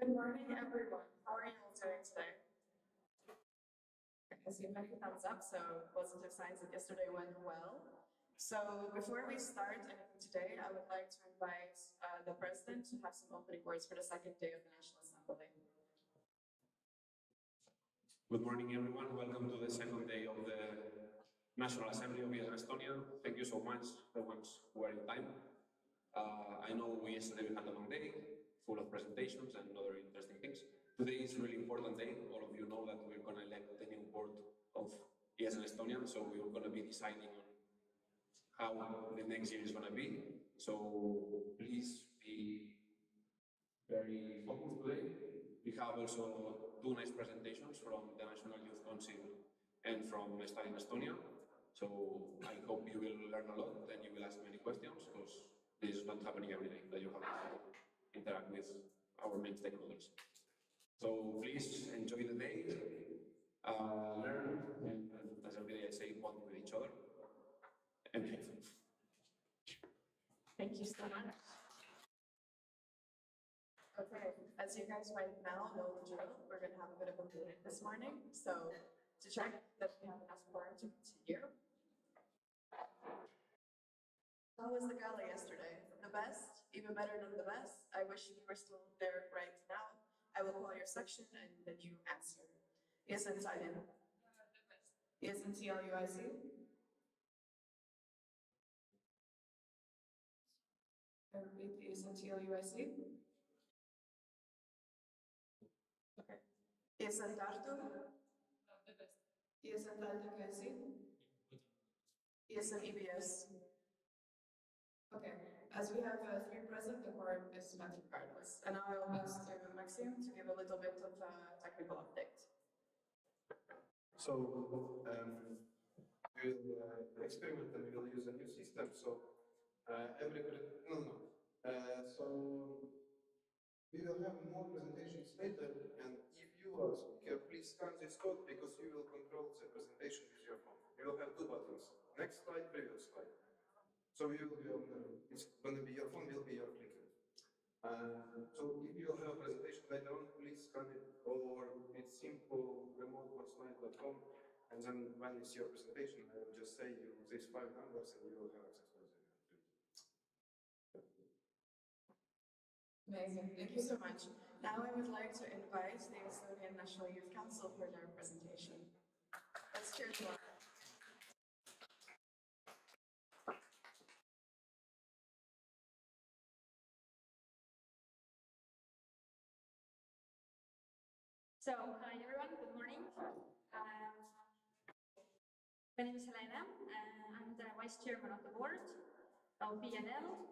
Good morning, everyone. How are you all doing today? As you make a thumbs up, so positive signs that yesterday went well. So before we start anything today, I would like to invite the President to have some opening words for the second day of the National Assembly. Good morning, everyone. Welcome to the second day of the National Assembly of ESN Estonia. Thank you so much, the ones who are in time. I know yesterday we had a long day, full of presentations and other interesting things. Today is a really important day. All of you know that we're going to elect the new board of ESN Estonia, so we're going to be deciding on how the next year is going to be. So please be very focused today. We have also two nice presentations from the National Youth Council and from Studying Estonia. So I hope you will learn a lot and you will ask many questions, because this is not happening every day that you have to interact with our main stakeholders. So please enjoy the day, learn, and as every day I say, bond with each other, and have fun. Thank you so much. Okay, as you guys right now know the drill, we're going to have a bit of a meeting this morning. So to check that we have enough quorum to continue. How was the gala yesterday? The best? Even better than the best? I wish you were still there right now. I will call your section and then you answer. ESN Tallinn. ESN TLUIC. I repeat, ESN TLUIC. Okay. ESN Tartu. ESN Tartu KC. ESN EBS. Okay, as we have three present, the quorum is met regardless. And now I will pass to Maxim to give a little bit of a technical update. So we'll experiment and we'll use a new system. So so we will have more presentations later, and if you are speaker, please scan this code, because you will control the presentation with your phone. You will have two buttons: next slide, previous slide. So you will be on it's going to be your phone, will be your clicker. So if you have a presentation later on, please scan it, or it's simple remote.slide.com, and then when it's your presentation, I will just say you these 5 numbers and you will have access to it. Amazing, thank you so much. Now I would like to invite the Estonian National Youth Council for their presentation. Let's cheer them up. So, hi everyone, good morning. My name is Helena. I'm the vice chairman of the board of BNL.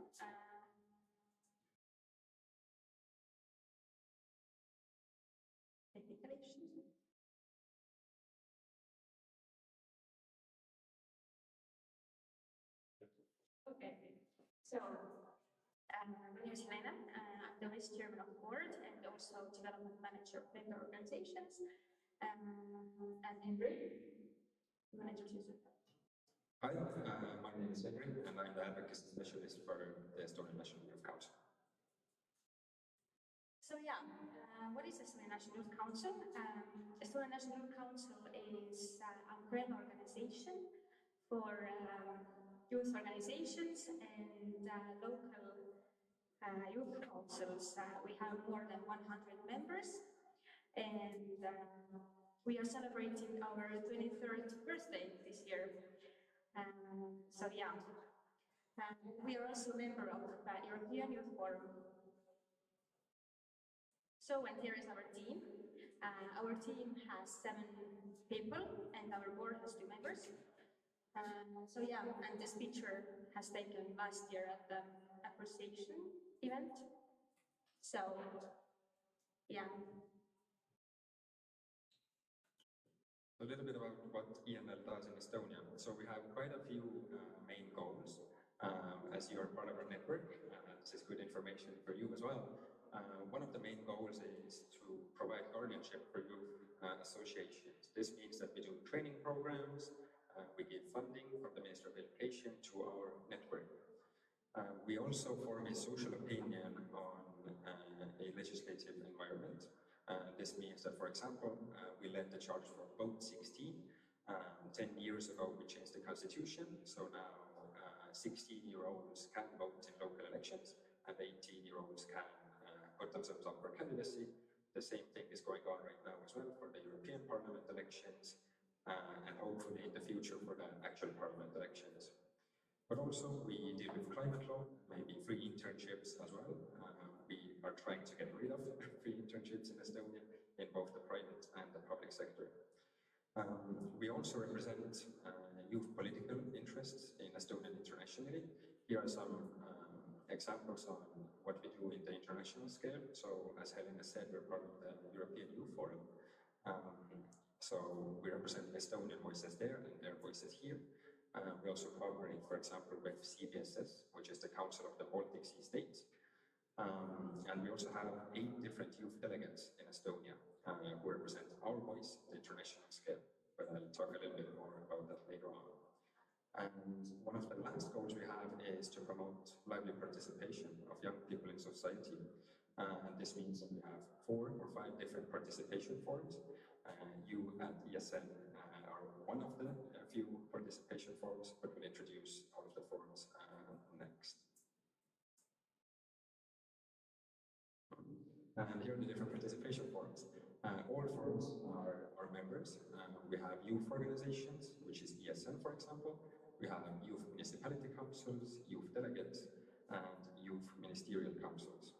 Technical issues. Okay, so my name is Helena. I'm the vice chairman of the board and also development manager of member organizations. And Henry, you want to introduce yourself? Hi, my name is Henry, and I'm the advocacy specialist for the Estonian National Youth Council. So yeah, what is Estonian National Youth Council? Estonian National Youth Council is an umbrella organization for youth organizations and local youth councils. We have more than 100 members, and we are celebrating our 23rd birthday this year. So yeah, we are also a member of the European Youth Forum. So, and here is our team. Our team has 7 people, and our board has 2 members. So yeah, and this picture has taken last year at the appreciation event. So, yeah. A little bit about what ENL does in Estonia. So we have quite a few main goals. As you are part of our network, this is good information for you as well. One of the main goals is to provide guardianship for youth associations. This means that we do training programs, we give funding from the Ministry of Education to our network. We also form a social opinion on a legislative environment. This means that, for example, we led the charge for Vote 16. 10 years ago, we changed the constitution, so now 16-year-olds can vote in local elections and 18-year-olds can put themselves up for candidacy. The same thing is going on right now as well for the European Parliament elections and hopefully in the future for the actual Parliament elections. But also we deal with climate law, maybe free internships as well. We are trying to get rid of free internships in Estonia in both the private and the public sector. We also represent youth political interests in Estonia internationally. Here are some examples on what we do in the international scale. So as Helena said, we're part of the European Youth Forum. So we represent Estonian voices there and their voices here. We also cooperate, for example, with CBSS, which is the Council of the Baltic Sea States. And we also have 8 different youth delegates in Estonia who represent our voice in the international scale. But I'll talk a little bit more about that later on. And one of the last goals we have is to promote lively participation of young people in society. And this means that we have 4 or 5 different participation forums. You at ESN are one of the few participation forums, but we'll introduce all of the forums next. And here are the different participation forums. All forums are members. We have youth organizations, which is ESN, for example. We have youth municipality councils, youth delegates, and youth ministerial councils.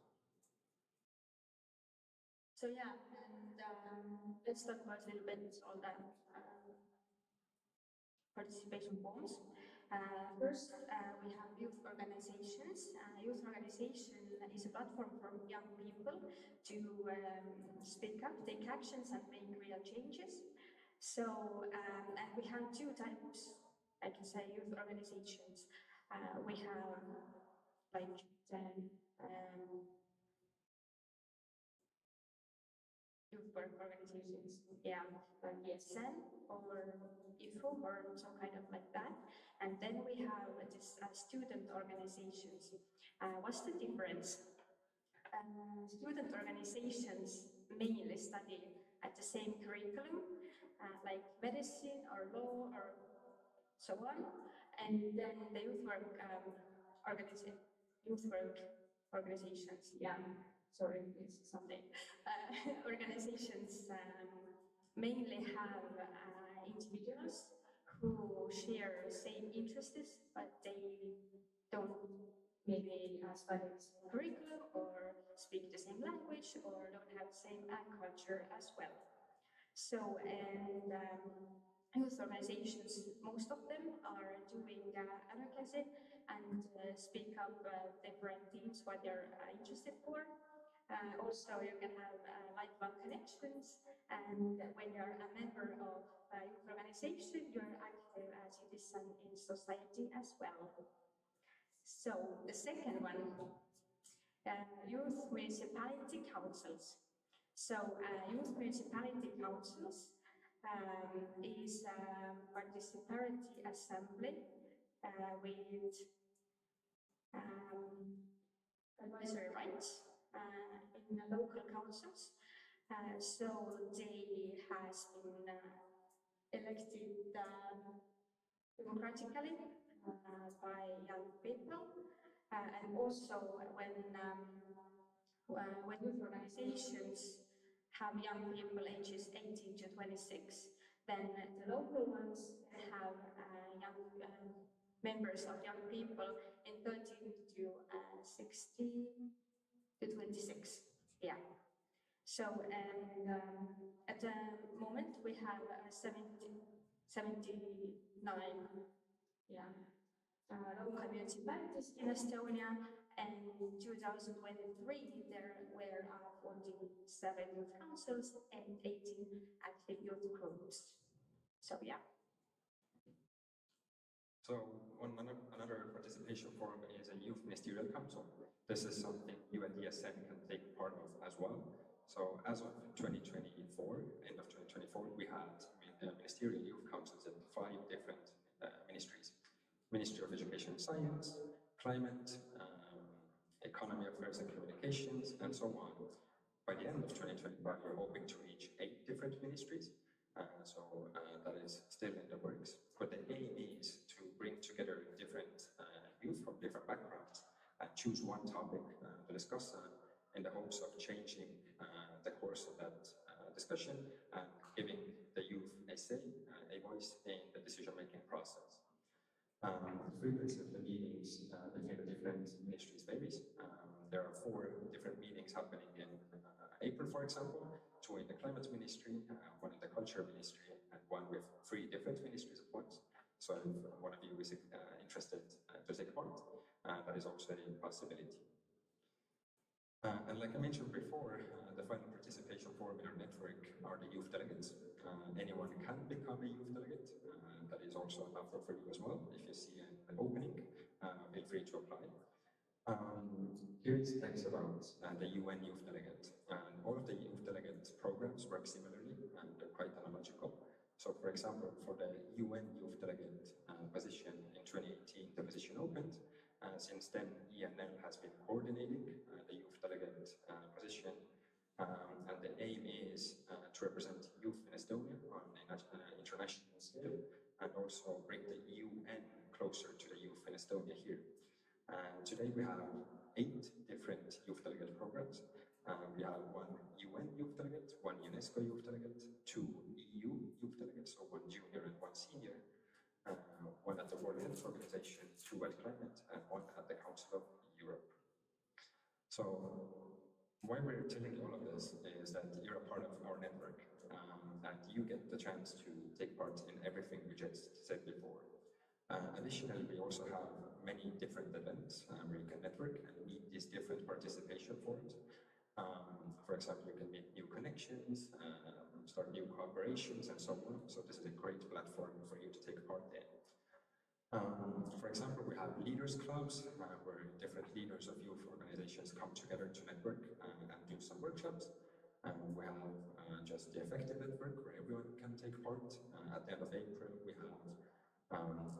So yeah, and let's talk about a little bit all the participation forms. First, we have youth organizations. Youth organization is a platform for young people to speak up, take actions, and make real changes. So, and we have 2 types, I can say, youth organizations. We have like the youth work organizations, yeah, like ESN or IFO or some kind of like that. And then we have this student organizations. What's the difference? Student organizations mainly study at the same curriculum, like medicine or law or so on. And then the youth work organizations, yeah, sorry, it's Sunday. Organizations mainly have individuals who share same interests, but they don't maybe study the same curriculum or speak the same language or don't have the same culture as well. So, and youth organizations, most of them are doing advocacy and speak up different things what they're interested for. Also, you can have lifelong connections, and when you're a member of a youth organization, you're active as a citizen in society as well. So, the second one, youth municipality councils. So, youth municipality councils is a participatory assembly with advisory rights in local councils. So they has been elected democratically by young people, and also when youth organizations have young people ages 18 to 26, then the local ones have young members of young people in 13 to 60 to 26. Yeah. So, and at the moment we have 79 local municipalities in Estonia, and in 2023 there were 47 youth councils and 18 active youth groups. So, yeah. So another participation forum is a youth ministerial council. This is something you at ESN can take part of as well. So as of 2024, end of 2024, we had ministerial youth councils in 5 different ministries. Ministry of Education and Science, Climate, Economy, Affairs and Communications, and so on. by the end of 2025, we're hoping to reach 8 different ministries. That is still in the works. But the aim is to bring together different youth from different backgrounds and choose one topic to discuss in the hopes of changing the course of that discussion and giving the youth a say, a voice in the decision-making process. The frequency of the meetings between the different ministries varies. There are 4 different meetings happening in April, for example, 2 in the climate ministry, 1 in the culture ministry, and 1 with 3 different ministries at once. So if one of you is interested to take part, that is also a possibility. And like I mentioned before, the final participation forum in our network are the youth delegates. Anyone can become a youth delegate. That is also an offer for you as well. If you see an opening, feel free to apply. Here is text about the UN Youth Delegate. And all of the youth delegate programs work similarly and they're quite analogical. So for example, for the UN Youth Delegate position in 2018, the position opened. Since then, ENL has been coordinating the youth delegate position. And the aim is to represent youth in Estonia on an international scale and also bring the UN closer to the youth in Estonia here. Today we have 8 different youth delegate programs. We have 1 UN youth delegate, 1 UNESCO youth delegate, 2 EU youth delegates, so 1 junior and 1 senior, 1 at the World Health Organization, 2 at Climate, and 1 at the Council of Europe. So why we're telling you all of this is that you're a part of our network, and you get the chance to take part in everything we just said before. Additionally, we also have many different events where you can network and meet these different participation forums. For example, you can make new connections, start new collaborations, and so on. So this is a great platform for you to take part in. For example, we have leaders clubs where different leaders of youth organizations come together to network and do some workshops. We have just the Effective Network where everyone can take part. At the end of April, we have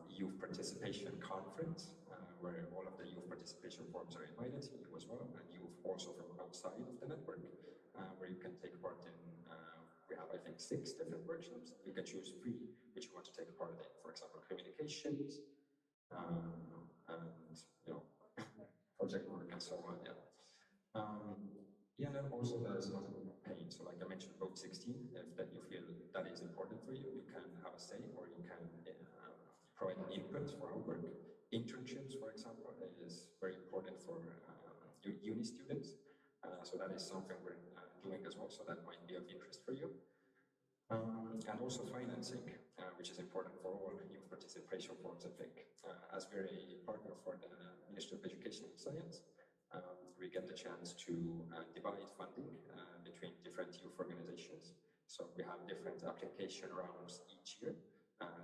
Youth Participation Conference where all of the youth participation forums are invited, you as well, and youth also from outside of the network where you can take part in. We have, I think, 6 different workshops. You can choose 3 which you want to take part in. For example, communications, and project work and so on. Yeah. ENL also does multiple campaigns. So, like I mentioned, Vote 16. If that you feel that is important for you, you can have a say, or you can provide input for our work. Internships, for example, is very important for uni students. So that is something we're doing as well. So that might be of interest for you. And also financing, which is important for all youth participation forums, I think. As we're a partner for the Ministry of Education and Science, we get the chance to divide funding between different youth organizations. So we have different application rounds each year.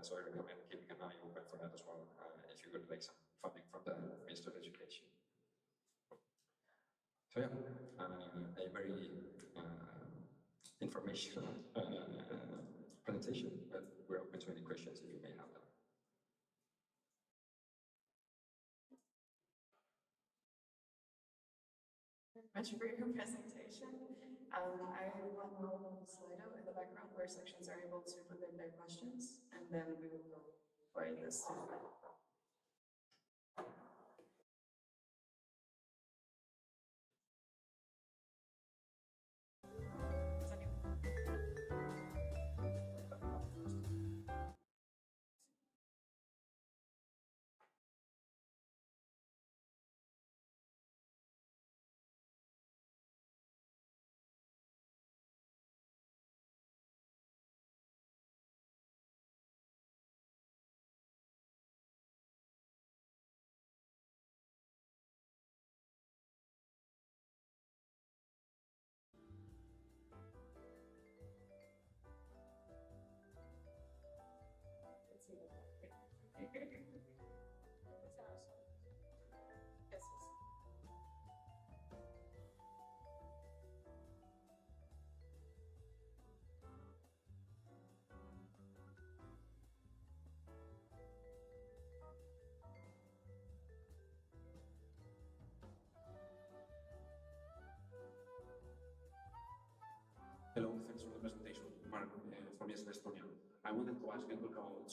So I recommend keeping an eye open for that as well, if you would like some funding from the Ministry of Education. So yeah, a very informational presentation, but we're open to any questions if you may have them. Much for your presentation. I will now on Slido in the background where sections are able to put in their questions, and then we will go by this. from ESN Estonia. I wanted to ask you to talk about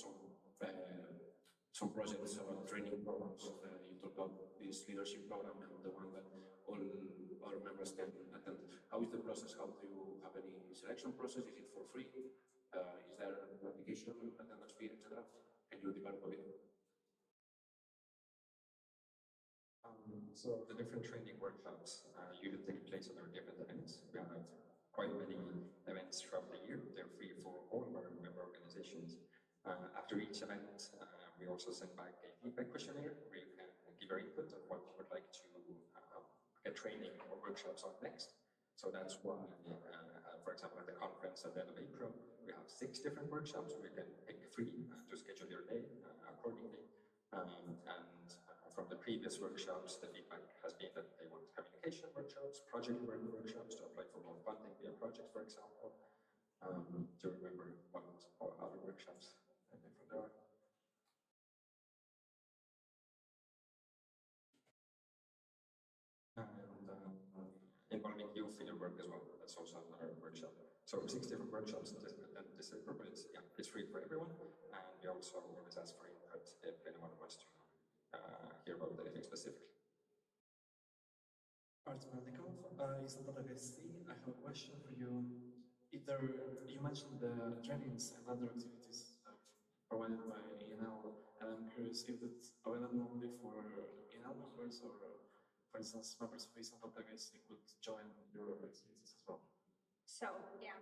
some projects about training programs. You talked about this leadership program and the one that all our members can attend. How is the process? How do you have any selection process? Is it for free? Is there an application, attendance fee, etc.? Can you develop a bit? So the different training workshops usually take place at our different events. We have quite many events throughout the year. They're free for all of our member organizations. After each event, we also send back a feedback questionnaire where you can give your input on what you would like to get training or workshops on next. So that's why, for example, at the conference at the end of April, we have 6 different workshops where you can pick 3 to schedule your day accordingly. From the previous workshops, the feedback has been that they want communication workshops, project work workshops to apply for more funding via projects, for example. Do you remember what other workshops there are? Involving youth in your work as well. That's also another workshop. So 6 different workshops in December, but it's free for everyone. And we also always ask for input if anyone wants to hear about anything specifically. Artem Meldikov, ESN I have a question for you. You mentioned the trainings and other activities provided by ENL, and I'm curious if it's available only for ENL members, or for instance, members of ESN could join your activities as well. So, yeah,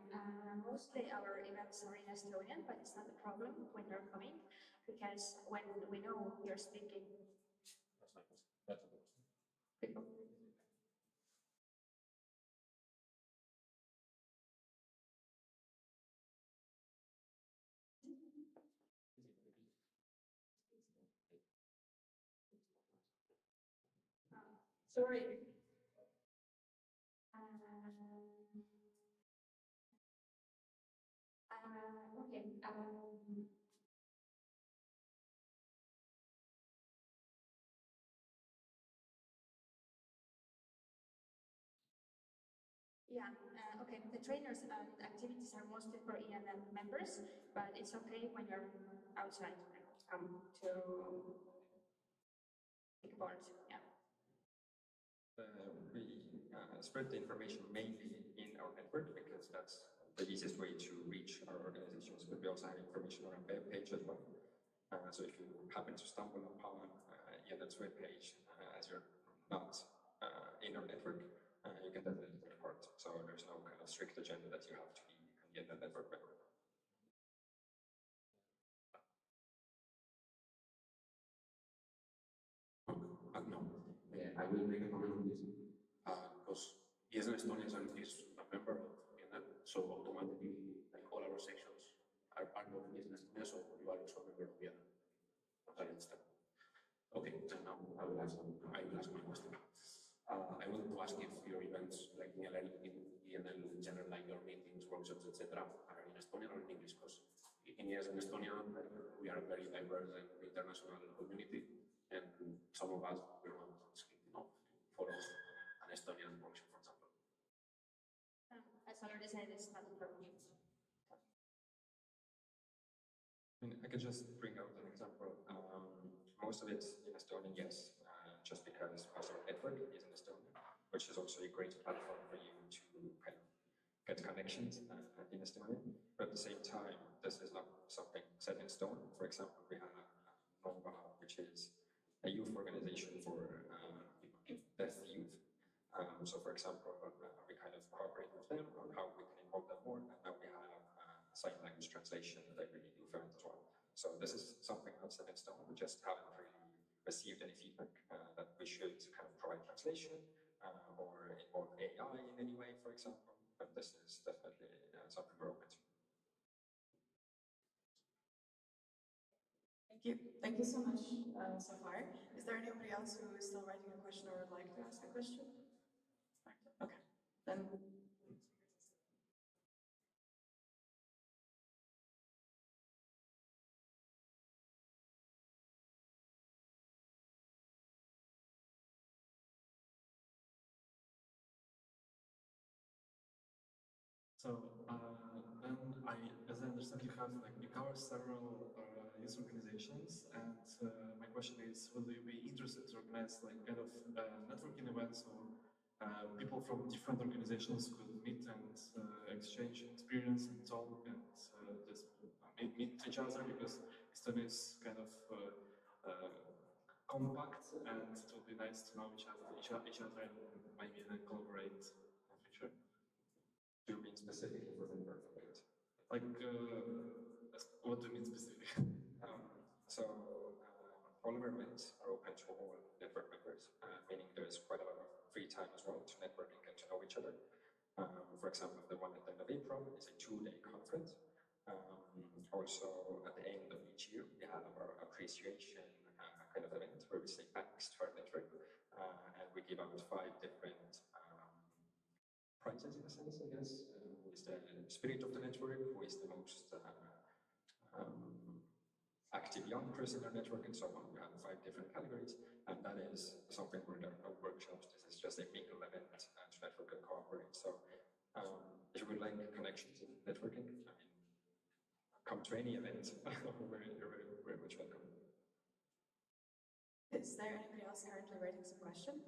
mostly our events are in Estonian, but it's not a problem when you're coming, because when we know you're speaking. Sorry. Okay. Yeah, okay. The trainers and activities are mostly for ENL members, but it's okay when you're outside and come to take part. Yeah. We spread the information mainly in our network because that's the easiest way to reach our organizations, but we also have information on our web page as well. So if you happen to stumble upon ENL's web page as you're not in our network, you can definitely take part. So there's no kind of strict agenda that you have to be in the network member. No. I will make a comment on this. Because ESN Estonia is a member of ENL, so automatically like all our sections are part of ESN Estonia, so you are also a member of ENL. I understand. Okay, and now I will ask my question. I wanted to ask if your events, like ENL in general, like your meetings, workshops, etc., are in Estonian or in English? Because in ESN Estonia, we are a very diverse and international community, and some of us will not follow an Estonian workshop, for example. As already said, it's not a problem. I could just bring out an example. Most of it's in Estonian, yes, just because most of our network is in Estonia, which is also a great platform for you to kind of get connections in Estonia. But at the same time, this is not something set in stone. For example, we have Nova, which is a youth organization for deaf youth. So, for example, we kind of cooperate with them on how we can involve them more, and now we have sign language translation at every event as well. So this is something not set in stone. We just haven't really received any feedback that we should kind of provide translation or involve AI in any way, for example. But this is definitely something we're open to. Thank you. Thank you so much so far. Is there anybody else who is still writing a question or would like to ask a question? Okay. Then. So, then as I understand understand you cover several youth organizations, and my question is, will you be interested to organize kind of networking events so people from different organizations could meet and exchange experience and talk and just meet each other, because Estonia is kind of compact, and it would be nice to know each other and maybe then collaborate in the future. Do you mean specifically for network, right? What do you mean specifically? All of our events are open to all network members, meaning there's quite a lot of free time as well to network and get to know each other. For example, the one at the end of April is a 2-day conference. Also, at the end of each year, we have our appreciation kind of event where we say thanks to our network, and we give out 5 different prizes in a sense, I guess. Who is the spirit of the network, who is the most active young person in our network, and so on. We have 5 different categories, and that is something where there are no workshops. This is just a mingle event to network and cooperate. So if you would like connections in networking, come to any event. You're very much welcome. Is there anybody else currently writing some question?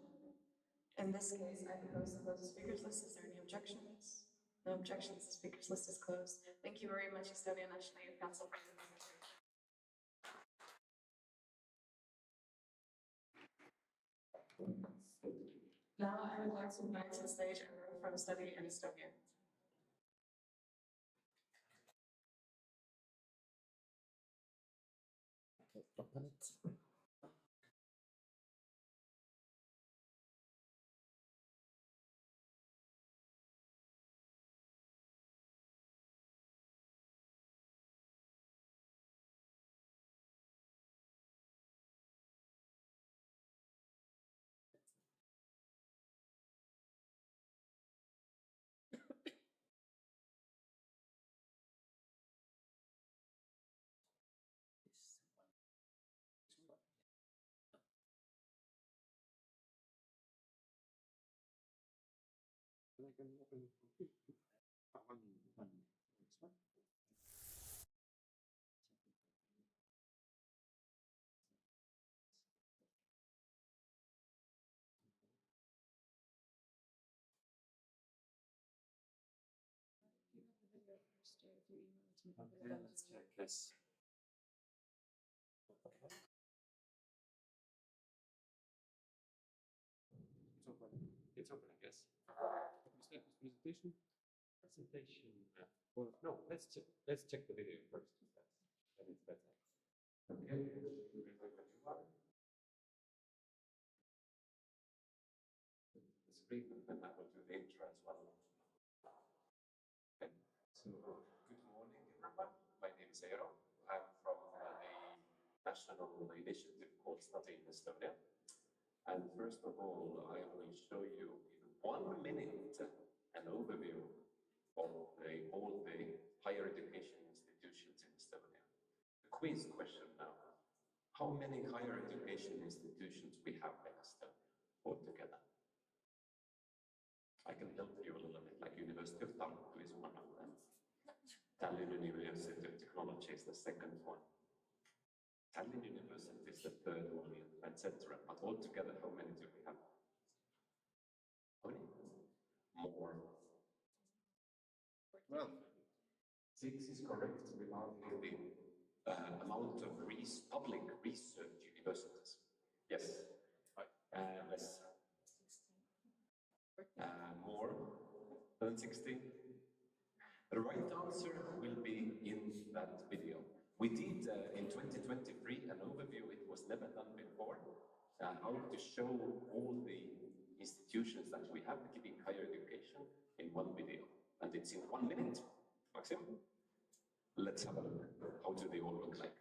In this case, I propose to close the speakers list. Is there any objections? No objections. The speakers list is closed. Thank you very much, Estonia National Youth Council, for your presentation. Now I would like to invite to the stage everyone from Study in Estonia. Let's check this. It's open, I guess. You start this presentation? Presentation. Well, no, let's check the video first. That is better. Okay. The screen, and I will do the intro as well. Okay. So, good morning, everyone. My name is Eero. I'm from a national initiative called Study in Estonia. And first of all, I will show you in 1 minute an overview of all the higher education institutions in Estonia. The quiz question now. How many higher education institutions we have in Estonia altogether? I can help you a little bit, like University of Tartu is one of them. Tallinn University of Technology is the second one. Tallinn University is the third one, etc. But altogether, how many do we have? How many? More. Well, 6 is correct regarding the amount of public research universities. Yes. Less. More than 16. The right answer will be in that video. We did in 2023 an overview, it was never done before, how to show all the institutions that we have giving higher education in one video. And it's in 1 minute, Maxim. Let's have a look. How do they all look like?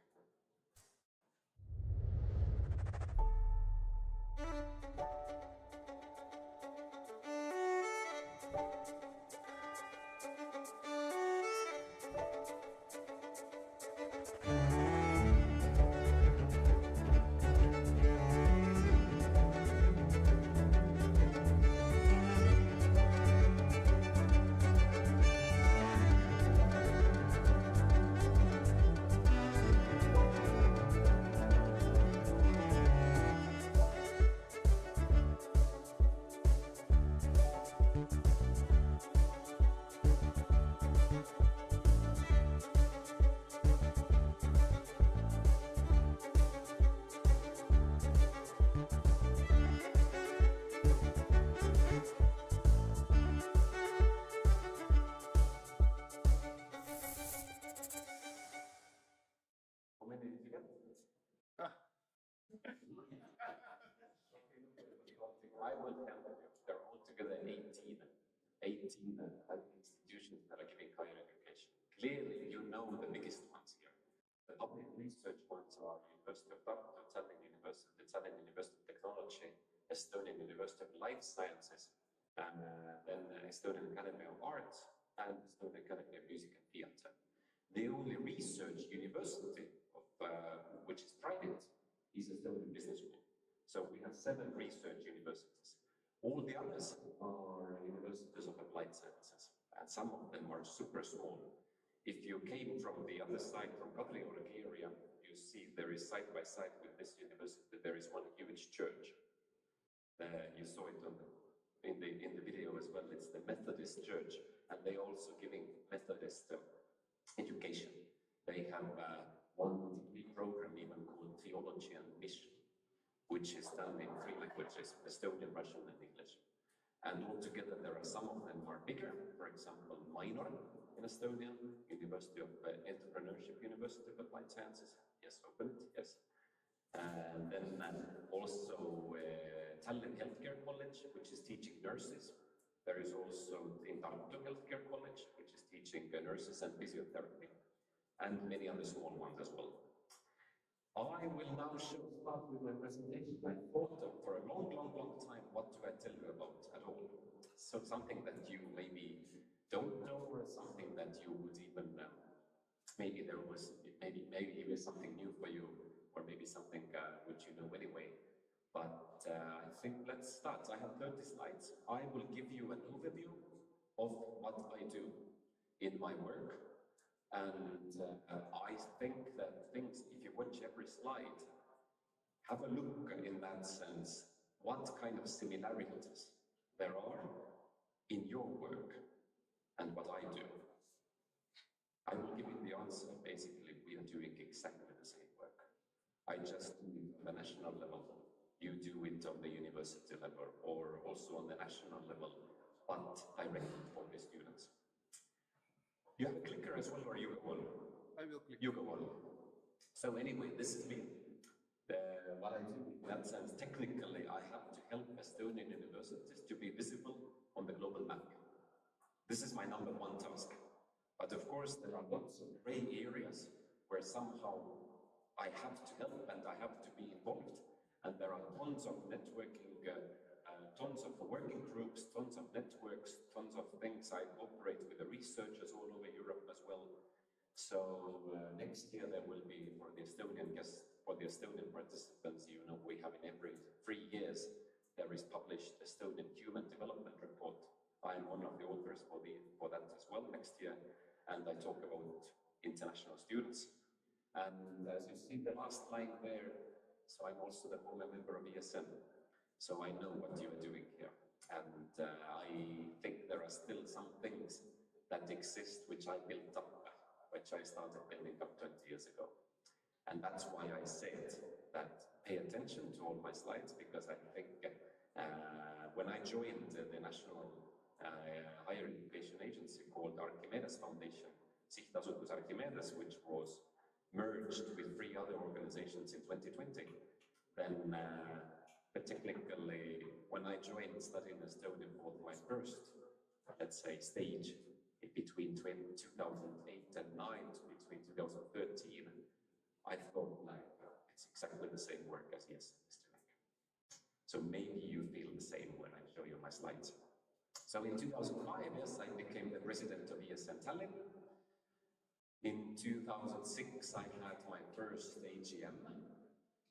18 institutions that are giving higher education. Clearly, you know the biggest ones here. The public research ones are University of Tartu, Tallinn University of Technology, Estonian University of Life Sciences, then Estonian Academy of Arts, and Estonian Academy of Music and Theatre. The only research university of, which is private is Estonian Business School. So we have 7 research universities. All the others are universities of applied sciences, and some of them are super small. If you came from the other side, from Kadriorgu area, you see there is side by side with this university, there is one huge church. You saw it on in the video as well. It's the Methodist Church, and they also giving Methodist education. They have one degree program even called Theology and Mission, which is done in 3 languages, Estonian, Russian, and English. And altogether, there are some of them are bigger. For example, Minor in Estonia, University of Entrepreneurship, University of Applied Sciences. Yes, open it, yes. And then also Tallinn Healthcare College, which is teaching nurses. There is also in Tartu Healthcare College, which is teaching nurses and physiotherapy, and many other small ones as well. I will now start with my presentation. I thought for a long time, what do I tell you about at all? So something that you maybe don't know, or something that you would even, maybe even something new for you, or maybe something which you know anyway. But I think let's start. I have 30 slides. I will give you an overview of what I do in my work. And I think that things, if you watch every slide, have a look in that sense, what kind of similarities there are in your work and what I do. I will give you the answer. Basically, we are doing exactly the same work. I just do it on the national level. You do it on the university level, or also on the national level, but directly for the students. You have a clicker as well, or you go on? I will click. You go on. So anyway, this is me. What I do in that sense, technically, I have to help Estonian universities to be visible on the global map. This is my #1 task. But of course, there are lots of gray areas where somehow I have to help and I have to be involved. And there are tons of networking, tons of working groups, tons of networks, tons of things. I operate with the researchers all over Europe as well. So next year there will be, for the Estonian guests, for the Estonian participants, you know, we have in every 3 years, there is published Estonian Human Development Report. I'm one of the authors for that as well next year. And I talk about international students. And as you see the last line there, so I'm also the former member of ESN. So I know what you are doing here. And I think there are still some things that exist which I built up, which I started building up 20 years ago. And that's why I said that pay attention to all my slides, because I think when I joined the National Higher Education Agency called Archimedes Foundation, Sihtasutus Archimedes, which was merged with 3 other organizations in 2020, then technically, when I joined studying Estonian for my first, let's say, stage between 2008 and 2009 to between 2013, I thought, like, it's exactly the same work as ESN is doing. So maybe you feel the same when I show you my slides. So in 2005, yes, I became the president of ESN Tallinn. In 2006, I had my first AGM.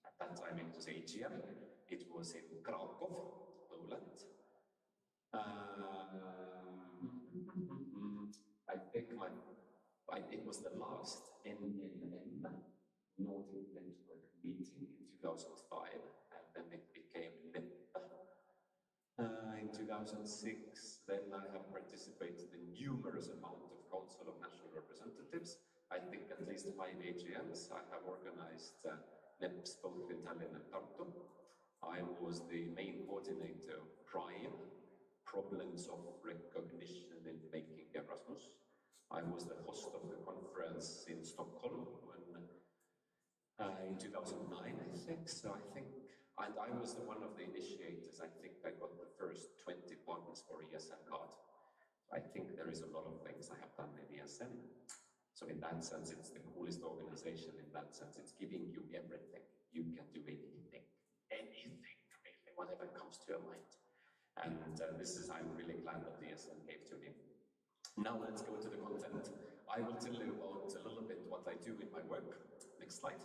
At that time, it was AGM. It was in Krakow, Poland. I think it was the last NNN, Nordic Network meeting in 2005, and then it became NEP. In 2006, then I have participated in numerous amount of Council of National Representatives. I think at least 5 AGMs. I have organized NEPs both in Tallinn and Tartu. I was the main coordinator of PRIME, Problems of Recognition in Making Erasmus. I was the host of the conference in Stockholm in 2009, I think. So I think, and I was one of the initiators. I think I got the first 20 partners for ESN card. I think there is a lot of things I have done in ESN. So in that sense, it's the coolest organization. In that sense, it's giving you everything. You can do anything, really, whatever comes to your mind. And I'm really glad that the ESN gave to me. Now let's go to the content. I will tell you about a little bit what I do in my work. Next slide.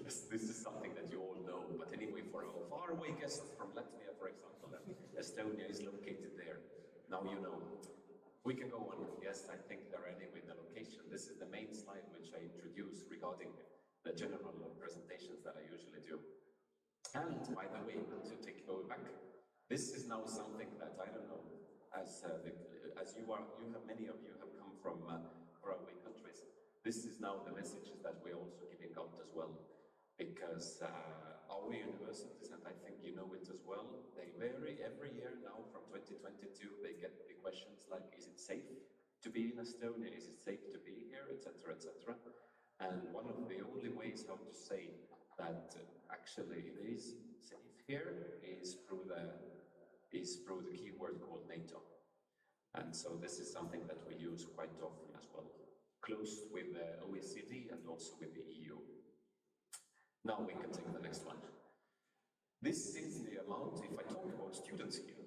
Yes, this is something that you all know, but anyway, for our faraway guests from Latvia, for example, Estonia is located there. Now you know. We can go on. Yes, I think they're anyway the location. This is the main slide which I introduce regarding the general presentations that I usually do. And by the way, to take you back, this is now something that I don't know, as you have many of you have come from faraway countries. This is now the messages that we're also giving out as well, because our universities, and I think you know it as well, they vary every year now from 2022. They get the questions like, is it safe to be in Estonia? Is it safe to be here, etc., etc. And one of the only ways how to say that actually it is safe here is through the keyword called NATO. And so this is something that we use quite often as well, close with the OECD and also with the EU. Now we can take the next one. This is the amount, if I talk about students here,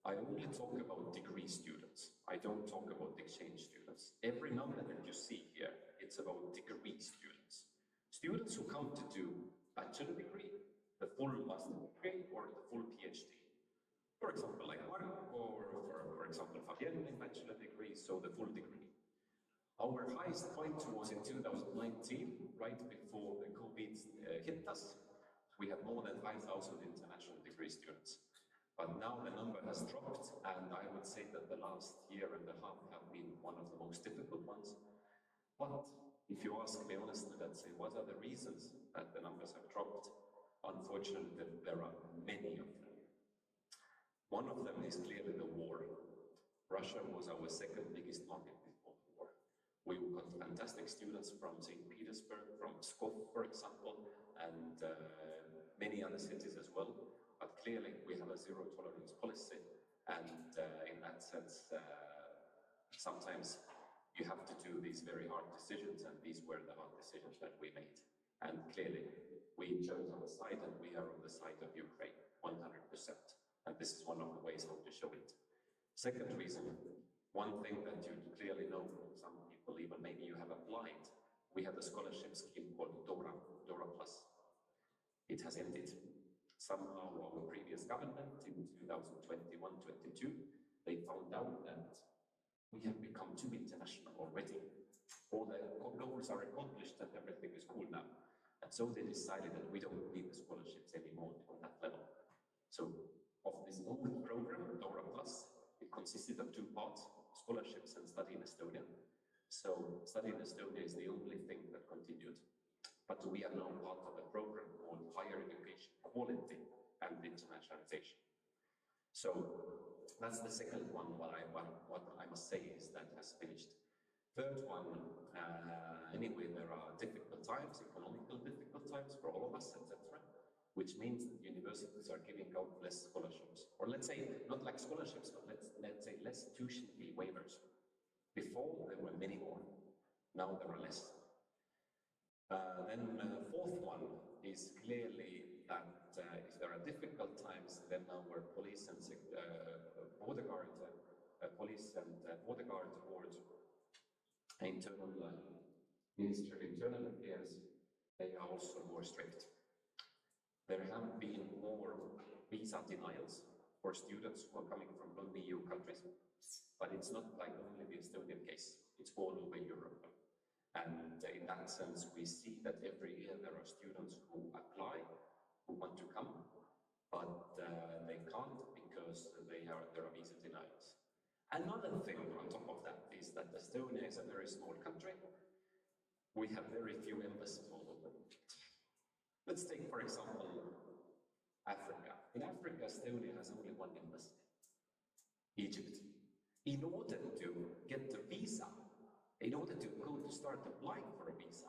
I only talk about degree students. I don't talk about exchange students. Every number that you see here, it's about degree students. Students who come to do bachelor degree, the full master degree, or the full PhD. For example, like Mark, or for example, Fabienne in bachelor degree, so the full degree. Our highest point was in 2019, right before the COVID hit us. We had more than 5,000 international degree students. But now the number has dropped, and I would say that the last year and a half have been one of the most difficult ones. But if you ask me honestly, let's say, what are the reasons that the numbers have dropped? Unfortunately, there are many of them. One of them is clearly the war. Russia was our second biggest market before the war. We got fantastic students from St. Petersburg, from Pskov, for example, and many other cities as well. But clearly, we have a zero tolerance policy, and in that sense, sometimes you have to do these very hard decisions, and these were the hard decisions that we made. And clearly, we chose our side, and we are on the side of Ukraine, 100%. And this is one of the ways how to show it. Second reason, one thing that you clearly know, some people even maybe you have applied, we had a scholarship scheme called DORA Plus. It has ended. Somehow our previous government in 2021-22, they found out that we have become too international already. All the goals are accomplished and everything is cool now. And so they decided that we don't need the scholarships anymore on that level. So of this old program, DORA Plus, it consisted of two parts, scholarships and study in Estonia. So study in Estonia is the only thing that continued. But we are now part of a program called Higher Education Quality and Internationalization. So that's the second one. What I must say is that has finished. Third one, anyway, there are difficult times, economical difficult times for all of us, etc., which means that universities are giving out less scholarships. Or let's say, not like scholarships, but let's say less tuition fee waivers. Before, there were many more. Now there are less. Then fourth one is clearly that if there are difficult times, then our police and border guard, police and border guard board, internal Ministry of Internal Affairs, they are also more strict. There have been more visa denials for students who are coming from non-EU countries, but it's not like only the Estonian case, it's all over Europe. And in that sense, we see that every year there are students who apply, who want to come, but they can't because there are visa denials. Another thing on top of that is that Estonia is a very small country. We have very few embassies all over. Let's take, for example, Africa. In Africa, Estonia has only one embassy, Egypt. In order to get the visa, in order to go to start applying for a visa,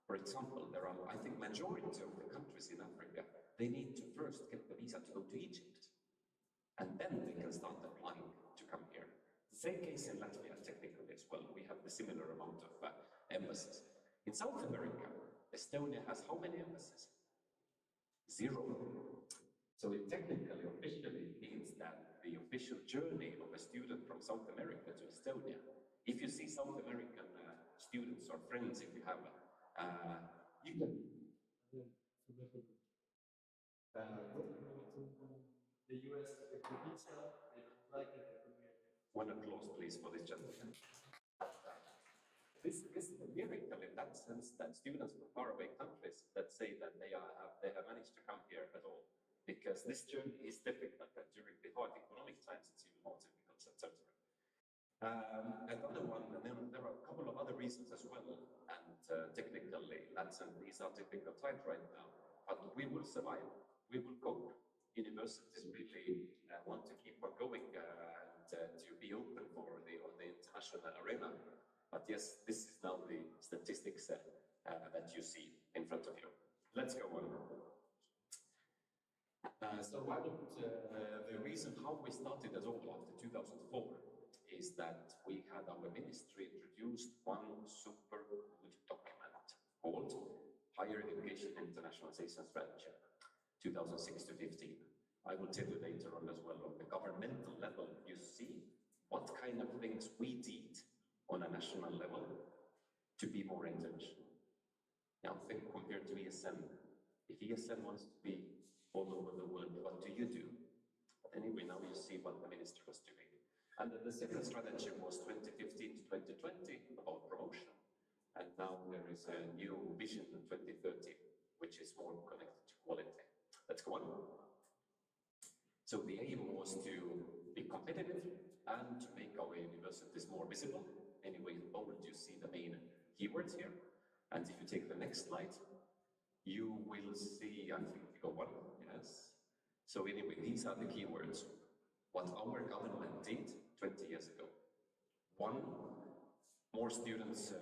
for example, there are, I think, majority of the countries in Africa, they need to first get the visa to go to Egypt. and then they can start applying to come here. The same case in Latvia, technically as well. We have the similar amount of embassies. In South America, Estonia has how many embassies? 0. So it technically, officially means that the official journey of a student from South America to Estonia, if you see South American students or friends, if you have, you can. The US with the visa, like it. One applause, please, for this gentleman. This is a miracle in that sense that students from faraway countries that say that they have managed to come here at all, because this journey is difficult, and during the hard economic times it's even more difficult, etc. Another one, and then there are a couple of other reasons as well, and technically these are difficult times right now, but we will survive, we will cope. Universities really want to keep on going and to be open for on the international arena. But yes, this is now the statistics that you see in front of you. Let's go on. So the reason how we started at all after 2004 is that we had our ministry introduced one super good document called Higher Education Internationalization Strategy, 2006 to 15. I will tell you later on as well, on the governmental level, you see what kind of things we did on a national level to be more international. Now think compared to ESN. If ESN wants to be all over the world, what do you do? But anyway, now you see what the minister was doing. And the second strategy was 2015 to 2020 about promotion. And now there is a new vision in 2030, which is more connected to quality. Let's go on. So the aim was to be competitive and to make our universities more visible. Anyway, in bold you see the main keywords here. And if you take the next slide, you will see, I think we go on, yes. So anyway, these are the keywords. What our government did 20 years ago. 1, more students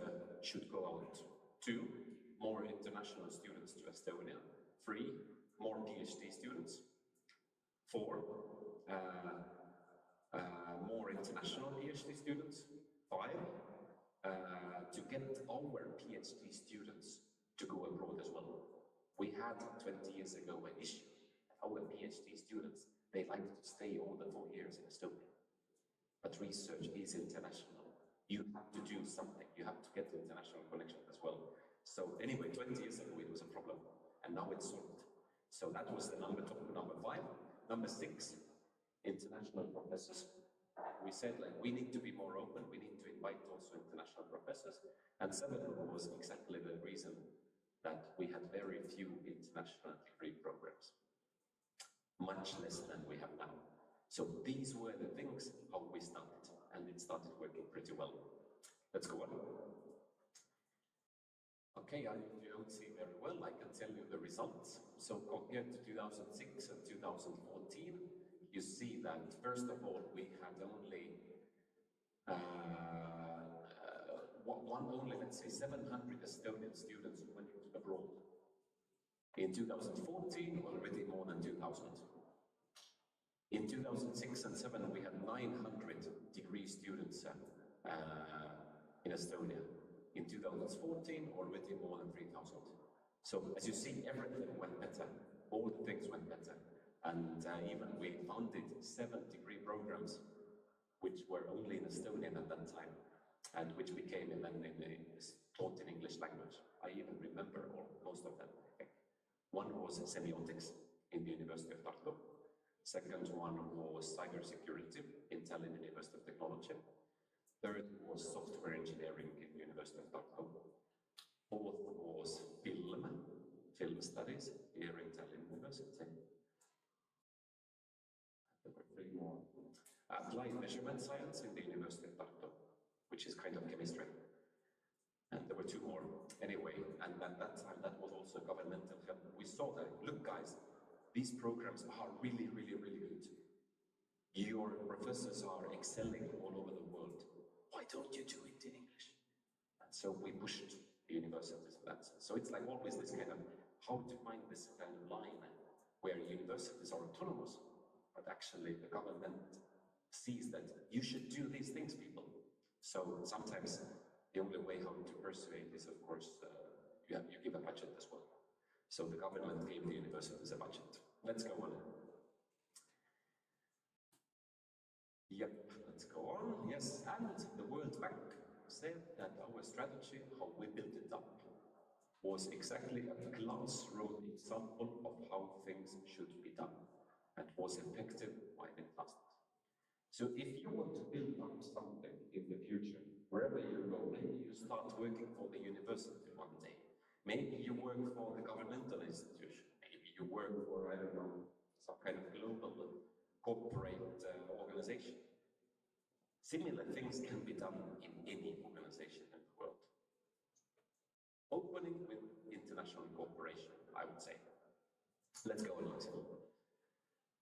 should go out. 2, more international students to Estonia. 3, more PhD students. 4, more international PhD students. 5, to get our PhD students to go abroad as well. We had 20 years ago an issue. Our PhD students, they like to stay all the 4 years in Estonia. But research is international. You have to do something. You have to get the international connection as well. So anyway, 20 years ago it was a problem, and now it's solved. So that was the number 5. Number 6, international professors. We said, like, we need to be more open. We need to invite also international professors. And 7 was exactly the reason that we had very few international degree programs, much less than we have now. So these were the things how we started, and it started working pretty well. Let's go on. Okay, you don't see very well. I can tell you the results. So compared to 2006 and 2014, you see that first of all we had only let's say 700 Estonian students who went abroad. In 2014, already more than 2,000. In 2006 and 7, we had 900 degree students in Estonia. In 2014, already more than 3,000. So as you see, everything went better. All the things went better. And even we founded 7 degree programs, which were only in Estonian at that time, and which became then taught in English language. I even remember most of them. One was semiotics in the University of Tartu. Second one was cybersecurity in Tallinn University of Technology. Third was software engineering in the University of Tartu. Fourth was film studies here in Tallinn University. There were 3 more. Applied measurement science in the University of Tartu, which is kind of chemistry. And there were 2 more. Anyway, and at that time, that was also governmental help. We saw that, look guys, these programs are really, really, really good. Your professors are excelling all over the world. Why don't you do it in English? And so we pushed the universities for that. So it's like always this kind of, how to find this kind of line where universities are autonomous, but actually the government sees that you should do these things, people. So sometimes the only way how to persuade is, of course, you give a budget as well. So the government gave the universities a budget. Let's go on. Yep, let's go on. Yes, and the World Bank said that our strategy, how we built it up, was exactly a classroom example of how things should be done and was effective while it lasted. So if you want to build up something in the future, wherever you go, maybe you start working for the university one day, maybe you work for the governmental institution, maybe you work for, I don't know, some kind of global corporate organization. Similar things can be done in any organization in the world. Opening with international cooperation, I would say. Let's go on.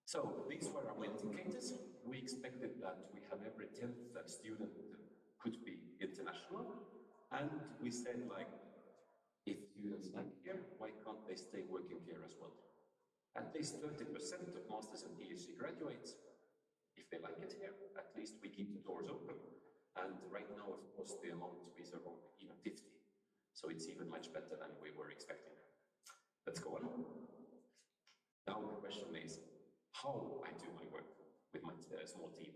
So these were our indicators. We expected that we have every 10th student could be international. And we said, like, if students like here, why can't they stay working here as well? At least 30% of masters and PhD graduates, if they like it here, at least we keep the doors open. And right now, of course, the amount is around even 50. So it's even much better than we were expecting. Let's go on. Now the question is, how I do my work with my small team.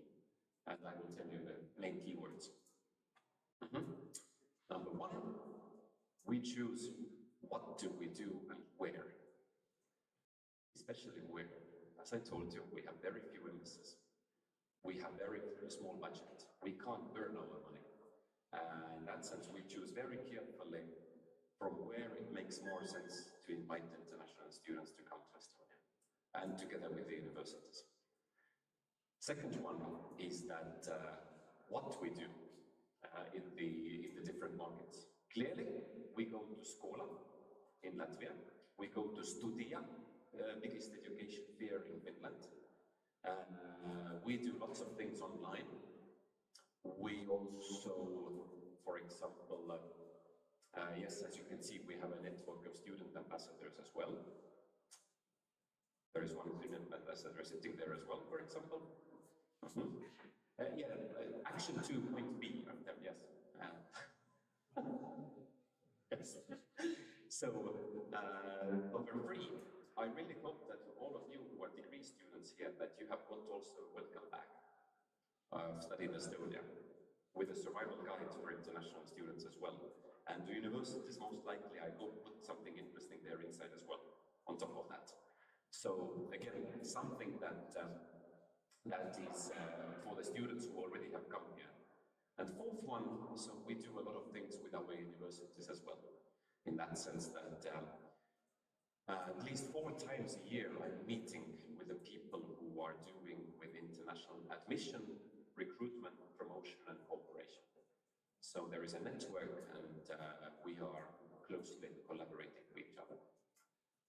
And I will tell you the main keywords. Number one, we choose what do we do and where. Especially where. As I told you, we have very few embassies. We have very small budget. We can't earn our money. In that sense, we choose very carefully from where it makes more sense to invite international students to come to Estonia, and together with the universities. Second one is that what we do in the different markets. Clearly, we go to Scola in Latvia. We go to Studia, biggest education fair in Finland. We do lots of things online. We also, for example, yes, as you can see, we have a network of student ambassadors as well. There is one student ambassador sitting there as well, for example. Action 2.B of them, yes. Yes. So, number three, I really hope that all of you who are degree students here, that you have got also welcome back study in Estonia with a survival guide for international students as well. And the universities most likely, I hope, put something interesting there inside as well, on top of that. So again, something that is for the students who already have come here. And fourth one, so we do a lot of things with our universities as well, in that sense that at least 4 times a year I'm meeting with the people who are doing with international admission, recruitment, promotion and cooperation. So there is a network and we are closely collaborating with each other.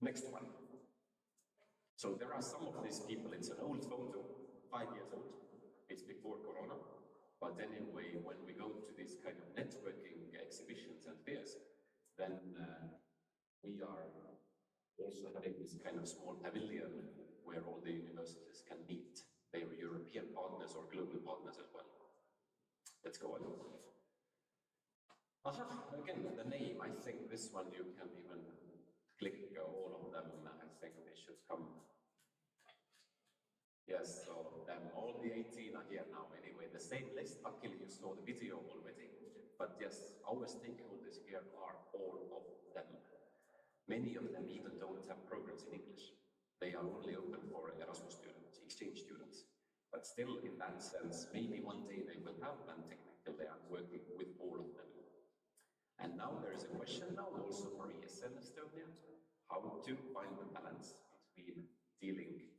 Next one. So there are some of these people, it's an old photo, 5 years old, it's before Corona. But anyway, when we go to these kind of networking exhibitions and fairs, then we are also having this kind of small pavilion where all the universities can meet their European partners or global partners as well. Let's go on. Again, the name, I think this one you can even click all of them. I think they should come. Yes, so all the 18 are here now. Anyway, the same list. Luckily, you saw the video already. But yes, our stakeholders here are all of them. Many of them even don't have programs in English. They are only open for Erasmus students, exchange students. But still, in that sense, maybe one day they will have, and technically I'm working with all of them. And now there is a question now also for ESN Estonia, how to find the balance between dealing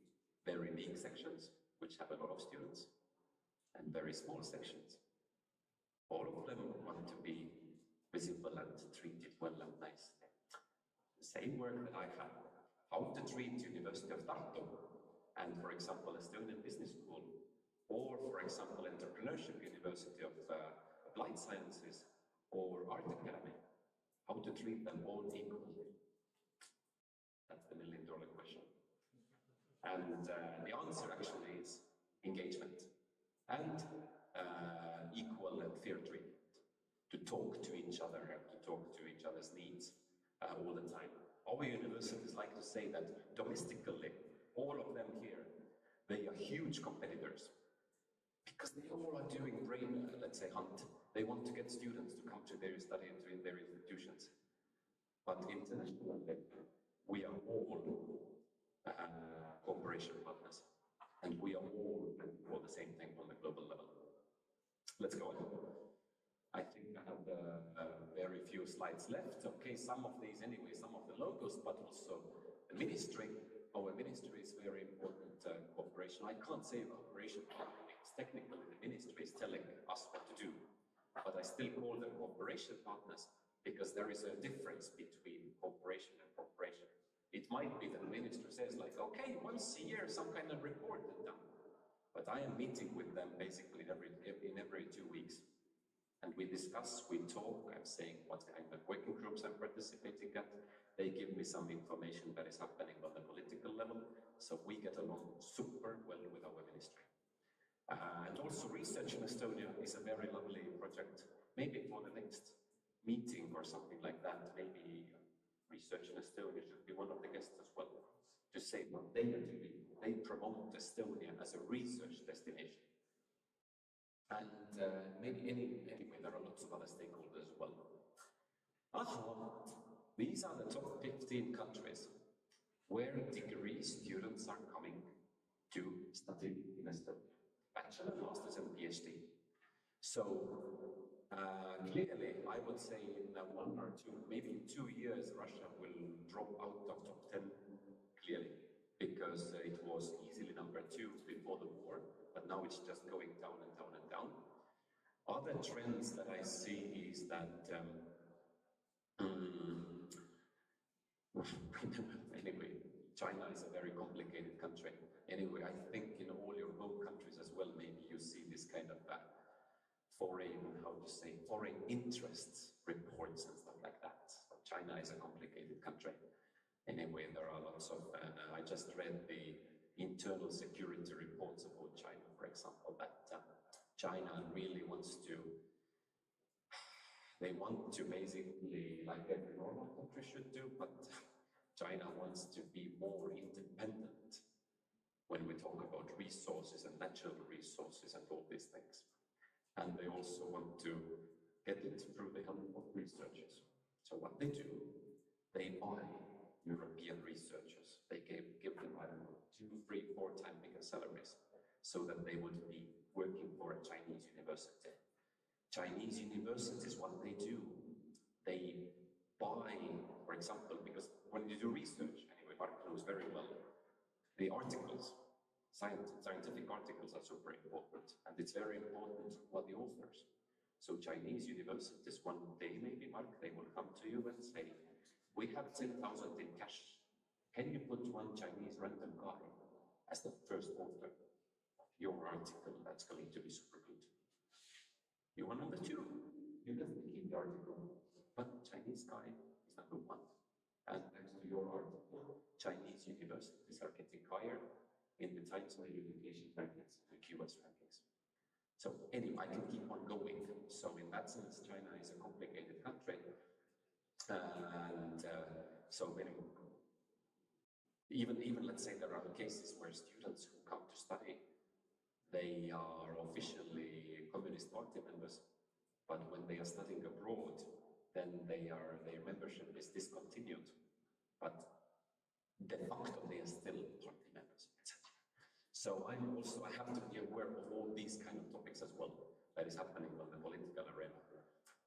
very big sections, which have a lot of students, and very small sections. All of them want to be visible and treated well and nicely. The same work that I have, how to treat University of Tartu, and for example, Estonian Business School, or for example, Entrepreneurship University of Applied Sciences, or Art Academy, how to treat them all equally. That's the $1 million question. And the answer actually is engagement and equal and fair treatment. To talk to each other and to talk to each other's needs all the time. Our universities like to say that domestically, all of them here, they are huge competitors because they all are doing brain, let's say, hunt. They want to get students to come to their study and to their institutions. But internationally, we are all cooperation partners, and we are all looking for the same thing on the global level. Let's go on. I think I have very few slides left. Okay, some of these anyway, some of the logos, but also the ministry. Our ministry is very important cooperation. I can't say cooperation partner because technically the ministry is telling us what to do, but I still call them cooperation partners because there is a difference between cooperation and cooperation. It might be that the minister says like, okay, once a year some kind of report is done, but I am meeting with them basically in every 2 weeks. And we discuss, we talk, I'm saying what kind of working groups I'm participating at. They give me some information that is happening on the political level. So we get along super well with our ministry. And also Research in Estonia is a very lovely project. Maybe for the next meeting or something like that, maybe Research in Estonia should be one of the guests as well, to say what they are doing. They promote Estonia as a research destination. And maybe anyway, there are lots of other stakeholders as well. These are the top 15 countries where degree students are coming to study in Estonia. Bachelor, Masters and PhD. So clearly, I would say in 1 or 2, maybe in 2 years, Russia will drop out of top 10 clearly, because it was easily number 2 before the war, but now it's just going down and down and down. Other trends that I see is that anyway, China is a very complicated country. Anyway, I think in all your home countries as well, maybe you see this kind of foreign interests reports and stuff like that. So China is a complicated country. Anyway, there are lots of, I just read the internal security reports about China, for example, that China really wants to, they want to basically, like every normal country should do, but China wants to be more independent when we talk about resources and natural resources and all these things. And they also want to get it through the help of researchers. So what they do, they buy European researchers. They give them, I don't know, 2, 3, 4 times bigger salaries so that they would be working for a Chinese university. Chinese universities, what they do, they buy, for example, because when you do research, anyway, Mark knows very well, the articles, scientific articles are super important, and it's very important what the authors. So Chinese universities, one day maybe, Mark, they will come to you and say, we have 10,000 in cash. Can you put 1 Chinese random guy as the first author of your article? That's going to be super good. You want number 2? You definitely keep the article, but Chinese guy is number 1. And next to your article, Chinese universities are getting higher in the Times Higher Education rankings and the QS rankings. So anyway, I can keep on going. So in that sense, China is a complicated country. And so anyway, even let's say there are cases where students who come to study, they are officially Communist Party members, but when they are studying abroad, then their membership is discontinued. But de facto, they are still party members, etc. So I have to be aware of all these kind of topics as well that is happening on the political arena.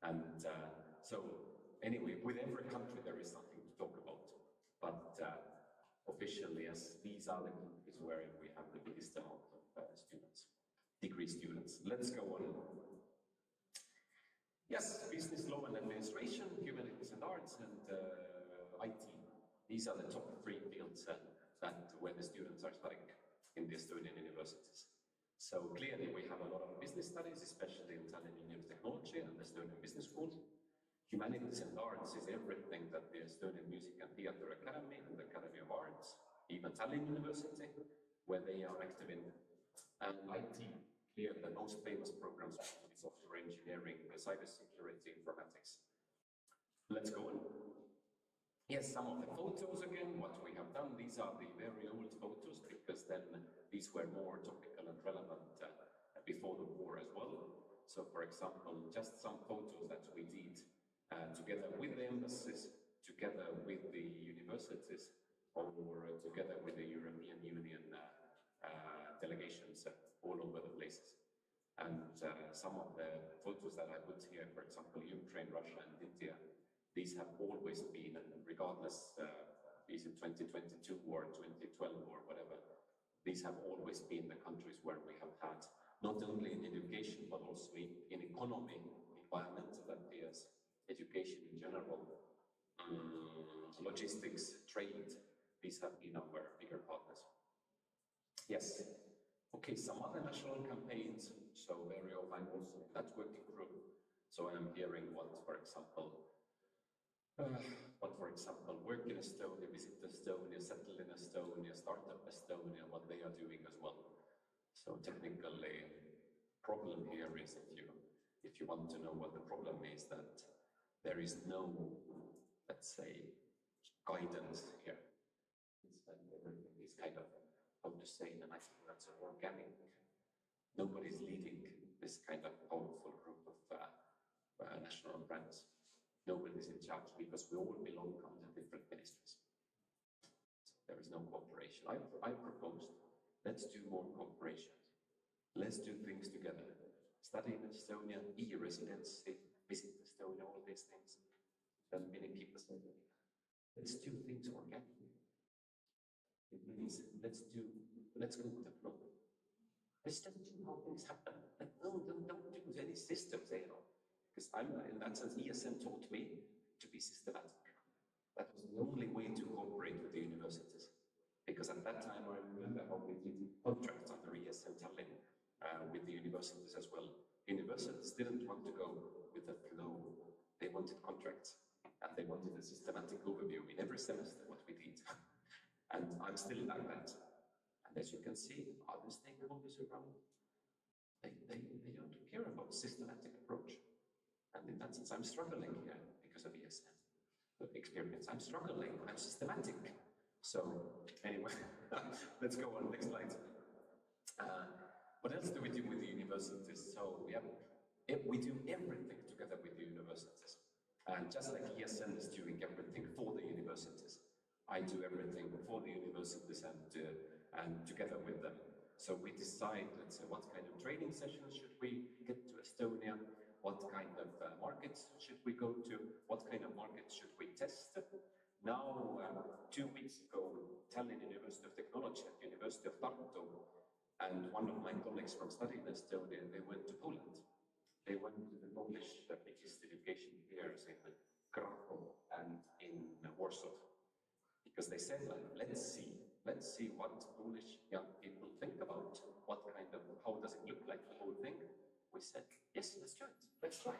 And so anyway, with every country there is something to talk about. But officially, as these are the countries where we have the biggest amount of students, degree students. Let's go on. Yes, business, law and administration, humanities and arts, and IT. These are the top 3 fields where the students are studying in the Estonian universities. So clearly we have a lot of business studies, especially in Tallinn University of Technology and the Estonian Business School. Humanities and arts is everything that the Estonian Music and Theatre Academy and the Academy of Arts even Tallinn University, where they are active in. And IT, here the most famous programs are software engineering, cybersecurity, informatics. Let's go on. Yes, some of the photos again, what we have done, these are the very old photos because then these were more topical and relevant before the war as well. So for example, just some photos that we did together with the embassies, together with the universities, or together with the European Union delegations all over the places. And some of the photos that I put here, for example, Ukraine, Russia, and India, these have always been, regardless is it 2022 or 2012 or whatever, these have always been the countries where we have had, not only in education, but also in economy, environmental affairs, education in general, logistics, trade, these have been our bigger partners. Yes. Okay, some other national campaigns, so very often also in that working group. So I'm hearing what, for example, work in Estonia, visit Estonia, settle in Estonia, start up Estonia, what they are doing as well. So technically, problem here is if you want to know what the problem is, that there is no, let's say, guidance here. It's like everything is kind of, how to say, and I think that's organic. Nobody's leading this kind of powerful group of national brands. Nobody's in charge because we all belong under different ministries. So there is no cooperation. I proposed, let's do more cooperation. Let's do things together. Study in Estonia, e-residency, visit Estonia, all these things. Then many people say, let's do things organically. It means let's go with the flow. Let's just do how things happen. Like, don't do any systems, Because in that sense, ESN taught me to be systematic. That was the only way to cooperate with the universities. Because at that time, I remember how we did contracts under ESN Tallinn with the universities as well. Universities didn't want to go with the flow. They wanted contracts. And they wanted a systematic overview in every semester what we did. And I'm still like that. And as you can see, other stakeholders around, they don't care about systematic approach. And in that sense, I'm struggling here because of ESN experience. I'm struggling, I'm systematic. So anyway, let's go on, next slide. What else do we do with the universities? So we do everything together with the universities. And just like ESN is doing everything for the universities, I do everything for the universities and together with them. So we decide, let's say, what kind of training sessions should we get to Estonia, what kind of markets should we go to, what kind of markets should we test. Now, 2 weeks ago, Tallinn University of Technology and University of Tartu, and one of my colleagues from studying in Estonia, they went to Poland. They went to the Polish biggest education fairs in Krakow and in Warsaw. Because they said, like, let's see what Polish young people think about, how does it look like, the whole thing. We said, yes, let's do it, let's try.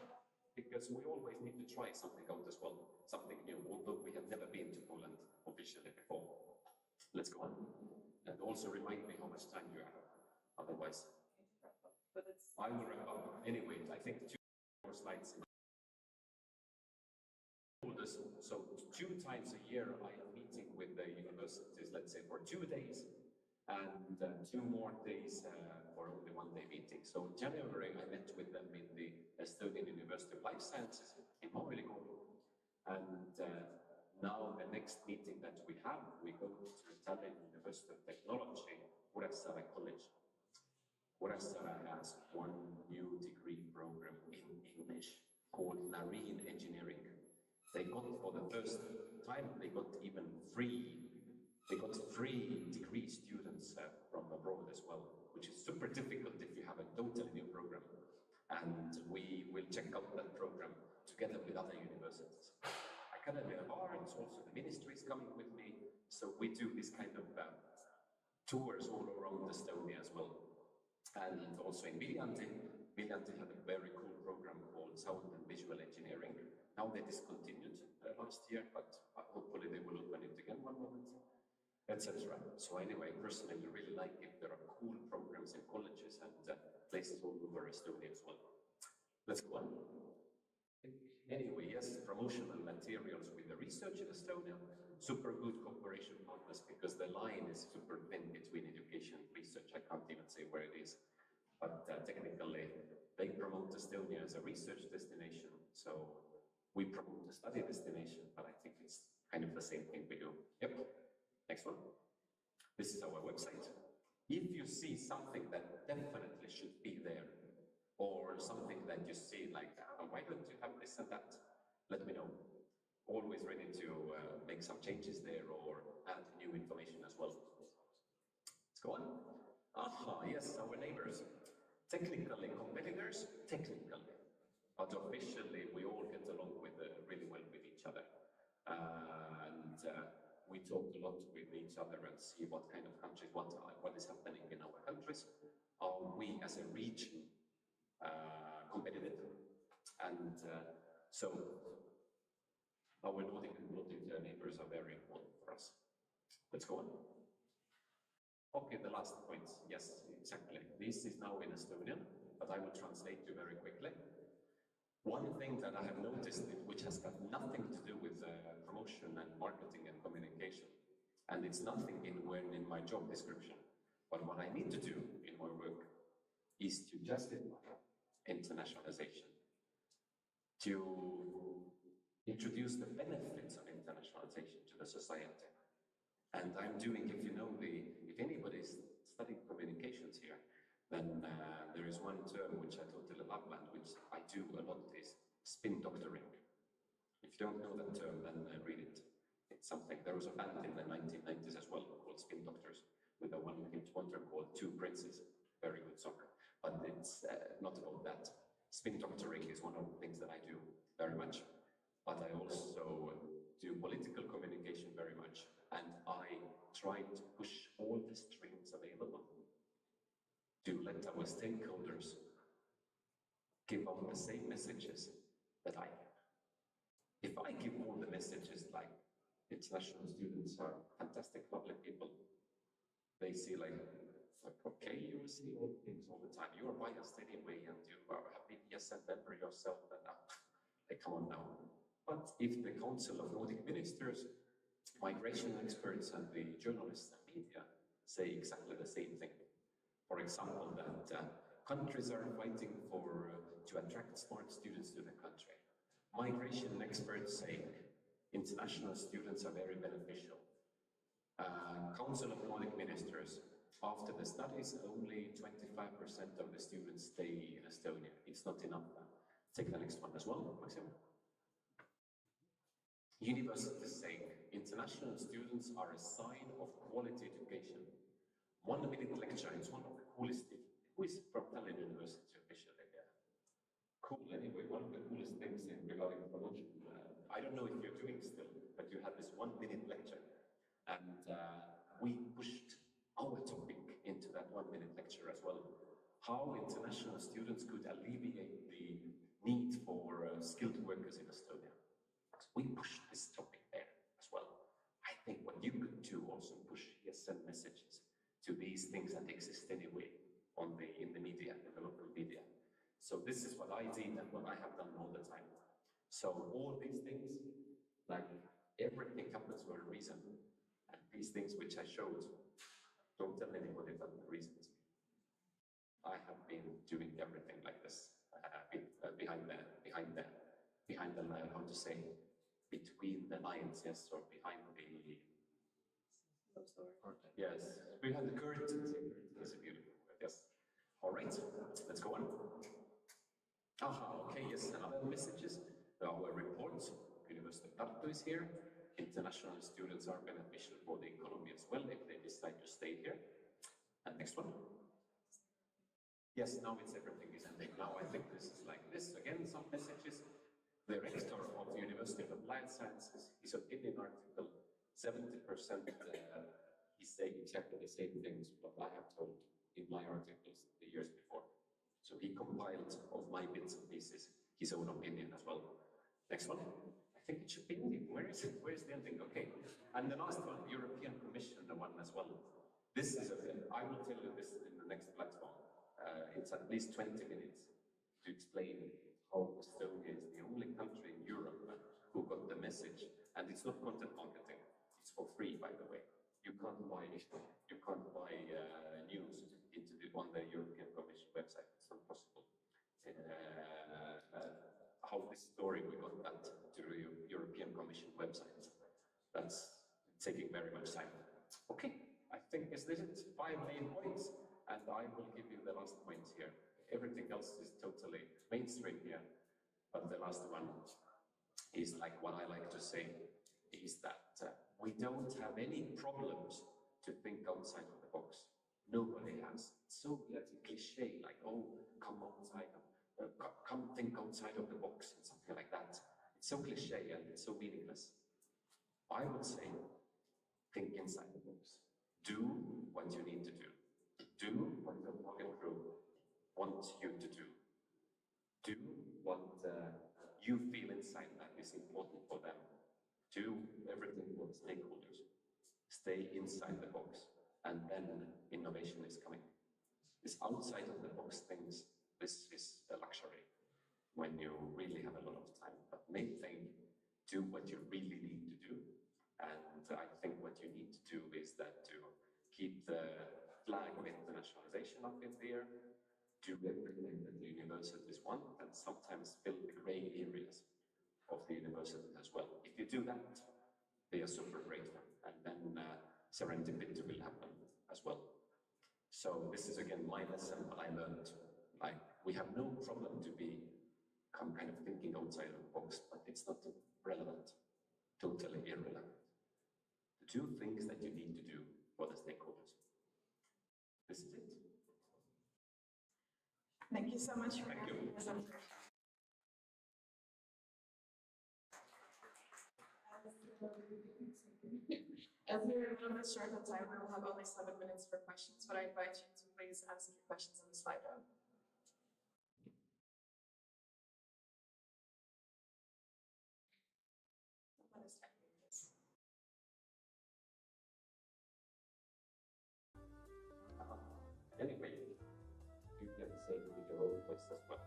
Because we always need to try something out as well, something new, although we have never been to Poland officially before. Let's go on. And also remind me how much time you have, otherwise. I will wrap up. Anyway, I think 2 more slides. So 2 times a year I am meeting with the universities, let's say for 2 days, and 2 more days for only 1 day meeting. So in January I met with them in the Estonian University of Life Sciences in Maaülikool, and now the next meeting that we have, we go to Tallinn University of Technology, Kuressaare College. Kuressaare has 1 new degree program in English called Marine Engineering. They got, for the first time, they got free degree students from abroad as well, which is super difficult if you have a totally new program. And we will check out that program together with other universities. Academy of Arts, also the ministry is coming with me. So we do this kind of tours all around Estonia as well. And also in Viljandi had a very cool program called Sound and Visual Engineering. Now they discontinued last year, but hopefully they will open it again one moment. etc. So anyway, personally, I really like if there are cool programs in colleges and places all over Estonia as well. Let's go on. Anyway, yes, promotional materials with the research in Estonia, super good cooperation partners because the line is super thin between education and research. I can't even say where it is, but technically they promote Estonia as a research destination, so we promote a study destination, but I think it's kind of the same thing we do. Yep, next one. This is our website. If you see something that definitely should be there, or something that you see like, why don't you have this and that? Let me know. Always ready to make some changes there or add new information as well. Let's go on. Aha, yes, our neighbors. Technically competitors, technically. But officially, we all get along with really well with each other. We talk a lot with each other and see what kind of countries, what is happening in our countries. Are we as a region competitive? And so our Nordic neighbors are very important for us. Let's go on. Okay, the last point. Yes, exactly. This is now in Estonian, but I will translate you very quickly. One thing that I have noticed, which has got nothing to do with promotion and marketing and communication, and it's nothing in my job description, but what I need to do in my work is to justify internationalization, to introduce the benefits of internationalization to the society. And I'm doing, if anybody's studying communications here, then there is one term which I totally love and which I do a lot is spin doctoring. If you don't know that term, then read it. It's something, there was a band in the 1990s as well called Spin Doctors with a one-hit wonder called Two Princes. Very good song. But it's not about that. Spin doctoring is one of the things that I do very much. But I also do political communication very much. And I try to push all the strings available to let our stakeholders give out the same messages that I give. If I give all the messages like international students are fantastic, lovely people, they see like okay, you see all things all the time. You are biased anyway, and you have been ESN member yourself, and like, come on now. But if the Council of Nordic Ministers, migration experts, and the journalists and media say exactly the same thing, for example, that countries are fighting to attract smart students to the country. Migration experts say international students are very beneficial. Council of Nordic Ministers, after the studies, only 25% of the students stay in Estonia. It's not enough. Take the next one as well, Maxim. Universities say international students are a sign of quality education. 1 minute lecture is one of the coolest. Who is from Tallinn University officially? Yeah. Cool. Anyway, one of the coolest things regarding promotion. I don't know if you're doing still, but you had this 1 minute lecture, and we pushed our topic into that 1 minute lecture as well. How international students could alleviate the need for skilled workers in Estonia. So we pushed this topic there as well. I think what you could do also push ESN messages to these things that exist anyway in the media, in the local media. So this is what I did and what I have done all the time. So all these things, like everything happens for a reason. And these things which I showed, don't tell anybody about the reasons. I have been doing everything like this behind the how to say, between the lines, yes, or behind the yes, behind the curtains. Is a beautiful word, yes. All right, let's go on. Aha, okay, yes, another messages. Our reports. University of Tartu is here. International students are beneficial for the economy as well if they decide to stay here. And next one. Yes, now it's everything is ending. Now I think this is like this. Again, some messages. The rector of the University of Applied Sciences, his opinion article, 70% he's saying exactly the same things what I have told in my articles the years before. So he compiled of my bits and pieces his own opinion as well. Next one. I think it should be ending. Where is it? Where is the ending? Okay. And the last one, European Commission. information one as well. This is, I will tell you this in the next platform. It's at least 20 minutes to explain how Estonia is the only country in Europe who got the message. And it's not content marketing, it's for free, by the way. You can't buy news on the European Commission website. It's not possible. How this story we got that to the European Commission website. That's taking very much time. Okay, I think this is it. 5 main points, and I will give you the last points here. Everything else is totally mainstream here, but the last one is like what I like to say is that we don't have any problems to think outside of the box. Nobody has. It's so cliche, like, oh, come outside, come think outside of the box and something like that. It's so cliche and it's so meaningless. I would say, think inside the box. Do what you need to do. Do what your target group wants you to do. Do what you feel inside that is important for them. Do everything for the stakeholders. Stay inside the box, and then innovation is coming. This outside of the box things, this is a luxury when you really have a lot of time. But main thing, do what you really need to do. And I think what you need to do is that to keep the flag of internationalization up in the air, do everything that the universities want, and sometimes fill the gray areas of the universities as well. If you do that, they are super grateful, and then serendipity will happen as well. So this is again my lesson that I learned. Like, we have no problem to become kind of thinking outside of the box, but it's not relevant, totally irrelevant. The 2 things that you need to do for the stakeholders. This is it. Thank you so much for Thank you. your presentation. As we're a little bit short on time, we will have only 7 minutes for questions, but I invite you to please ask your questions on the Slido. Someone is typing this. Anyway, you can say with your own voice as well.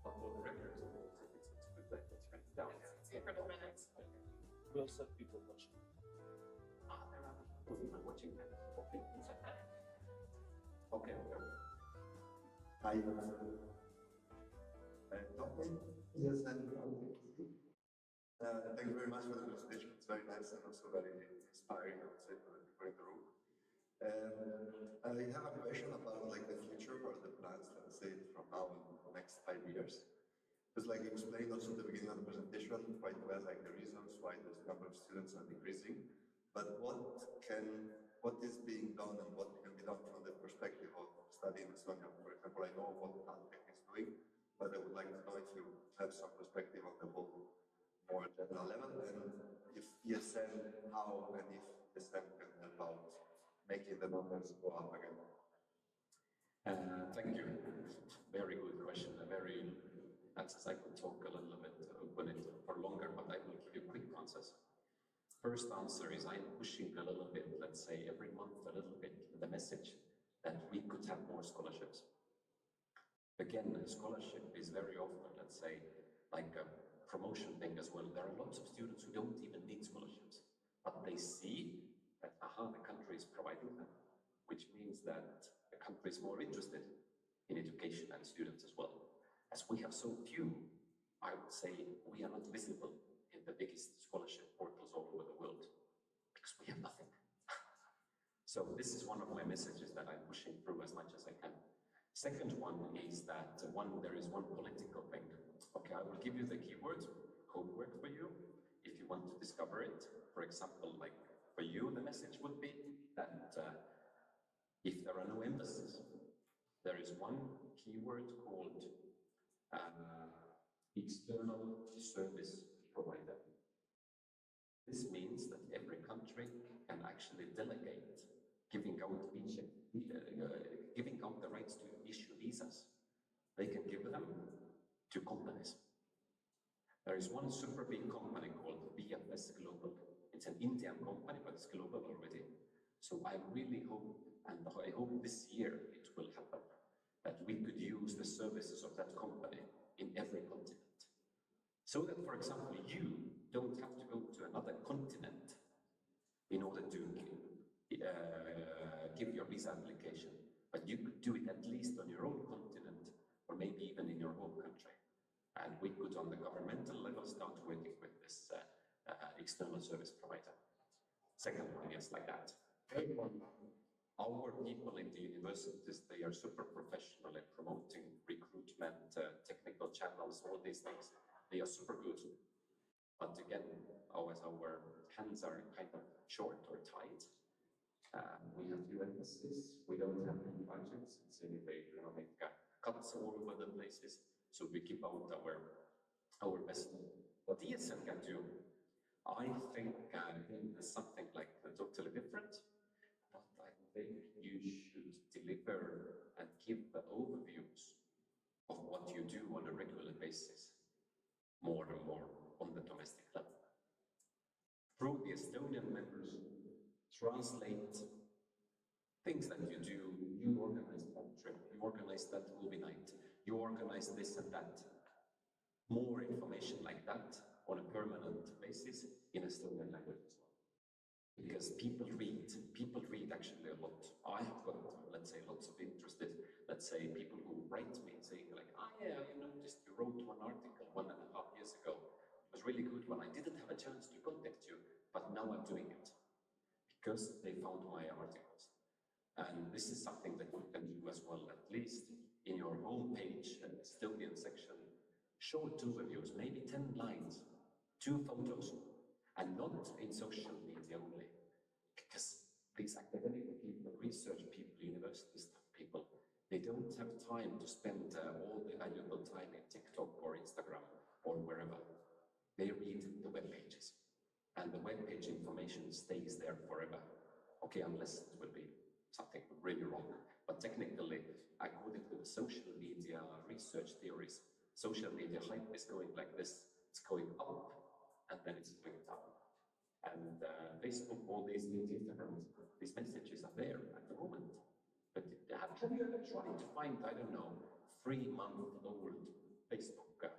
But for the record, it's good that it's written down. It's for the minutes. We also have people watching. There are people even watching that. Okay. Okay. Hi. Talking? Yes, and thank you very much for the presentation. It's very nice and also very inspiring, I would say, for the people in the room. I have a question about like the future or the plans, let's say, from now and the next 5 years. Because like you explained also at the beginning of the presentation quite well, like the reasons why the number of students are decreasing, but what is being done and what can be done from the perspective of studying Estonia? For example, I know what Altec is doing, but I would like to know if you have some perspective on the whole more general level, and if ESN, how and if ESN can help out making the numbers go up again. Thank you. Very good question. As I could talk a little bit on it for longer, but I will give you quick answers. First answer is I'm pushing a little bit, let's say every month a little bit, the message that we could have more scholarships. Again, scholarship is very often, let's say, like a promotion thing as well. There are lots of students who don't even need scholarships, but they see that, the country is providing them, which means that the country is more interested in education and students as well. As we have so few, I would say we are not visible in the biggest scholarship portals all over the world because we have nothing. So this is one of my messages that I'm pushing through as much as I can. Second one is that there is one political thing. Okay, I will give you the keyword, homework for you, if you want to discover it. For example, like for you, the message would be that if there are no embassies, there is one keyword called external service provider. This means that every country can actually delegate giving out the rights to issue visas. They can give them to companies. There is one super big company called BFS Global. It's an Indian company, but it's global already. So I really hope, and I hope this year it will happen, that we could use the services of that company in every continent. So that, for example, you don't have to go to another continent in order to give your visa application, but you could do it at least on your own continent, or maybe even in your home country. And we could, on the governmental level, start working with this external service provider. Second one, yes, like that. Third one, our people in the universities, they are super professional in promoting recruitment, technical channels, all these things. They are super good. But again, always our hands are kind of short or tight. We have few emphasis. We don't have any budgets. It's anyway, make cuts all over the places. So we keep out our best. What ESN can do, I think is something like totally different. But I think you should deliver and give the overviews of what you do on a regular basis, more and more on the domestic level. Through the Estonian members, translate things that you do. You organize that trip, you organize that movie night, you organize this and that. More information like that on a permanent basis in Estonian language as well. Because people read actually a lot. I have got, let's say, lots of interested, let's say, people who write me saying like, yeah, I noticed you wrote one article 1.5 years ago. It was really good one. I didn't have a chance to contact you, but now I'm doing it. Because they found my articles. And this is something that you can do as well, at least in your homepage, Estonian section, short overviews, maybe 10 lines, 2 photos, and not in social media only. Because these academic people, research people, university staff people, they don't have time to spend all the valuable time in TikTok or Instagram or wherever. They read the web pages. And the web page information stays there forever. Okay, unless it will be something really wrong. But technically, according to the social media research theories, social media hype is going like this. It's going up, and then it's going down. And Facebook, all these things, Instagram, these messages are there at the moment. But have you ever tried to find, I don't know, 3-month-old Facebook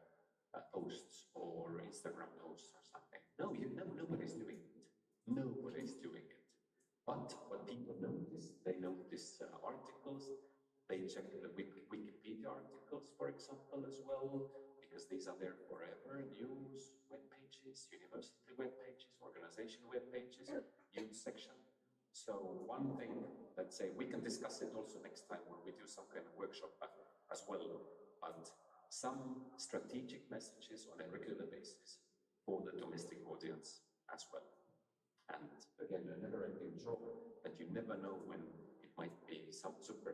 posts or Instagram posts or something? No, nobody's doing it. Nobody's doing it. But what people notice, they notice articles, they check the Wikipedia articles, for example, as well, because these are there forever. News, web pages, university web pages, organization web pages, news section. So one thing, let's say, we can discuss it also next time when we do some kind of workshop as well, but some strategic messages on a regular basis for the domestic audience as well. And again, a never-ending job that you never know when it might be some super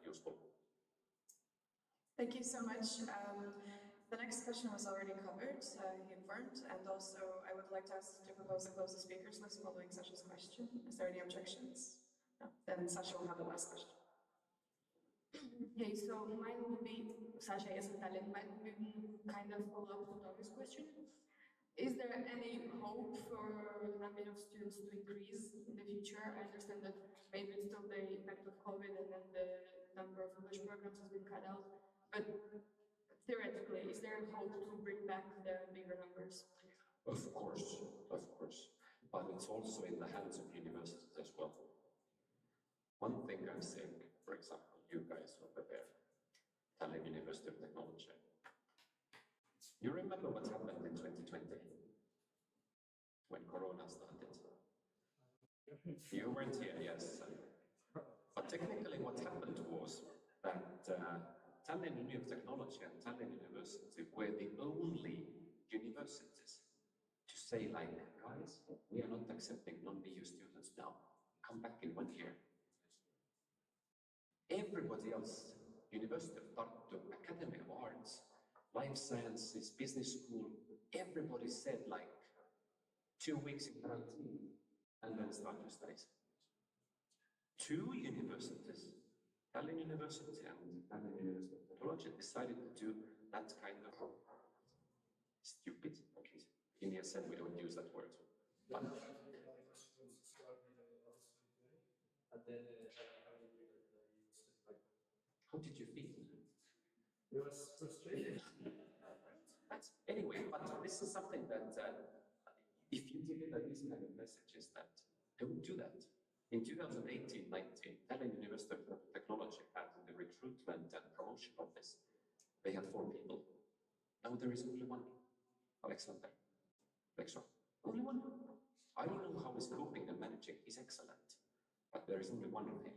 useful. Thank you so much. The next question was already covered, he informed, and also I would like to ask to propose to close the speakers list following Sasha's question. Is there any objections? No. Then Sasha will have the last question. Okay, so mine will be, Sasha, yes, Italian, mine will be kind of follow-up to Tommy's question. Is there any hope for the number of students to increase in the future? I understand that maybe it's still the impact of COVID and then the number of English programs has been cut out, but theoretically, is there hope to bring back the bigger numbers? Of course, but it's also in the hands of universities as well. One thing I'm saying, for example, you guys over there, Tallinn University of Technology. You remember what happened in 2020 when Corona started? You weren't here, yes. But technically what happened was that Tallinn University of Technology and Tallinn University were the only universities to say like, guys, we are not accepting non-EU students now. Come back in 1 year. Everybody else, University of Tartu, Academy of Arts, Life Sciences, Business School, everybody said like 2 weeks in quarantine and then start your studies. 2 universities, Tallinn University and Tallinn University of Technology, decided to do that kind of stupid, at least in ESN we don't use that word, How did you feel? It was frustrating. Anyway, but this is something that if you deliver these kind of messages, that don't do that. In 2018-19, Tallinn University of Technology had the recruitment and promotion office. They had 4 people. Now there is only one, Alexander. Only one. I don't know how he's coping and managing. He's excellent, but there is only one of him.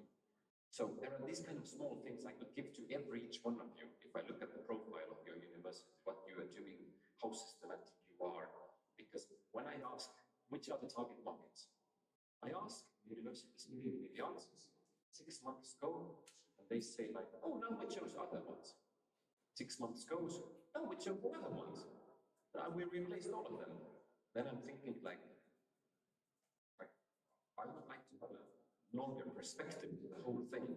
So there are these kind of small things I could give to each one of you. If I look at the profile of your university, what you are doing, how systematic you are. Because when I ask, which are the target markets? I ask universities immediately the answers. 6 months go, and they say like, oh, now we chose other ones. 6 months goes, now we chose other ones. We replaced all of them. Then I'm thinking like I would like to have a longer perspective to the whole thing,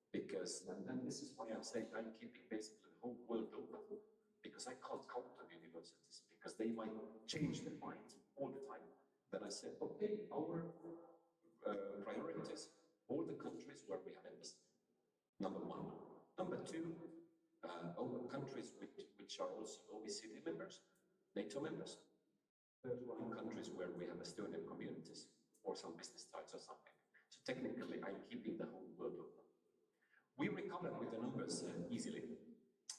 because, and this is why I'm saying I'm keeping basically the whole world open, because I can't count on universities, because they might change their mind all the time. Then I said, okay, our priorities, all the countries where we have embassy, number 1. Number 2, our countries which are also OECD members, NATO members. Third one, countries where we have Estonian communities or some business ties or something. So technically, I'm keeping the whole world open. We recover with the numbers easily.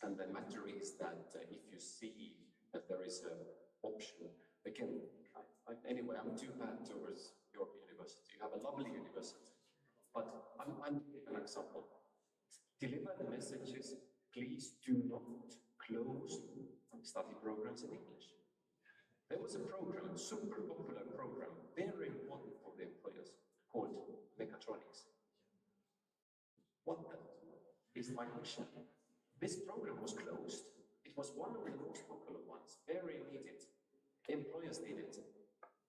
And the matter is that if you see that there is an option, again, anyway, I'm too bad towards your university. You have a lovely university. But I'm giving an example. Deliver the messages. Please do not close study programs in English. There was a program, a super popular program, very important for the employers, called mechatronics. What is my question? This program was closed. It was one of the most popular ones, very needed. Employers need it.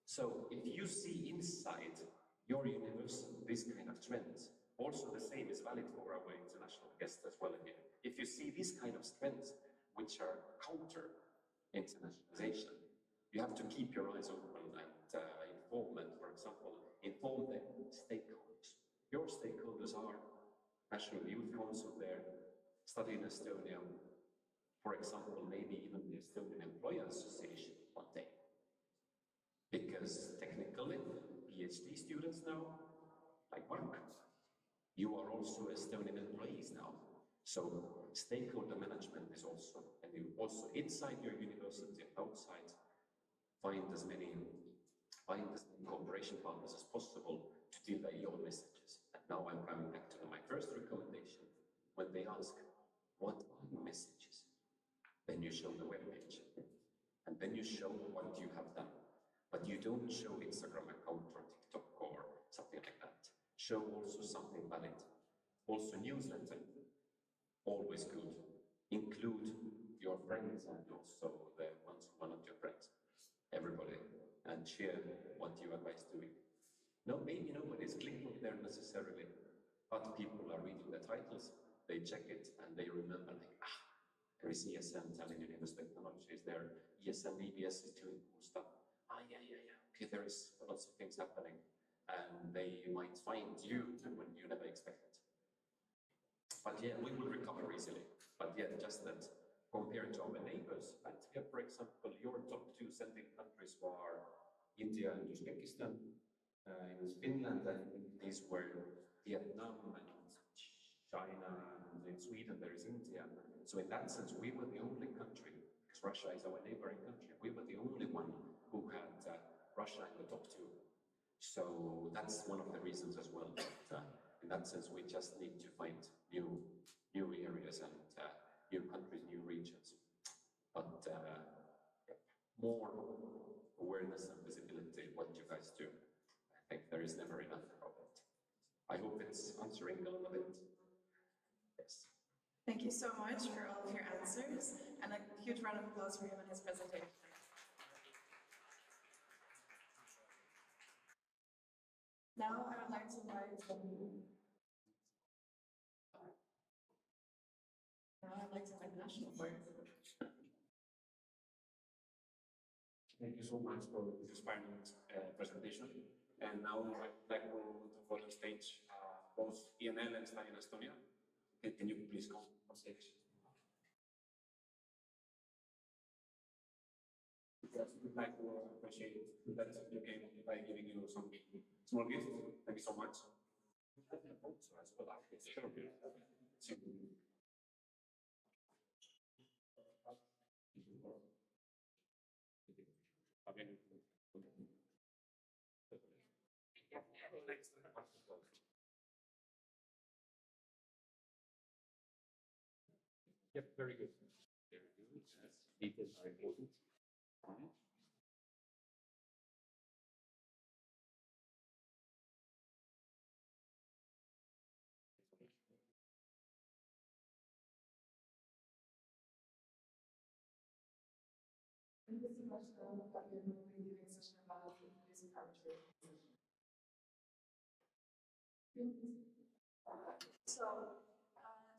So if you see inside your university this kind of trends, also the same is valid for our international guests as well here. If you see these kind of trends, which are counter internationalization, you have to keep your eyes open and inform, and for example, inform the stakeholders. Your stakeholders are National Youth Council there, Study in Estonia, for example, maybe even the Estonian Employer Association one day. Because technically, PhD students now, like Mark, you are also Estonian employees now. So stakeholder management is also, and you also inside your university and outside, find as many cooperation partners as possible to deliver your messages. And now I'm coming back to my first recommendation. When they ask, what are the messages? Then you show the webpage. And then you show what you have done. But you don't show Instagram account or TikTok or something like that. Show also something valid. Also newsletter, always good. Include your friends and also the ones who are not your friends. Everybody, and share what you are guys doing. No, maybe nobody's clicking there necessarily, but people are reading the titles, they check it, and they remember like, there is ESN, Tallinn University of Technology is there, ESN EBS is doing cool stuff. Okay, there is lots of things happening, and they might find you when you never expect it. But yeah, we will recover easily. But yeah, just that compared to our neighbors, Latvia, for example, your top 2 sending countries were India and Uzbekistan. In Finland, I think these were Vietnam and China, and in Sweden there is India. So in that sense, we were the only country, because Russia is our neighboring country, we were the only one who had Russia in the top 2. So that's one of the reasons as well. That, in that sense, we just need to find new areas and new countries, new regions. But more awareness and visibility, what you guys do. I think there is never enough of it. I hope it's answering a little bit. Yes. Thank you so much for all of your answers, and a huge round of applause for him and his presentation. Now I would like to invite the national board. Thank you so much for this inspiring presentation. And now I'd like to call on stage both ENL and ESN Estonia. Can you please come on stage? Because we'd like to appreciate that you came by giving you some small gift. Thank you so much. Yep, very good. Very good. Yes, details are important. Thank you so much that you're giving such an amount of music arbitrary. So,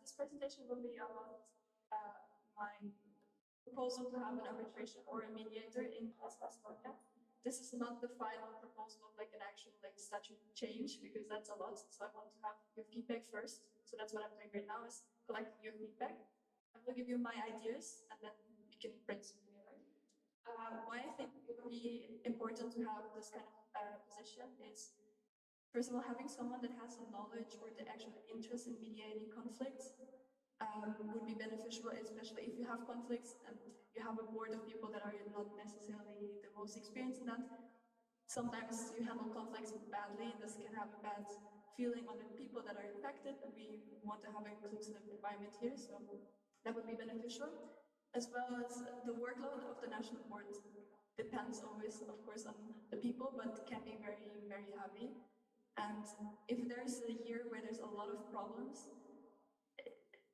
this presentation will be about my proposal to have an arbitration or a mediator in Estonia. This is not the final proposal of like an actual like statute change because that's a lot. So I want to have your feedback first. So that's what I'm doing right now is collecting your feedback. I will give you my ideas and then we can brainstorm. Why I think it would be important to have this kind of position is, first of all, having someone that has the knowledge or the actual interest in mediating conflicts would be beneficial, especially if you have conflicts and you have a board of people that are not necessarily the most experienced in that. Sometimes you handle conflicts badly, and this can have a bad feeling on the people that are affected, and we want to have an inclusive environment here, so that would be beneficial. As well as the workload of the national board depends always, of course, on the people, but can be very, very heavy. And if there's a year where there's a lot of problems,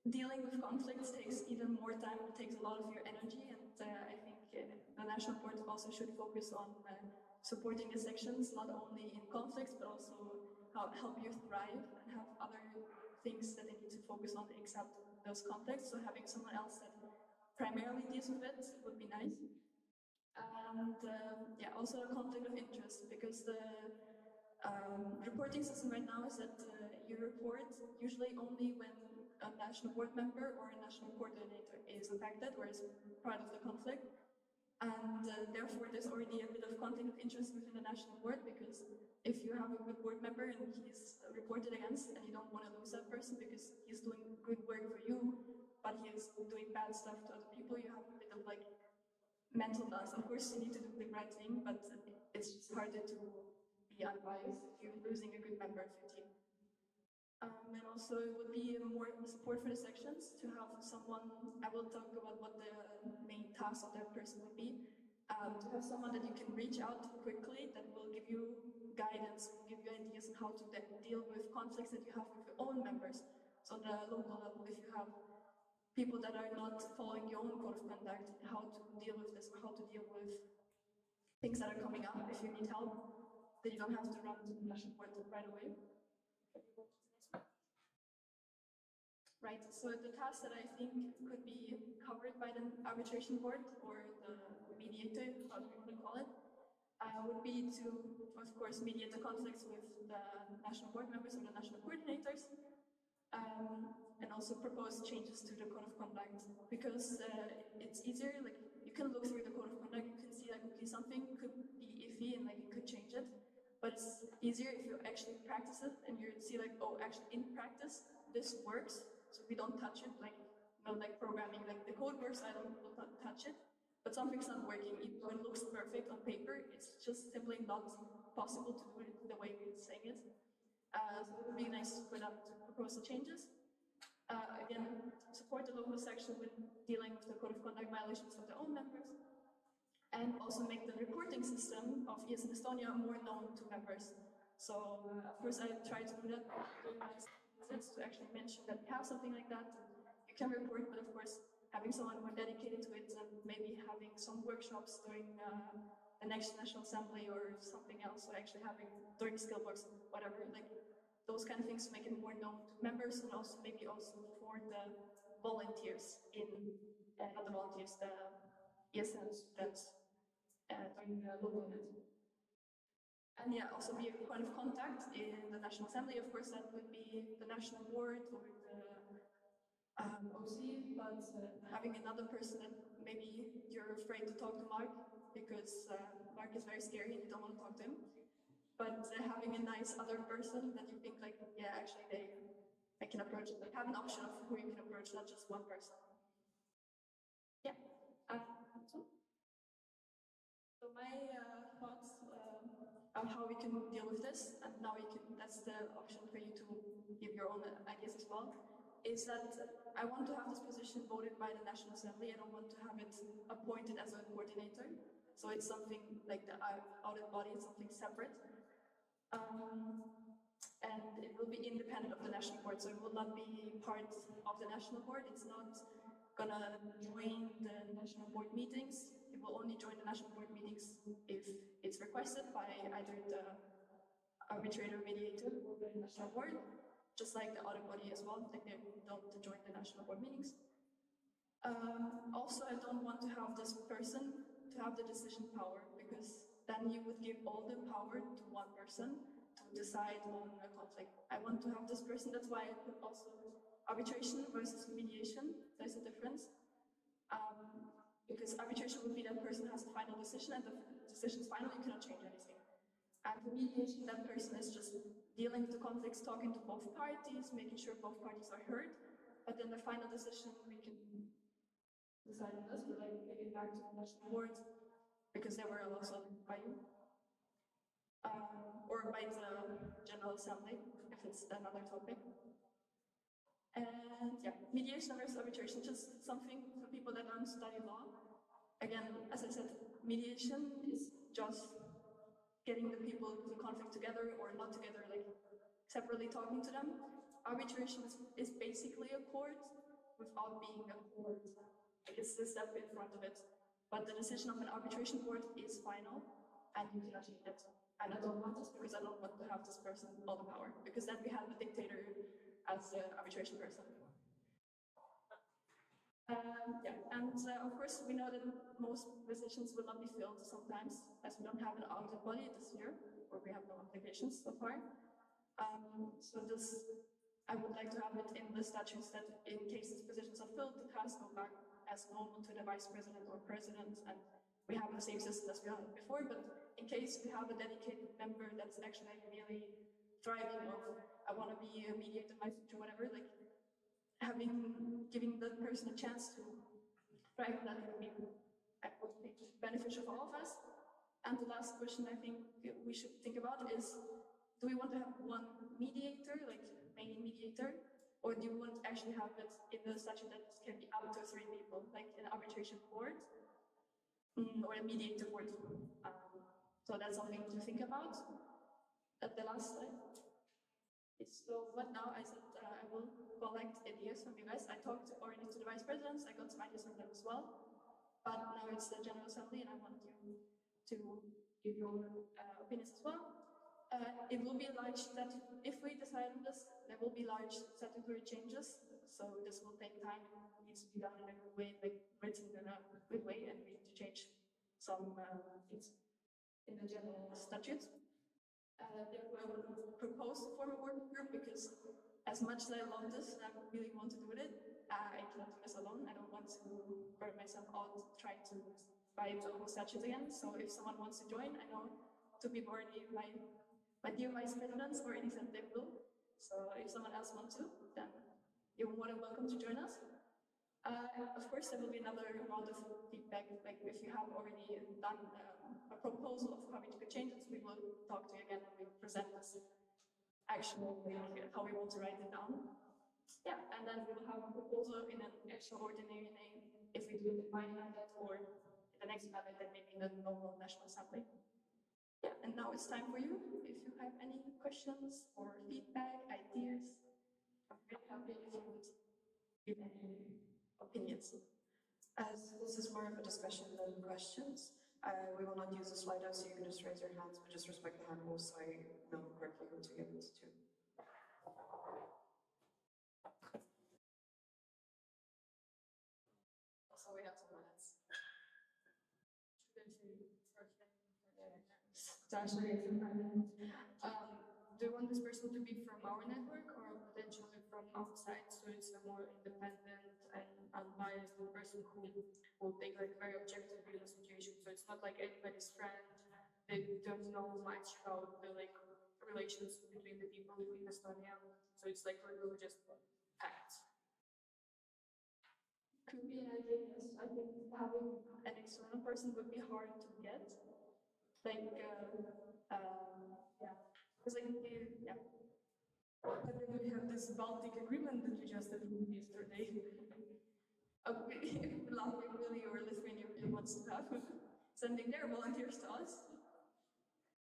dealing with conflicts takes even more time, it takes a lot of your energy, and I think the national board also should focus on supporting the sections, not only in conflicts, but also help you thrive and have other things that they need to focus on except those conflicts. So having someone else that primarily deals with it would be nice. And yeah, also a conflict of interest, because the reporting system right now is that you report usually only when a national board member or a national coordinator is affected or is part of the conflict. And therefore there's already a bit of conflict of interest within the national board, because if you have a good board member and he's reported against and you don't want to lose that person because he's doing good work for you, but he is doing bad stuff to other people, you have a bit of like mental balance. Of course you need to do the right thing, but it's just harder to be unbiased if you're losing a good member of your team. And also it would be more support for the sections to have someone, I will talk about what the main task of that person would be, to have someone that you can reach out quickly, that will give you guidance, will give you ideas on how to deal with conflicts that you have with your own members. So on the local level, if you have people that are not following your own code of conduct, how to deal with this, how to deal with things that are coming up. If you need help, then you don't have to run to the national board right away. Right, so the tasks that I think could be covered by the arbitration board or the mediator, however you want to call it, would be to, of course, mediate the conflicts with the national board members or the national coordinators, and also propose changes to the code of conduct, because it's easier, like you can look through the code of conduct, you can see like, okay, something could be iffy and like you could change it, but it's easier if you actually practice it and you see like, oh, actually in practice, this works, so we don't touch it, like, not like programming, like the code works, I don't touch it, but something's not working. Even when it looks perfect on paper, it's just simply not possible to do it the way we're saying it. So it would be nice for them to propose the changes. Again, support the local section with dealing with the code of conduct violations of their own members, and also make the reporting system of ESN Estonia more known to members. So, of course, I try to do that during my visits, to actually mention that we have something like that. You can report, but of course, having someone more dedicated to it and maybe having some workshops during the next National Assembly or something else, or actually having during skill works, whatever, like those kind of things to make it more known to members, and also maybe also for the volunteers in, not the volunteers, the ESN students. during the local event. And yeah, also be a point of contact in the National Assembly. Of course, that would be the National Board or the OC, but having another person that maybe you're afraid to talk to Mark because Mark is very scary and you don't want to talk to him. But having a nice other person that you think like, yeah, actually I can approach it, like have an option of who you can approach, not just one person. Yeah. So my thoughts on how we can deal with this, and now that's the option for you to give your own ideas as well, is that I want to have this position voted by the National Assembly. I don't want to have it appointed as a coordinator. So it's something like the audit body, it's something separate. And it will be independent of the National Board, so it will not be part of the National Board. It's not gonna join the National Board meetings. It will only join the National Board meetings if it's requested by either the arbitrator, mediator, or the National Board, just like the audit body as well, like they don't join the National Board meetings. Also, I don't want to have this person to have the decision power, because then you would give all the power to one person to decide on a conflict. I want to have this person, that's why I put also arbitration versus mediation. There's a difference. Because arbitration would be that person has a final decision, and the decision is final, you cannot change anything. And for mediation, that person is just dealing with the conflicts, talking to both parties, making sure both parties are heard, but then the final decision we can decide on this, but like give it back to the National Board, because they were also by you. Or by the General Assembly, if it's another topic. And yeah, mediation versus arbitration, just something for people that don't study law. Again, as I said, mediation is just getting the people to conflict together or not together, like separately talking to them. Arbitration is basically a court without being a court. It's the step in front of it. But the decision of an arbitration court is final, and you cannot change it. And I don't want this because I don't want to have this person all the power, because then we have a dictator as the arbitration person. Yeah, and of course we know that most positions will not be filled sometimes, as we don't have an audit body this year, or we have no applications so far. So this, I would like to have it in the statutes that in case these positions are filled, it has to go back as normal to the vice president or president, and we have the same system as we had before, but in case we have a dedicated member that's actually really thriving of, I want to be a mediator in my future, whatever, like giving that person a chance to thrive, that would be, I would think, beneficial for all of us. And the last question I think we should think about is, do we want to have one mediator, like main mediator, or do you want to actually have it in the statute that can be up to 3 people, like an arbitration court, or a mediator board? So that's something to think about. At the last slide. So what now? I said I will collect ideas from you guys. I talked already to the vice presidents. I got some ideas from them as well. But now it's the General Assembly, and I want you to give your opinions as well. It will be a large statute. If we decide on this, there will be large statutory changes. So this will take time. It needs to be done in a good way, like written in a good way, and we need to change some things in the general statutes. Therefore, I would propose to form a working group, because as much as I love this and I really want to do it, I cannot do this alone. I don't want to burn myself out trying to write the whole statute again. So if someone wants to join, I know 2 people already, my dear vice presidents already said they will. So if someone else wants to, then you're more than welcome to join us. Of course, there will be another round of feedback. Like if you have already done a proposal of how we could change it, we will talk to you again and we present this actual, like, how we want to write it down. Yeah, and then we will have a proposal in an extraordinary name if we do it in my mandate, or in the next mandate, then maybe in the normal National Assembly. Yeah, and now it's time for you. If you have any questions or feedback, ideas, I'm very happy if you would give any opinions. As this is more of a discussion than questions, we will not use the Slido, so you can just raise your hands, but just respect the hand rules so I know correctly who to give it to. So we have 2 minutes. Do you want this person to be from our network or potentially from outside, so it's a more independent and unbiased person who will take like very objective view of the situation? So it's not like anybody's friend. They don't know much about the like relations between the people in Estonia. So it's like really just facts. Could be an idea, yes. I think having an external person would be hard to get. Like, yeah. Because like, yeah. But then we have this Baltic agreement that we just approved yesterday. If Latvia really or Lithuania really wants to have sending their volunteers to us,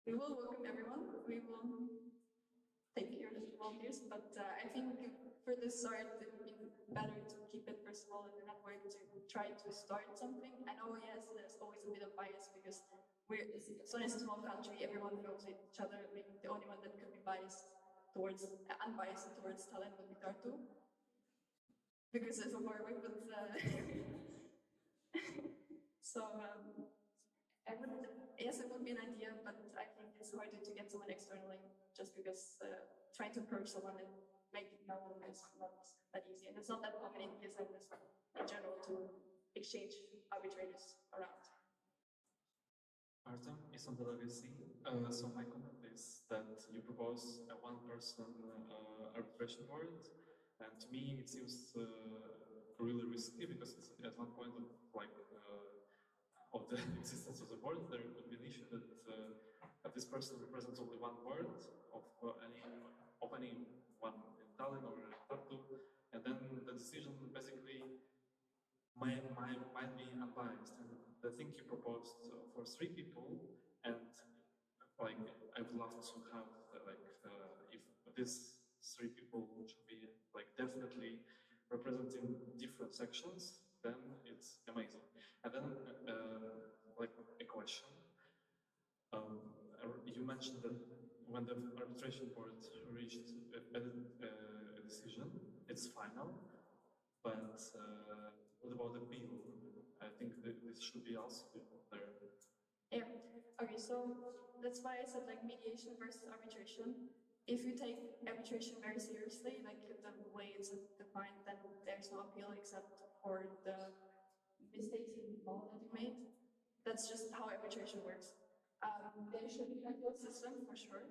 we will welcome everyone. We will take care of the volunteers, but I think for the start, it would be better to keep it personal in the network to try to start something. I know, yes, there's always a bit of bias because Estonia is a small country, everyone knows each other. Maybe the only one that could be biased towards, unbiased towards Tallinn would be Tartu. Because it's so far away, but so yes, it would be an idea, but I think it's harder to get someone externally just because trying to approach someone and make it known is not that easy. And it's not that common in ESN in general to exchange arbitrators around. Artem, isn't that obviously? So my comment is that you propose a one-person arbitration board, and to me it seems really risky because it's at one point of of the existence of the board, there could be an issue that this person represents only one word of anyone in Tallinn or Tartu, and then the decision basically might be unbiased. And the thing you proposed for 3 people, and like I would love to have if these 3 people should be like definitely representing different sections, then it's amazing. And then like a question. You mentioned that when the arbitration board reached a decision, it's final. But what about the appeal? I think that this should be also there. Yeah. Okay, so that's why I said like mediation versus arbitration. If you take arbitration very seriously, like the way it's defined, then there's no appeal except for the mistakes in law that you made. That's just how arbitration works. There should be a appeal system for sure.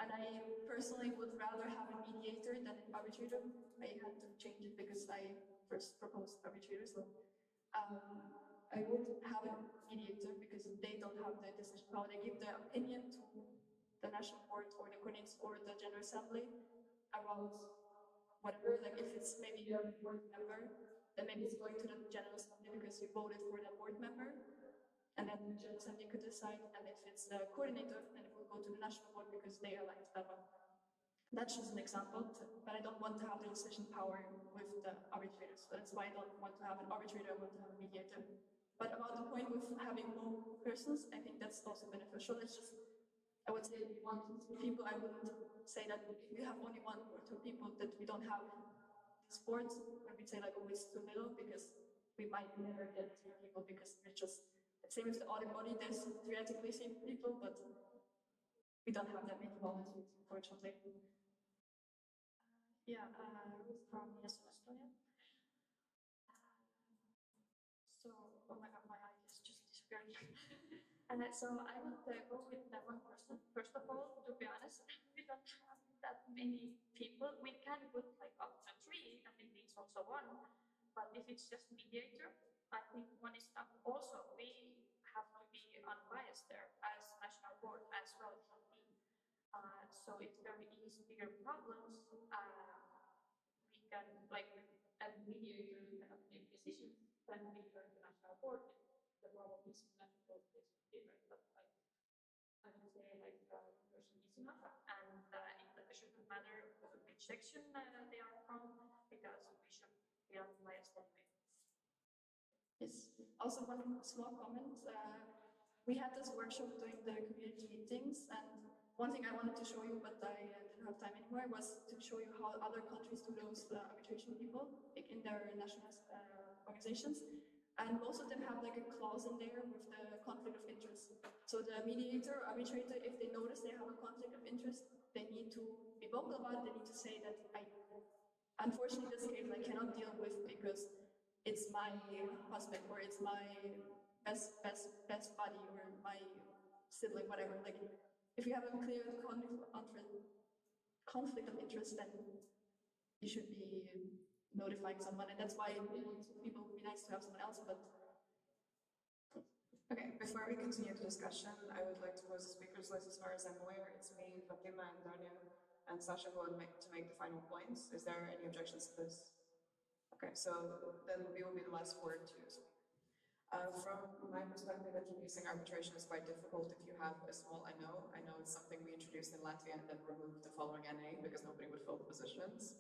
And I personally would rather have a mediator than an arbitrator. I had to change it because I first proposed arbitrator. So I would have a mediator because they don't have the decision power. They give their opinion to the national board or the coordinates or the general assembly about whatever. Like if it's maybe a board member, then maybe it's going to the general assembly because you voted for that board member. And then the general assembly could decide. And if it's the coordinator, then it will go to the national board because they elect that one. That's just an example, but I don't want to have the decision power with the arbitrators. So that's why I don't want to have an arbitrator, I want to have a mediator. But about the point with having more persons, I think that's also beneficial. It's just, I would say 1 to 3 people. I wouldn't say that if we have only 1 or 2 people that we don't have these boards, I would say like, oh, it's too little because we might never get 3 people because it's just, the same as the audit body, there's theoretically same people, but we don't have that many volunteers, unfortunately. Yeah, Ruth from ESN Estonia. So, oh my god, my eye is just disappearing. And so I would go with that 1 person. First of all, to be honest, we don't have that many people. We can put like up to 3, and it needs also 1. But if it's just mediator, I think 1 is enough. Also, we have to be unbiased there as national board as well as be. So if there is bigger problems, we can like as mediators have to make decisions. Then we go to national board. The problem is national board is different, but like I would say like 1 person is enough, and it shouldn't matter which section they are from because we should be unbiased anyway. Yes. Also, 1 small comment. We had this workshop doing the community meetings, and one thing I wanted to show you, but I didn't have time anymore, was to show you how other countries do those arbitration people in their national organizations. And most of them have like a clause in there with the conflict of interest. So the mediator or arbitrator, if they notice they have a conflict of interest, they need to be vocal about it. They need to say that unfortunately, this case I cannot deal with because it's my husband or it's my best buddy or my sibling, whatever. Like, if you have a clear conflict of interest, then you should be notifying someone, and that's why people would be nice to have someone else. But okay, before we continue the discussion, I would like to pose a speakers list. As far as I'm aware, it's me, Fatima, and Dania, and Sasha who will make the final points. Is there any objections to this? Okay, so then we will be the last word to speak. From my perspective, introducing arbitration is quite difficult if you have a small NO. I know it's something we introduced in Latvia and then removed the following NA because nobody would fill the positions.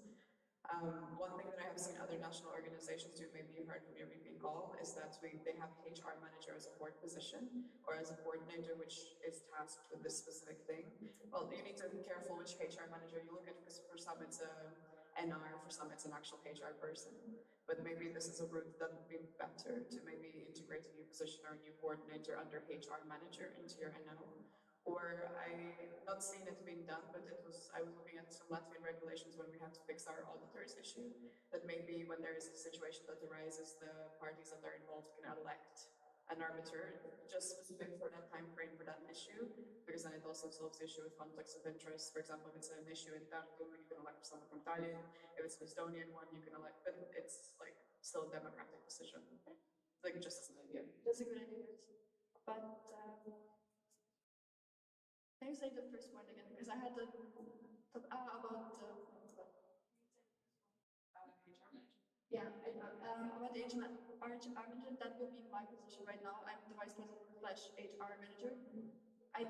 One thing that I have seen other national organizations do, maybe you heard from your VP call, is that they have HR manager as a board position or as a coordinator which is tasked with this specific thing. Well, you need to be careful which HR manager you look at because for some it's a NR, for some it's an actual HR person. But maybe this is a route that would be better to maybe integrate a new position or a new coordinator under HR manager into your NO. Or I've not seen it being done, but I was looking at some Latvian regulations when we had to fix our auditors issue, that maybe when there is a situation that arises, the parties that are involved can elect an arbiter just specific for that time frame for that issue, because then it also solves the issue with conflicts of interest. For example, if it's an issue in Tartu, you can elect someone from Tallinn. If it's an Estonian one, you can elect, but it's like still a democratic decision. Like just as an idea. That's a good idea. But can you say the first point again? Because I had the about yeah, about the HR manager. That would be my position right now. I'm the vice president / HR manager. I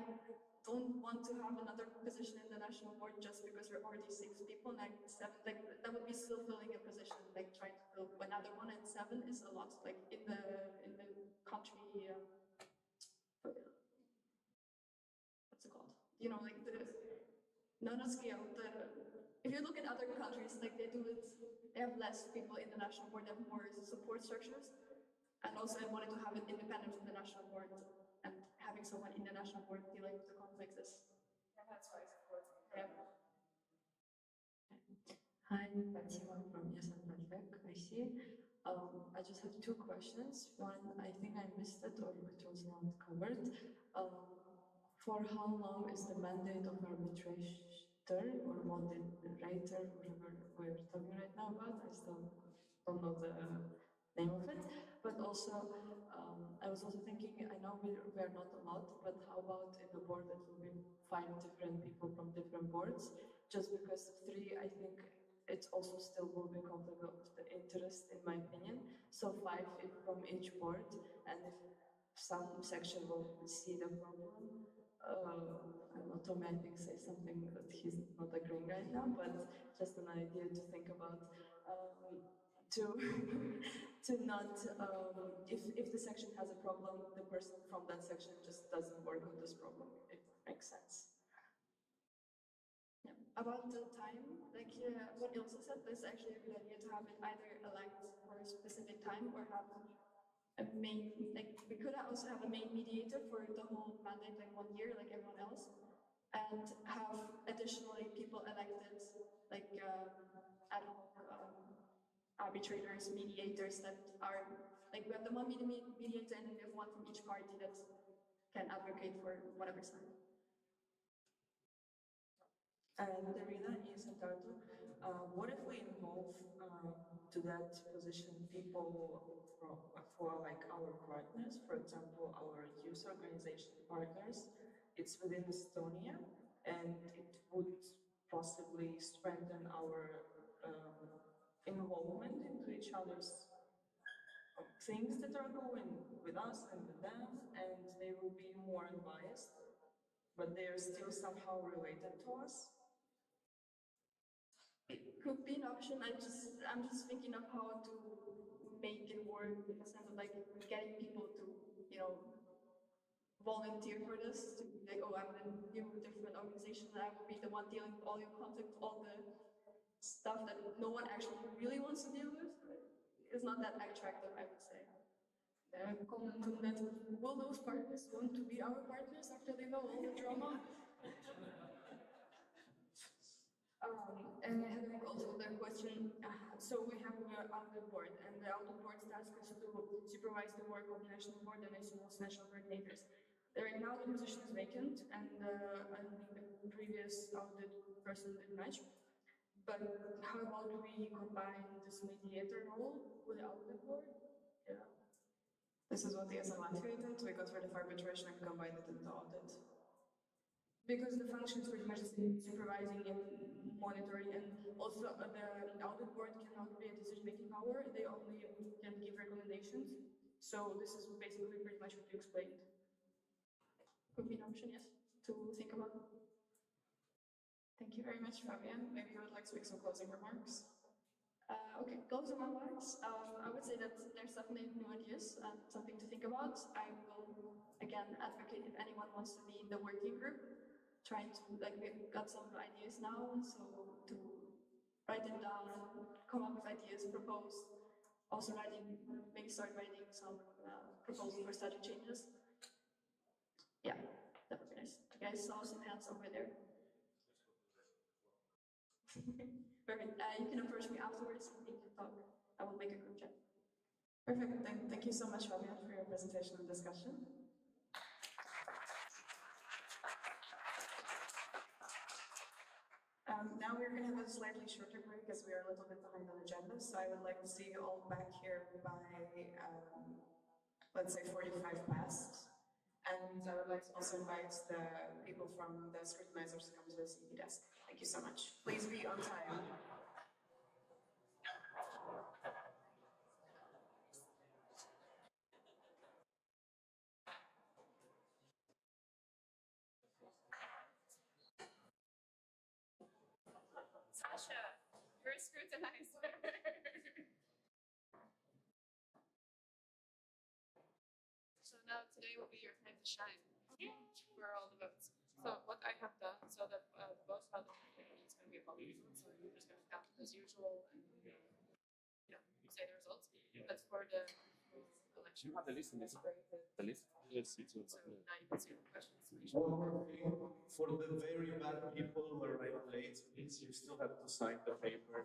don't want to have another position in the national board just because we're already 6 people, like 7. Like that would be still filling a position. Like trying to fill another one, and 7 is a lot. Like in the country. What's it called? You know, like not scale. If you look at other countries, like they have less people in the national board, they have more support structures. And also I wanted to have it independent from the national board, and having someone in the national board dealing with the conflicts is. Yeah, that's why it's important. Yeah. Hi, Fatima from ESN I see. I just have 2 questions. One, I think I missed it or it was not covered. For how long is the mandate of arbitrator or moderator, whatever we're talking right now about? I still don't know the name of it. But also, I was also thinking, I know we are not a lot, but how about in the board that will be 5 different people from different boards? Just because 3, I think it also still will be conflict of the interest, in my opinion. So 5 from each board, and if some section will see the problem, I don't know, Tommy, I think, say something that he's not agreeing right now, but just an idea to think about, to not, if the section has a problem, the person from that section just doesn't work on this problem, if it makes sense. Yeah. About the time, like what Ilse said, it's actually a good idea to have it either elect for a specific time or have a main, like we could also have a main mediator for the whole mandate, like 1 year, like everyone else, and have additionally people elected, like ad hoc arbitrators, mediators that are, like we have the one mediator and then we have one from each party that can advocate for whatever side. Darina is in Tartu. What if we involve to that position people for like our partners, for example, our youth organization partners? It's within Estonia, and it would possibly strengthen our involvement into each other's things that are going with us and with them, and they will be more unbiased, but they are still somehow related to us. It could be an option. I'm just thinking of how to make it work in the sense of like getting people to, volunteer for this, to be like, oh, I'm in a new different organization and I will be the one dealing with all your conflict, all the stuff that no one actually really wants to deal with. It's not that attractive, I would say. comment on that. Will those partners want to be our partners after they know all the drama? And I had also the question, so we have the audit board, and the audit board's task is to supervise the work of the national board and its national coordinators. Right now the position is vacant, and I don't think the previous audit person did much. But how about we combine this mediator role with the audit board? Yeah. This is what the ESN Latvia did. We got rid of arbitration and combined it into audit. Because the function is pretty much the same, supervising and monitoring, and also the audit board cannot be a decision-making power, they only can give recommendations. So this is basically pretty much what you explained. Could be an option, yes, to think about. Thank you very much, Fabian. Maybe you would like to make some closing remarks? Okay, closing remarks. I would say that there's definitely new ideas, something to think about. I will, again, advocate if anyone wants to be in the working group, trying to, like, we've got some ideas now, so to write them down, come up with ideas, propose, also maybe start writing some proposals for statute changes. Yeah, that would be nice. You guys saw some hands over there. Perfect. You can approach me afterwards and we can talk. I will make a group chat. Perfect. Thank you so much, Fabian, for your presentation and discussion. Now we're going to have a slightly shorter break as we are a little bit behind on agenda. So I would like to see you all back here by, let's say, 45 past. And I would like to also invite the people from the scrutinizers to come to the CP desk. Thank you so much. Please be on time. Sasha, you're a scrutinizer. So now today will be your time to shine for all the votes. So what I have done, so that the votes are it's going to be a public vote, so you're just going to count as usual and say the results. But for the election, You have the list in this. The list? Yes, it's so now you can see the questions. One more thing, for the very bad people who arrive late, please, you still have to sign the paper.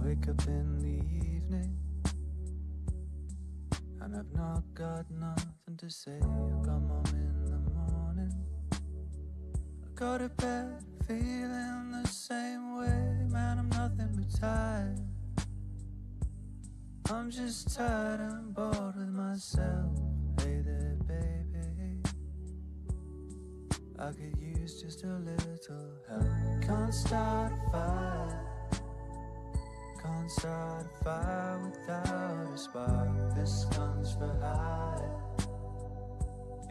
wake up in the evening and I've not got nothing to say. I come home in the morning, I go to bed feeling the same way. Man, I'm nothing but tired. I'm just tired and bored with myself. Hey there, baby, I could use just a little help. Can't start a fire, can't start a fire without a spark. This gun's for hire,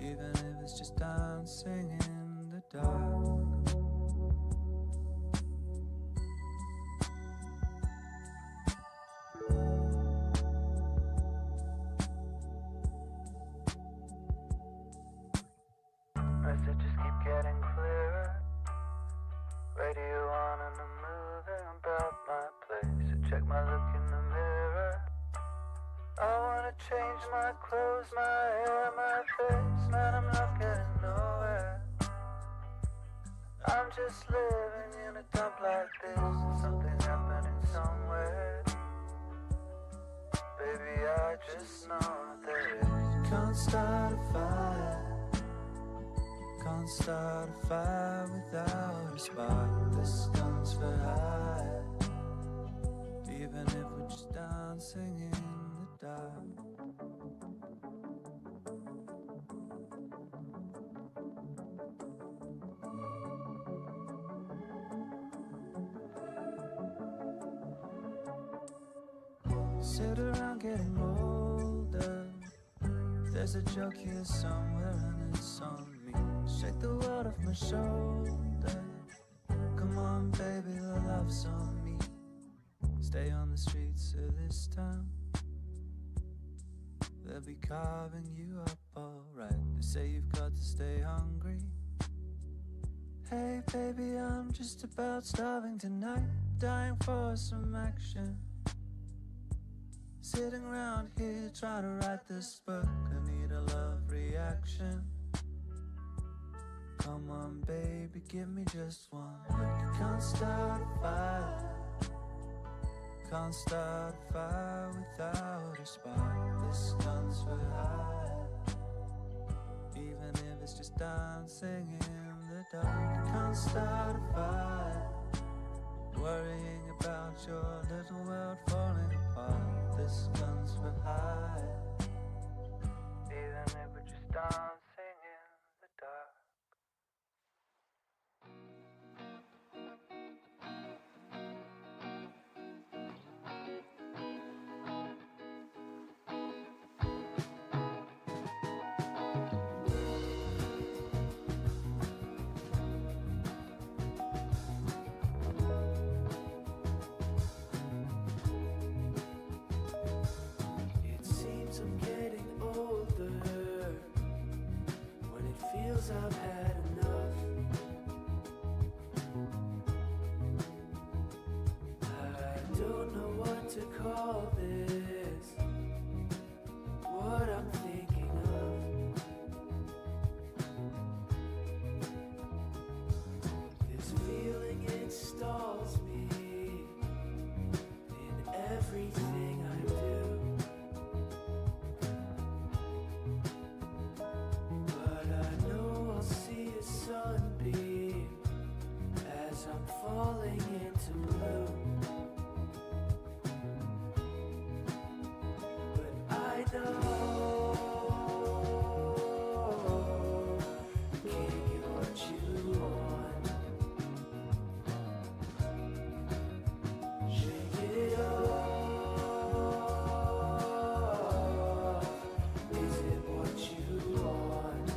even if it's just dancing in the dark. Messages keep getting clearer, radio on and I'm moving about my place. I check my look in the mirror, I wanna change my clothes, my hair, my face. Man, I'm not getting nowhere, I'm just living in a dump like this. Something happening somewhere, baby, I just know there is. Can't start a fire, can't start a fire without a spark. This gun's for hire, even if we're just dancing in the dark. Sit around getting older, there's a joke here somewhere and it's on me. Shake the world off my shoulder, come on baby, the laughs on me. Stay on the streets of this town, they'll be carving you up alright. They say you've got to stay hungry. Hey baby, I'm just about starving tonight, dying for some action. Sitting around here trying to write this book, I need a love reaction. Come on baby, give me just one look. You can't start a fire, can't start a fire without a spark. This gun's for hire, even if it's just dancing in the dark. You can't start a fire, worrying about your little world falling apart. This gun's for hire, even if we're just dancing in the dark. It seems I'm getting older when it feels I've had enough. I don't know what to call this, what I'm thinking of. This feeling, it stalls me in everything I do. But I know I'll see a sunbeam as I'm falling into bloom. But I know you can't get what you want. Shake it off. Is it what you want?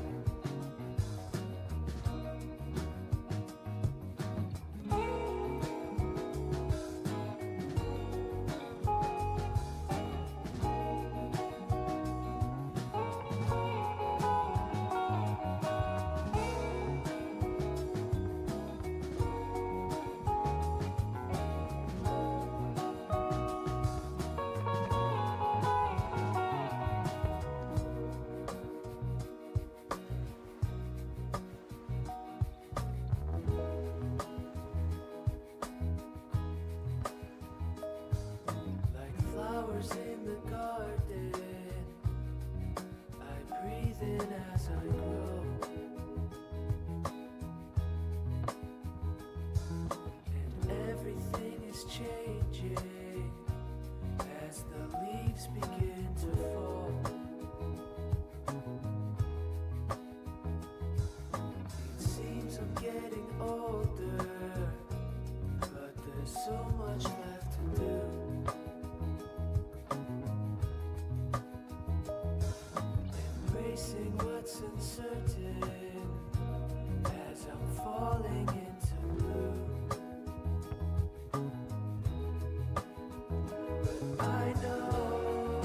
as I grow. And everything is changing as the leaves begin to fall. It seems I'm getting older, but there's so much left to do. Embracing what's uncertain as I'm falling into blue. But I know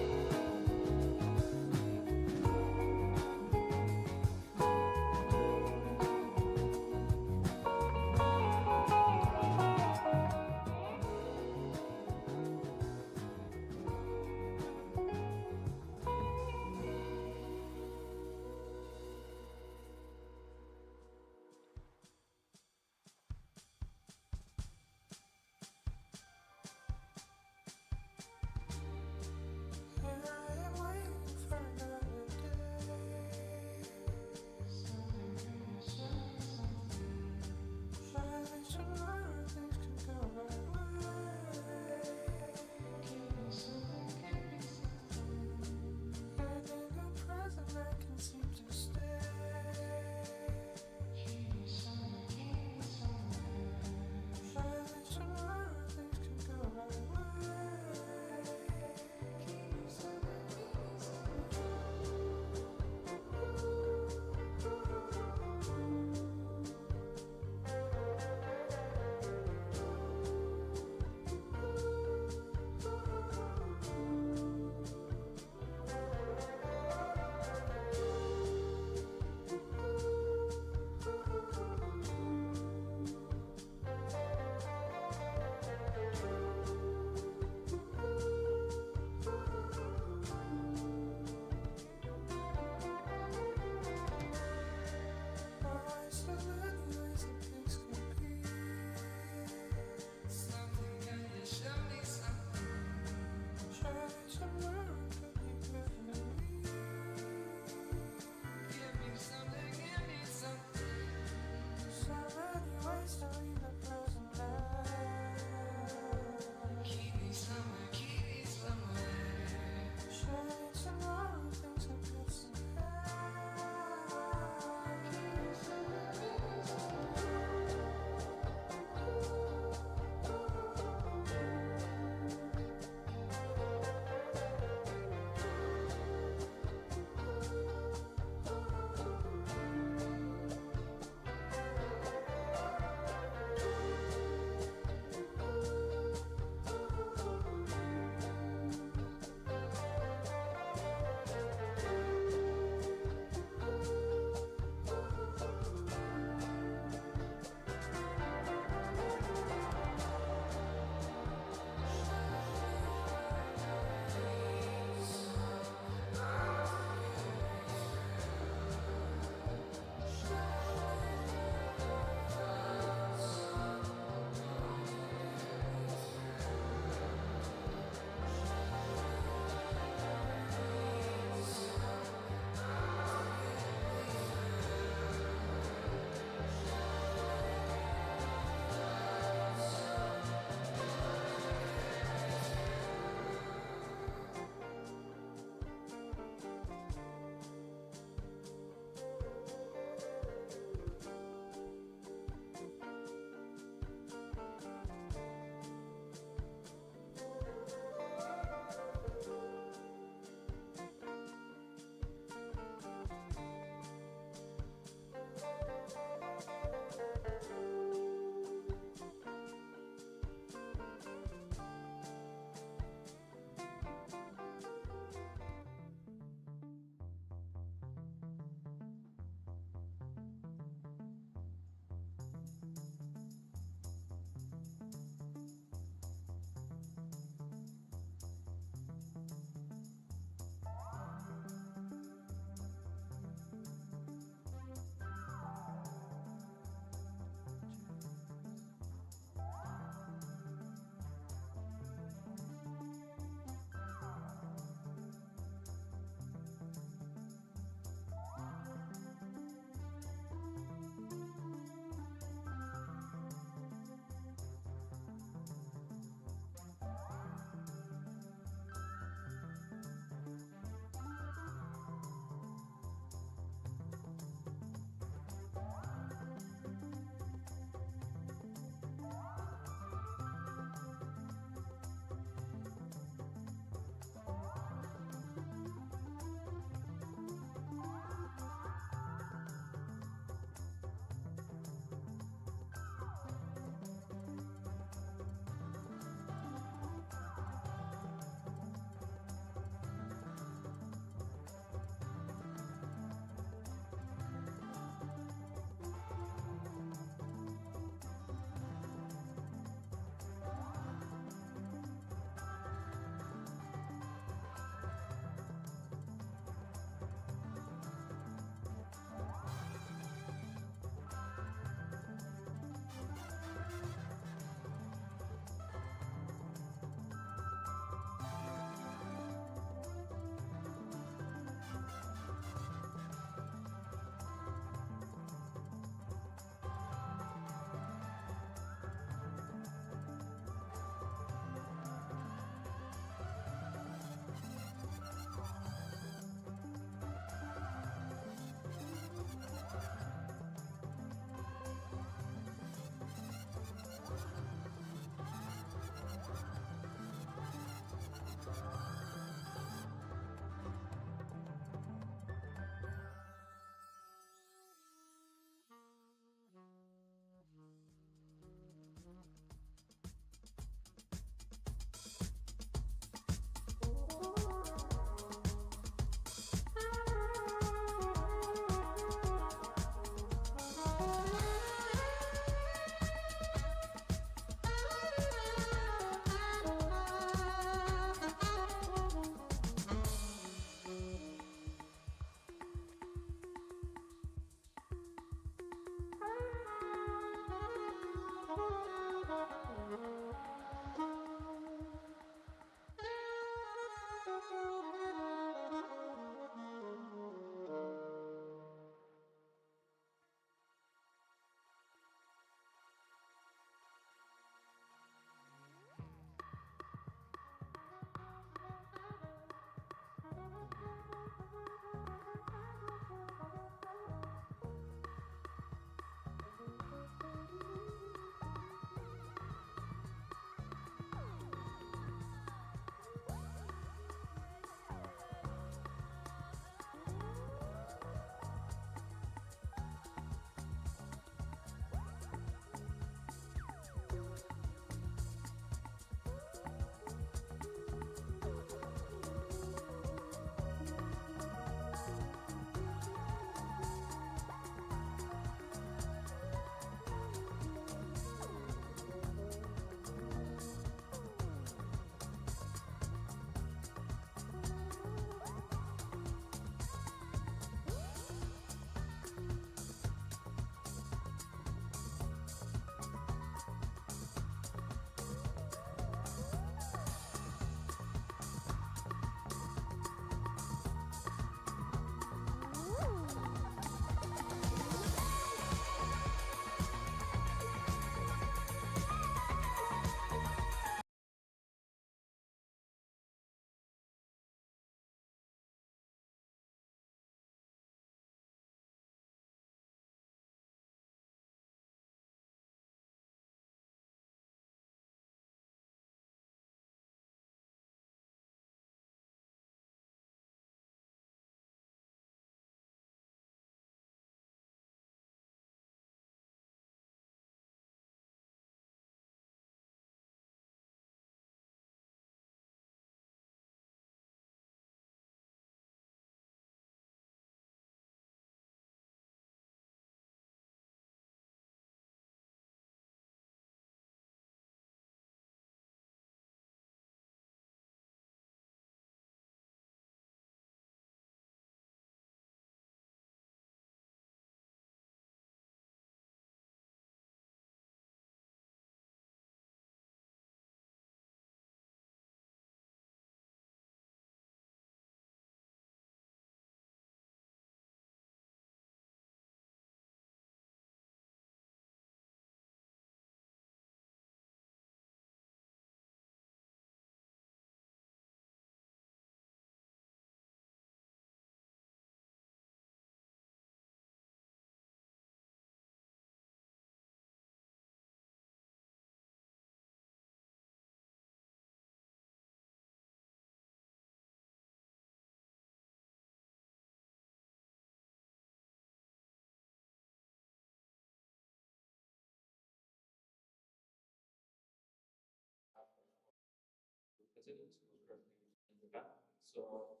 President, who's currently in the back. So,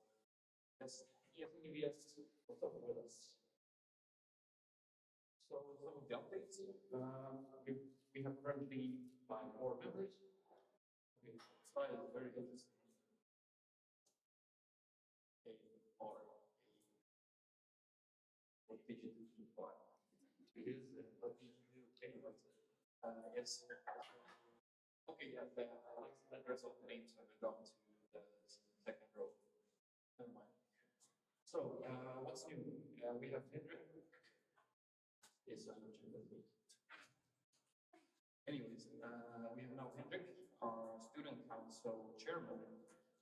yes, ESN what's up with us? So, some of the updates. We have currently 5 board members. Okay, slide is very interesting. What did you do to file? It is, what did you do? Yes. Okay, yeah, the letters of the names have gone to the second row. Never mind. So, what's new? We have Hendrik. Yes, I'm not sure that's me. Anyways, we have now Hendrik, our student council chairman,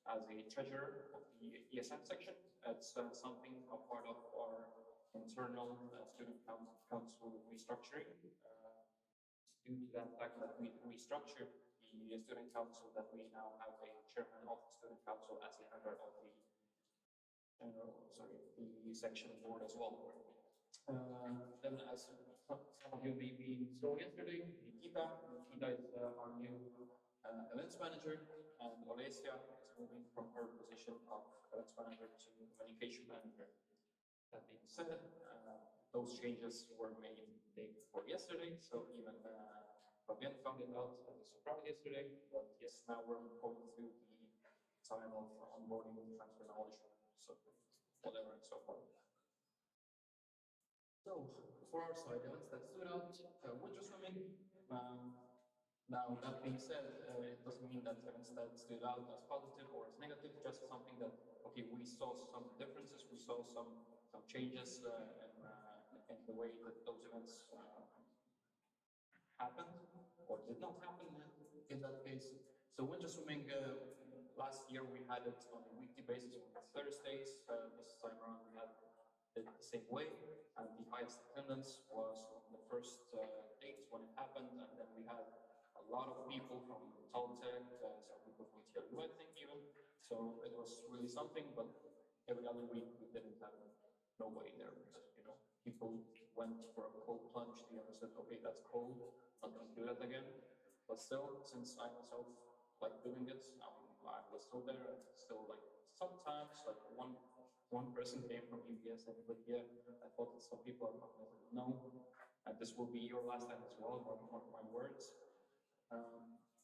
as a treasurer of the ESN section. That's something a part of our internal student council restructuring. Due to that fact that we restructured the student council, that we now have a chairman of the student council as a member of the the section board as well. Then, as some of you maybe saw yesterday, Nikita is our new events manager, and Olesia is moving from her position of events manager to communication manager. That being said, those changes were made the day before yesterday, so even Fabian found it out as a surprise yesterday. But yes, now we're going through the time of onboarding, transfer knowledge, so whatever and so forth. So, for our side, events that stood out, winter swimming, Now, that being said, it doesn't mean that events that stood out as positive or as negative, just something that, okay, we saw some differences, we saw some changes in the way that those events happened or did not happen in that case. So winter swimming, last year we had it on a weekly basis on Thursdays. This time around we had it the same way, and the highest attendance was on the first dates when it happened, and then we had a lot of people from Talltech, some people from TLU, I think even. So it was really something, but every other week we didn't have nobody there because, you know, people went for a cold plunge. The other said, okay, that's cold, not gonna do that again. But still, since I myself like doing it, I was still there, and still like sometimes like one person came from EBS and but yeah, I thought that some people are not going to know, and this will be your last time as well, mark my words.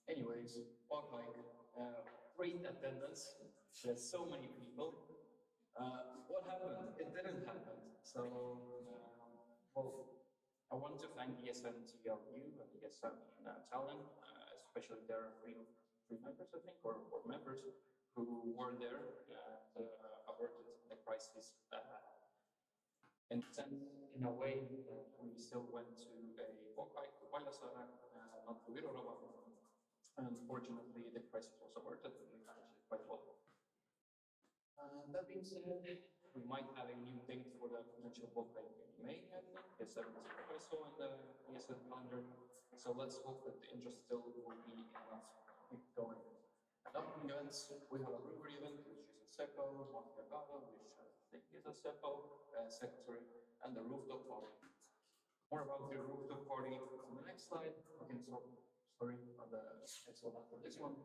Anyways, walk hike, great attendance. There's so many people. What happened? It didn't happen. So, well, I want to thank ESN TLU and ESN Talent, especially their three members, I think, or members who were there and averted the crisis. In a way that we still went to a walk hike to Paljassaare, not to Virurava. Unfortunately, the crisis was averted and we managed it quite well. That being said, we might have a new date for the potential walk hike in May, I think, the 17th I saw in the ESN calendar. So let's hope that the interest still will be enough to keep going. And upcoming events, we have a brewery event, which is a SEPO, Monte Agave, which I think is a SEPO, secretary, and the rooftop party. More about the rooftop party on the next slide. Okay, so sorry, it's not for this one,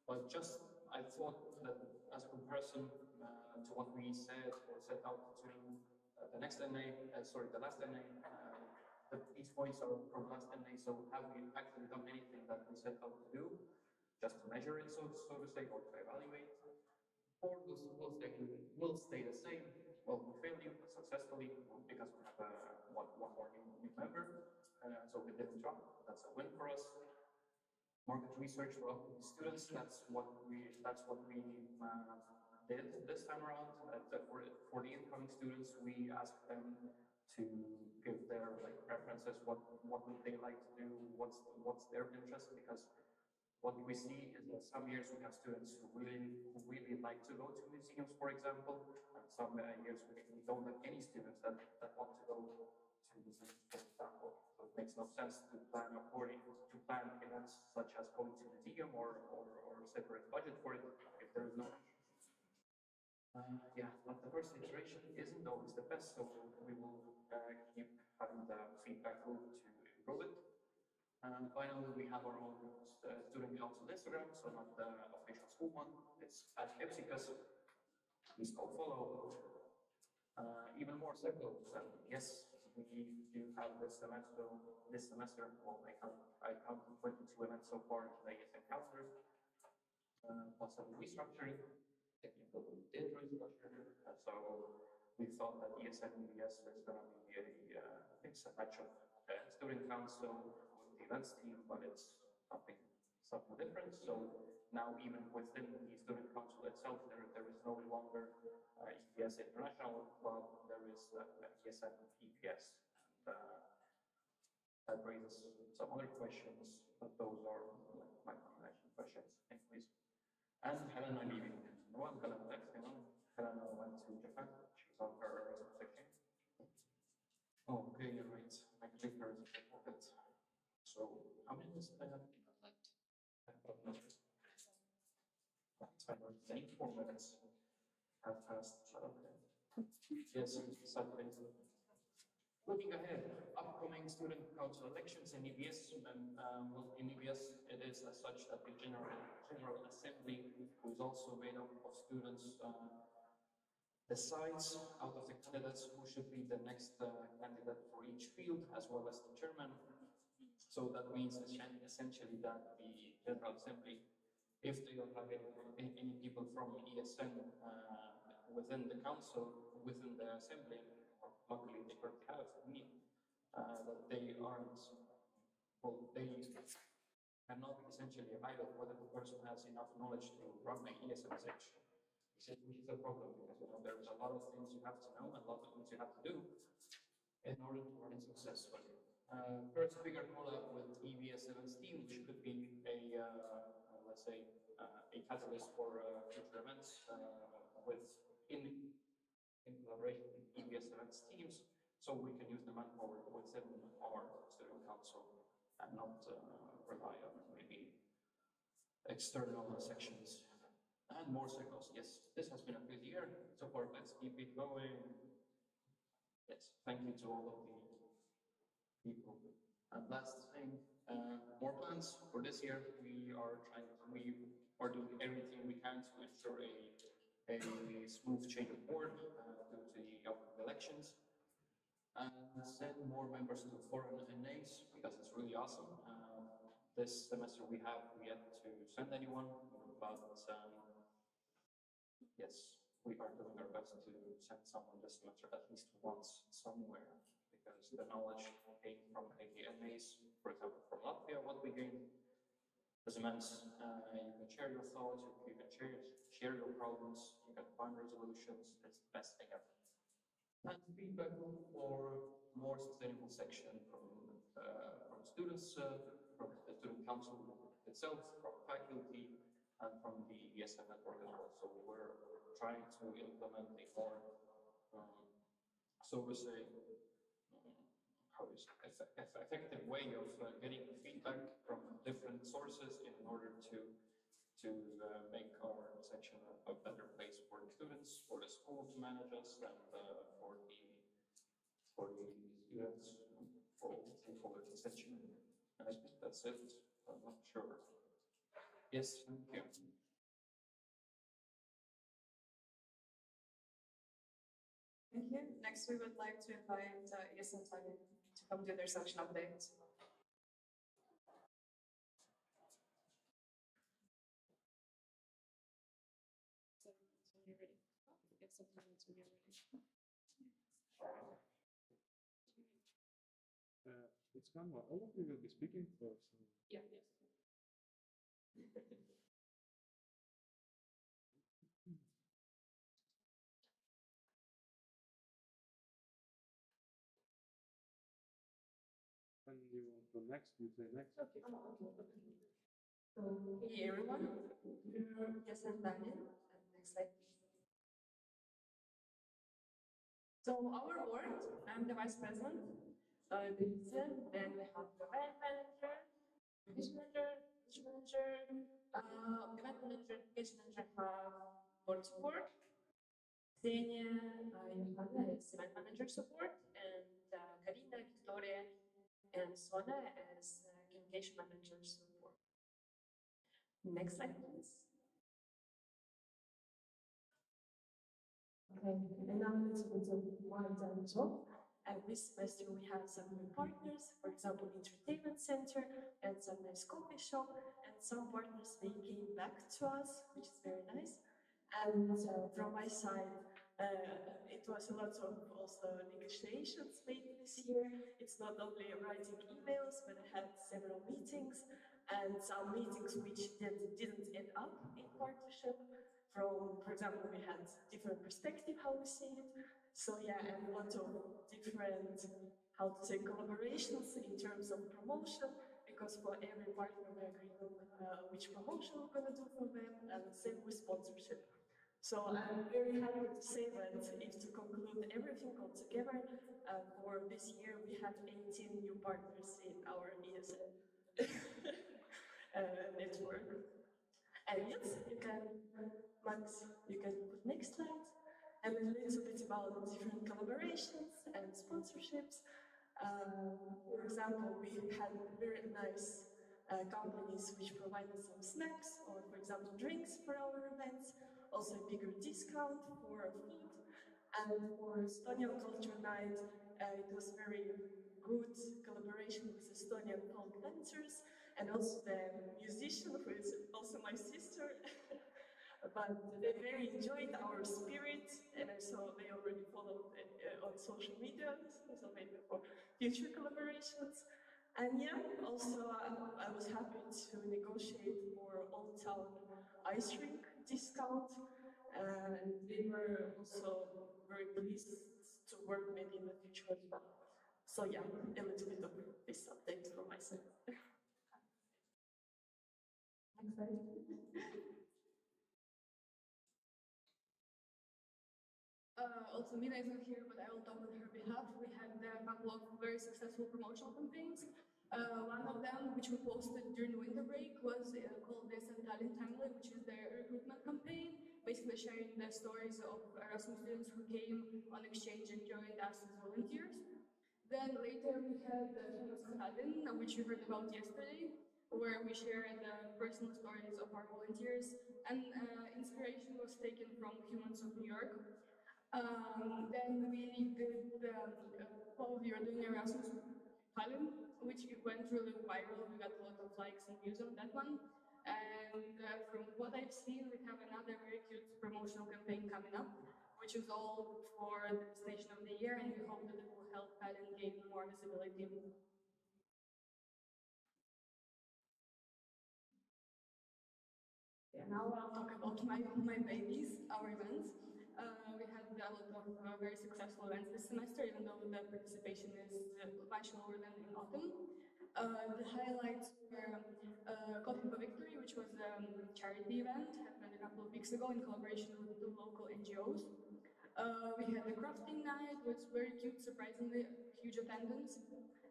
but just I thought that as a comparison to what we said or set out to do the last NA, these points are from last NA. So have we actually done anything that we set out to do, just to measure it, so to say, or to evaluate? Or will stay the same. Well, we failed you successfully because we have one more new member, so we didn't try. That's a win for us. Market research for upcoming students. That's what we did this time around. For the incoming students, we asked them to give their preferences. What would they like to do? What's their interest? Because what we see is that some years we have students who really like to go to museums, for example, and some years we don't have any students that want to go to museums, for example. So it makes no sense to plan events such as going to a museum or separate budget for it if there is no. Yeah, but the first iteration isn't always the best, so we will keep having the feedback loop to improve it. And finally, we have our own student council Instagram, so not the official school one. It's at Epsicus. Please go follow. Even more circles. Yes, we do have this semester. Well, I counted 22 events so far in the ESN calendar. Plus a restructuring. Technical did restructure. So we thought that ESN EBS is going to be a mix and match of student council with the events team, but it's something different. So now even within the student council itself, there is no longer EBS International Club, there is ESN EBS. That raises some other questions, but those are my combination questions. Anyways. And Helena leaving. Well, Helena left, Helena went to Japan. She's on her Erasmus exchange. Oh, okay, you're right. My clicker is in the pocket. So, how many minutes do I have? Timer 4 minutes have passed. Okay. Yes, Saturday. Looking ahead, upcoming student council elections in EBS, and in EBS it is as such that the General Assembly, who is also made up of students, decides out of the candidates who should be the next candidate for each field, as well as the chairman. So that means essentially that the General Assembly, if they don't have any people from ESN within the council, within the assembly, luckily they currently have me, that they aren't, well, cannot essentially evaluate whether the person has enough knowledge to run an ESN section. Which is a problem because there's a lot of things you have to know and a lot of things you have to do in order to run it successfully. First bigger collab with EVS7's team, which could be a, let's say, a catalyst for future events in collaboration with EVS7's teams, so we can use the manpower within our student council and not rely on maybe external sections. And more signals. Yes, this has been a good year so far. Let's keep it going. Yes, thank you to all of the people. And last thing, more plans for this year. We are doing everything we can to ensure a smooth change of board due to the upcoming elections, and send more members to foreign NAs because it's really awesome. This semester we have yet to send anyone, but yes, we are doing our best to send someone this semester at least once somewhere, because the knowledge came from NAs, for example, from Latvia, what we gained is immense. You can share your thoughts, you can share your problems, you can find resolutions. It's the best thing ever. And feedback for more sustainable section from students, from the student council itself, from faculty, and from the ESN network as well. So we're trying to implement a more, so to say, effective way of getting feedback from different sources in order to make our section a better place for the students, for the school to manage us, and for the students, for all the stakeholders essentially. And I think that's it. I'm not sure. Yes, thank you. Thank you. Next, we would like to invite ESN Estonia to come do their section update. It's kind of all of you will be speaking first. Yeah, yes. And you want to next, you say next. Okay. So, hey everyone, yes, I'm Daniel. Next slide, please. So our board, I'm the vice president, division, then we have the event manager, division manager, event manager, division manager have board support. Xenia, Johanna is event manager support, and Karina, Victoria, and Sona as communication manager support. Next slide, please. Okay, and now let's go to one done job. This semester we have some new partners, for example, entertainment center and some nice coffee shop, and some partners they came back to us, which is very nice. And from my side, it was a lot of also negotiations made this year. It's not only writing emails, but I had several meetings, and some meetings which didn't end up in partnership. For example, we had different perspective how we see it. So yeah, and a lot of different, how to say, collaborations in terms of promotion, because for every partner we agree on which promotion we're going to do for them, and same with sponsorship. So I'm very happy to say that if to conclude everything all together, for this year we have 18 new partners in our ESN network. And yes, you can, Max, you can put next slide. And a little bit about different collaborations and sponsorships. For example, we had very nice companies which provided some snacks or, for example, drinks for our events, also a bigger discount for food. And for Estonian Culture Night, it was very good collaboration with Estonian folk dancers and also the musician who is also my sister. But they very enjoyed our spirit, and I saw they already followed on social media, so maybe for future collaborations. And yeah, also I was happy to negotiate for Old Town ice rink discount, and they were also very pleased to work maybe in the future as well. So yeah, a little bit of this update from my side. Next slide. Also, Mina is not here, but I will talk on her behalf. We had a couple of very successful promotional campaigns. One of them, which we posted during the winter break, was called the ESN Talent Family, which is their recruitment campaign, basically sharing the stories of Erasmus students who came on exchange and joined us as volunteers. Then later we had Humans of Tallinn, which you heard about yesterday, where we shared personal stories of our volunteers, and inspiration was taken from Humans of New York. Then we did Paul, you're doing Erasmus Tallinn, which went really viral. We got a lot of likes and views on that one. And from what I've seen, we have another very cute promotional campaign coming up, which is all for the Destination of the Year, and we hope that it will help Tallinn gain more visibility. Yeah, now I'll talk about my babies, our events. We had a lot of very successful events this semester, even though the participation is much lower than in autumn. The highlights were Coffee for Victory, which was a charity event, happened a couple of weeks ago in collaboration with two local NGOs. We had the crafting night, which was very cute, surprisingly huge attendance.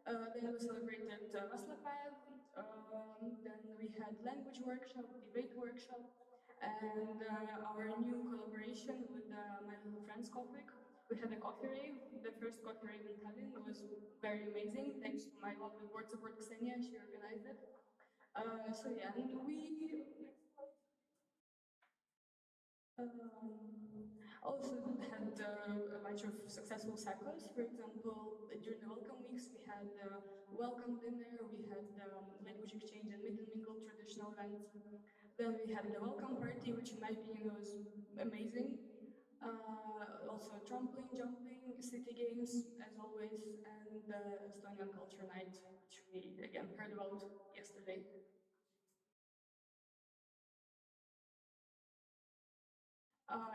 Then we celebrated Vaslapad. Then we had language workshop, debate workshop, and our new collaboration with My Little Friends Coffee. We had a coffee rave, the first coffee rave in Tallinn. It was very amazing, thanks to my lovely board support Ksenia, she organized it. So yeah, and we also had a bunch of successful cycles. For example, during the welcome weeks, we had welcome dinner, we had language exchange and meet and mingle traditional events. Then we had the welcome party, which in my opinion was amazing. Also trampoline jumping, city games, as always, and the Estonian culture night, which we again heard about yesterday.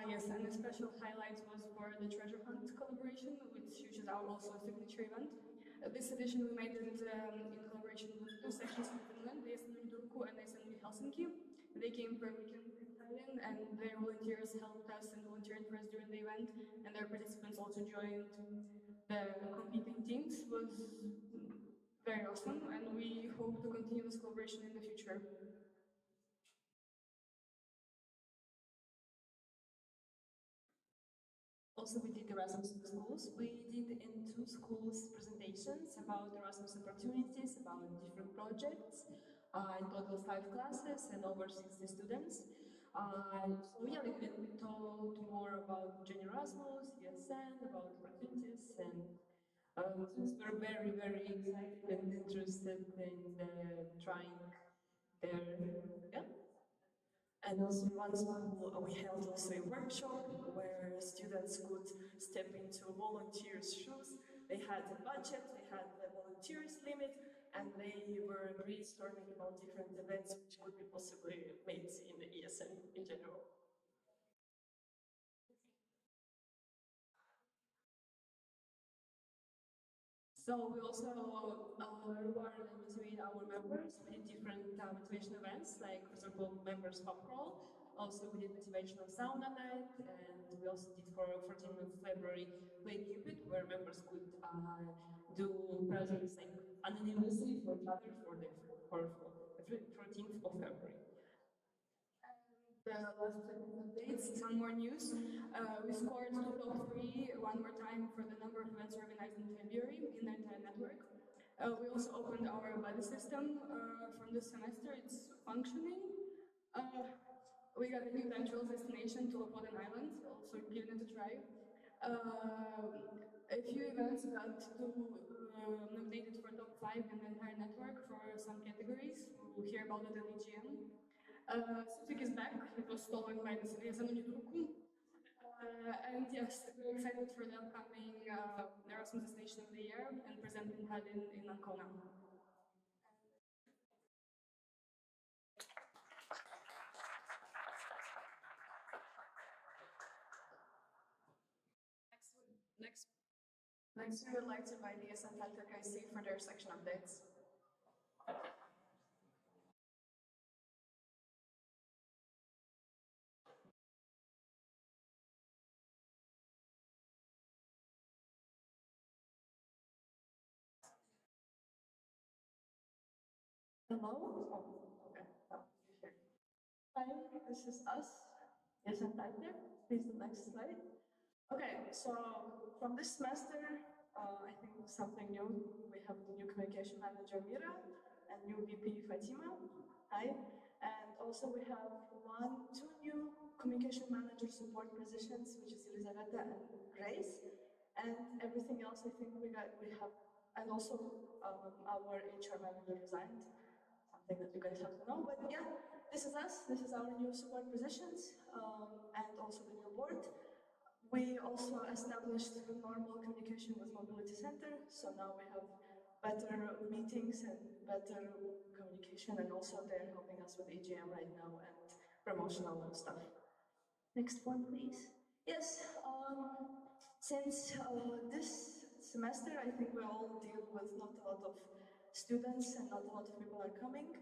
Yes, and a special highlight was for the treasure hunt collaboration, which is our also signature event. This edition we made it in collaboration with two sections in Finland, the ESN Turku and the ESN Helsinki. They came for a weekend in Tallinn, and their volunteers helped us and volunteered for us during the event, and their participants also joined the competing teams. It was very awesome, and we hope to continue this collaboration in the future. Also, we did Erasmus in schools. We did in two schools presentations about Erasmus opportunities, about different projects, in total 5 classes and over 60 students. So yeah, we told more about Junior Erasmus, ESN, about opportunities, and students were very, very excited and interested in trying their, yeah. And also one school, we held also a workshop where students could step into volunteers' shoes. They had a budget, they had a volunteers limit, and they were brainstorming about different events which could be possibly made in the ESN in general. So we also reward and motivate our members with different motivation events, like for example, members pub crawl. Also, we did motivational sauna night, and we also did for 14th of February Play Cupid, where members could do presents like anonymously for each other for the 14th of February. The last updates, some more news. We scored top 3 one more time for the number of events organized in February in the entire network. We also opened our buddy system from this semester. It's functioning. We got a new time travel destination to Lofoten Island, also giving it a try. A few events got to nominated for top 5 in the entire network for some categories. We'll hear about it in EGM. Sutik is back. It was stolen by the ESN Turku. And yes, we're excited for the upcoming Erasmus Destination of the Year and presenting Tallinn in Ancona. Next, we would like to invite ESN IC for their section updates. Hello? Oh, okay. Hi, this is us. Yes, I'm back there. Please, the next slide. Okay, so from this semester, I think something new. We have the new communication manager Mira and new VP Fatima. Hi. And also we have two new communication manager support positions, which is Elisaveta and Grace. And everything else, I think we have, and also our HR manager resigned. Something that you guys have to know. But yeah, this is us. This is our new support positions and also the new board. We also established a normal communication with Mobility Center. So now we have better meetings and better communication, and also they're helping us with EGM right now and promotional stuff. Next one, please. Yes, since this semester, I think we all deal with not a lot of students and not a lot of people are coming.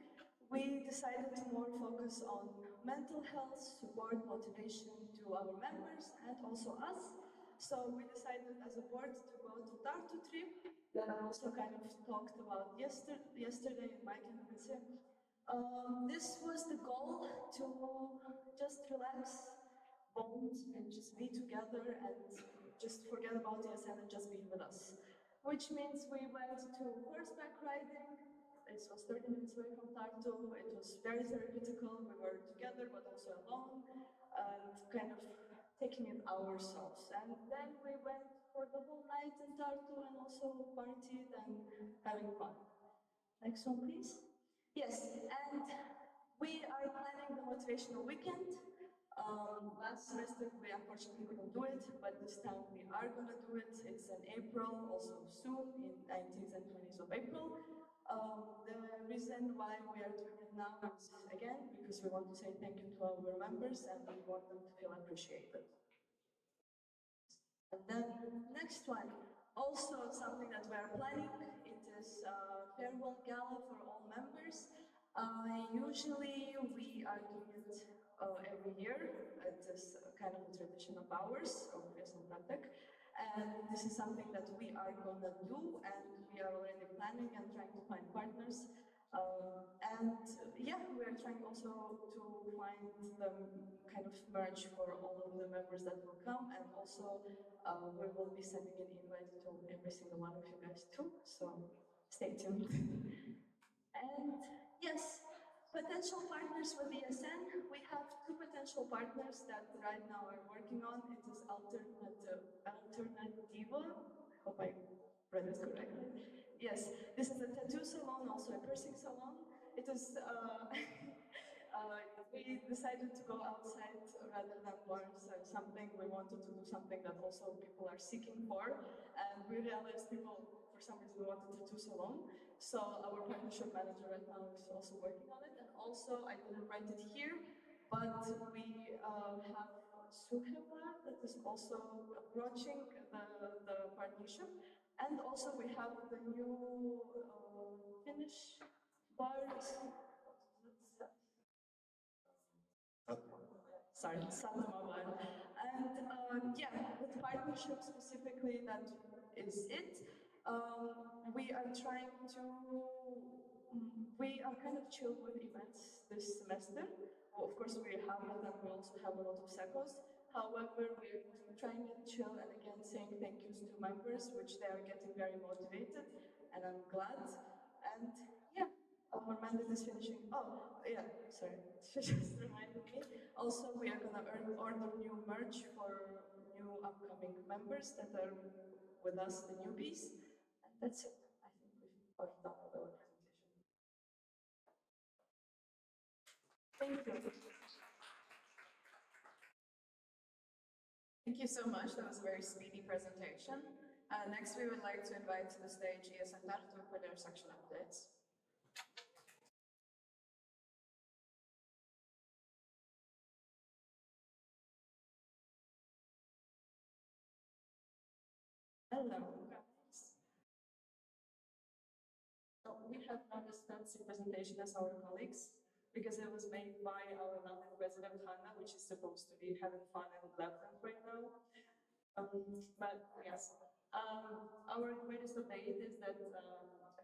We decided to more focus on mental health, support, motivation to our members and also us. So we decided as a board to go to Tartu trip that I also kind of talked about yesterday in my candidacy. This was the goal to just relax, bond, and just be together and just forget about ESN and just be with us. Which means we went to horseback riding. This was 30 minutes away from Tartu. It was very therapeutical. We were together, but also alone, and kind of taking it ourselves. And then we went for the whole night in Tartu and also partied and having fun. Next one, please. Yes, and we are planning the motivational weekend. Last semester we unfortunately couldn't do it, but this time we are gonna do it. It's in April, also soon, in 19th and 20th of April. The reason why we are doing it now is, again, because we want to say thank you to our members and we want them to feel appreciated. And then next one, also something that we are planning, it is a farewell gala for all members. Usually we are doing it every year. It is kind of a tradition of ours, of ESN Pratek. And this is something that we are gonna do, and we are already planning and trying to find partners. And yeah, we are trying also to find the kind of merge for all of the members that will come, and also we will be sending an invite to every single one of you guys too, so stay tuned. And yes, potential partners with ESN. We have two potential partners that right now are working on. It is Alternativa. I hope I read it correctly. Yes, this is a tattoo salon, also a piercing salon. It is, we decided to go outside rather than bars, something we wanted to do something that also people are seeking for, and we realized people, for some reason, wanted a tattoo salon. So our partnership manager right now is also working on it, and also I didn't write it here, but we have Suheva that is also approaching the partnership, and also we have the new Finnish bar. Sorry, Satama bar. And yeah, with partnership specifically, that is it. We are trying to, we are kind of chill with events this semester. Of course, we have it and we also have a lot of secos. However, we're trying to chill and again saying thank yous to members, which they are getting very motivated, and I'm glad. And yeah, our mandate is finishing. Oh, yeah, sorry, just reminded me. Also, we are gonna order new merch for new upcoming members that are with us, the newbies. And that's it. I think we've done our presentation. Thank you. Thank you so much. That was a very speedy presentation. Next, we would like to invite to the stage ESN Tartu for their section updates. Hello, guys. So we have not as fancy presentation as our colleagues because it was made by our London resident Hannah, which is supposed to be having fun in Labyrinth right now. But yes, our greatest update is that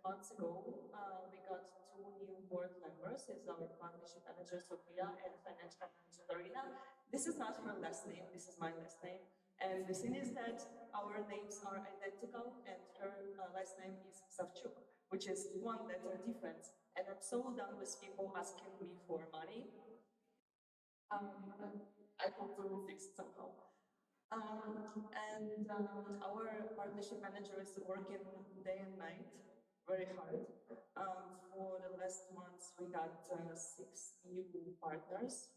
months ago we got two new board members. It's our partnership manager Sophia and financial manager Darina. This is not her last name. This is my last name. And the thing is that our names are identical, and her last name is Savchuk, which is one letter different. And I'm so done with people asking me for money. I hope we will fix it somehow. Our partnership manager is working day and night, very hard. For the last months, we got 6 new partners.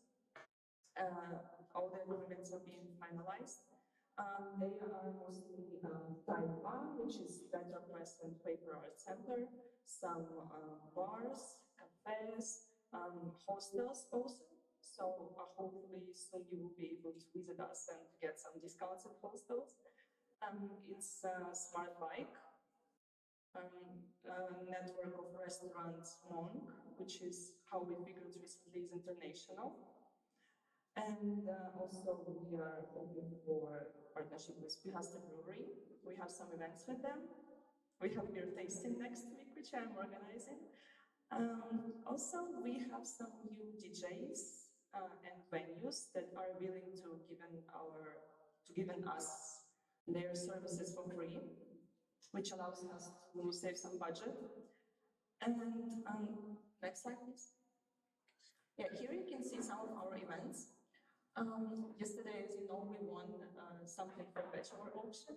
All the agreements are being finalized. They are mostly Type 1, which is Letter Press and Paper Art Center, some bars, cafes, hostels also. So hopefully soon you will be able to visit us and get some discounts at hostels. It's Smart Bike, a network of restaurants, Monk, which is how we figured recently is international. And also we are hoping for partnership with Pihasta Brewery. We have some events with them. We have beer tasting next week, which I'm organizing. Also, we have some new DJs and venues that are willing to given us their services for free, which allows us to save some budget. And next slide, please. Yeah, here you can see some of our events. Yesterday, as you know, we won something from Bachelor Auction,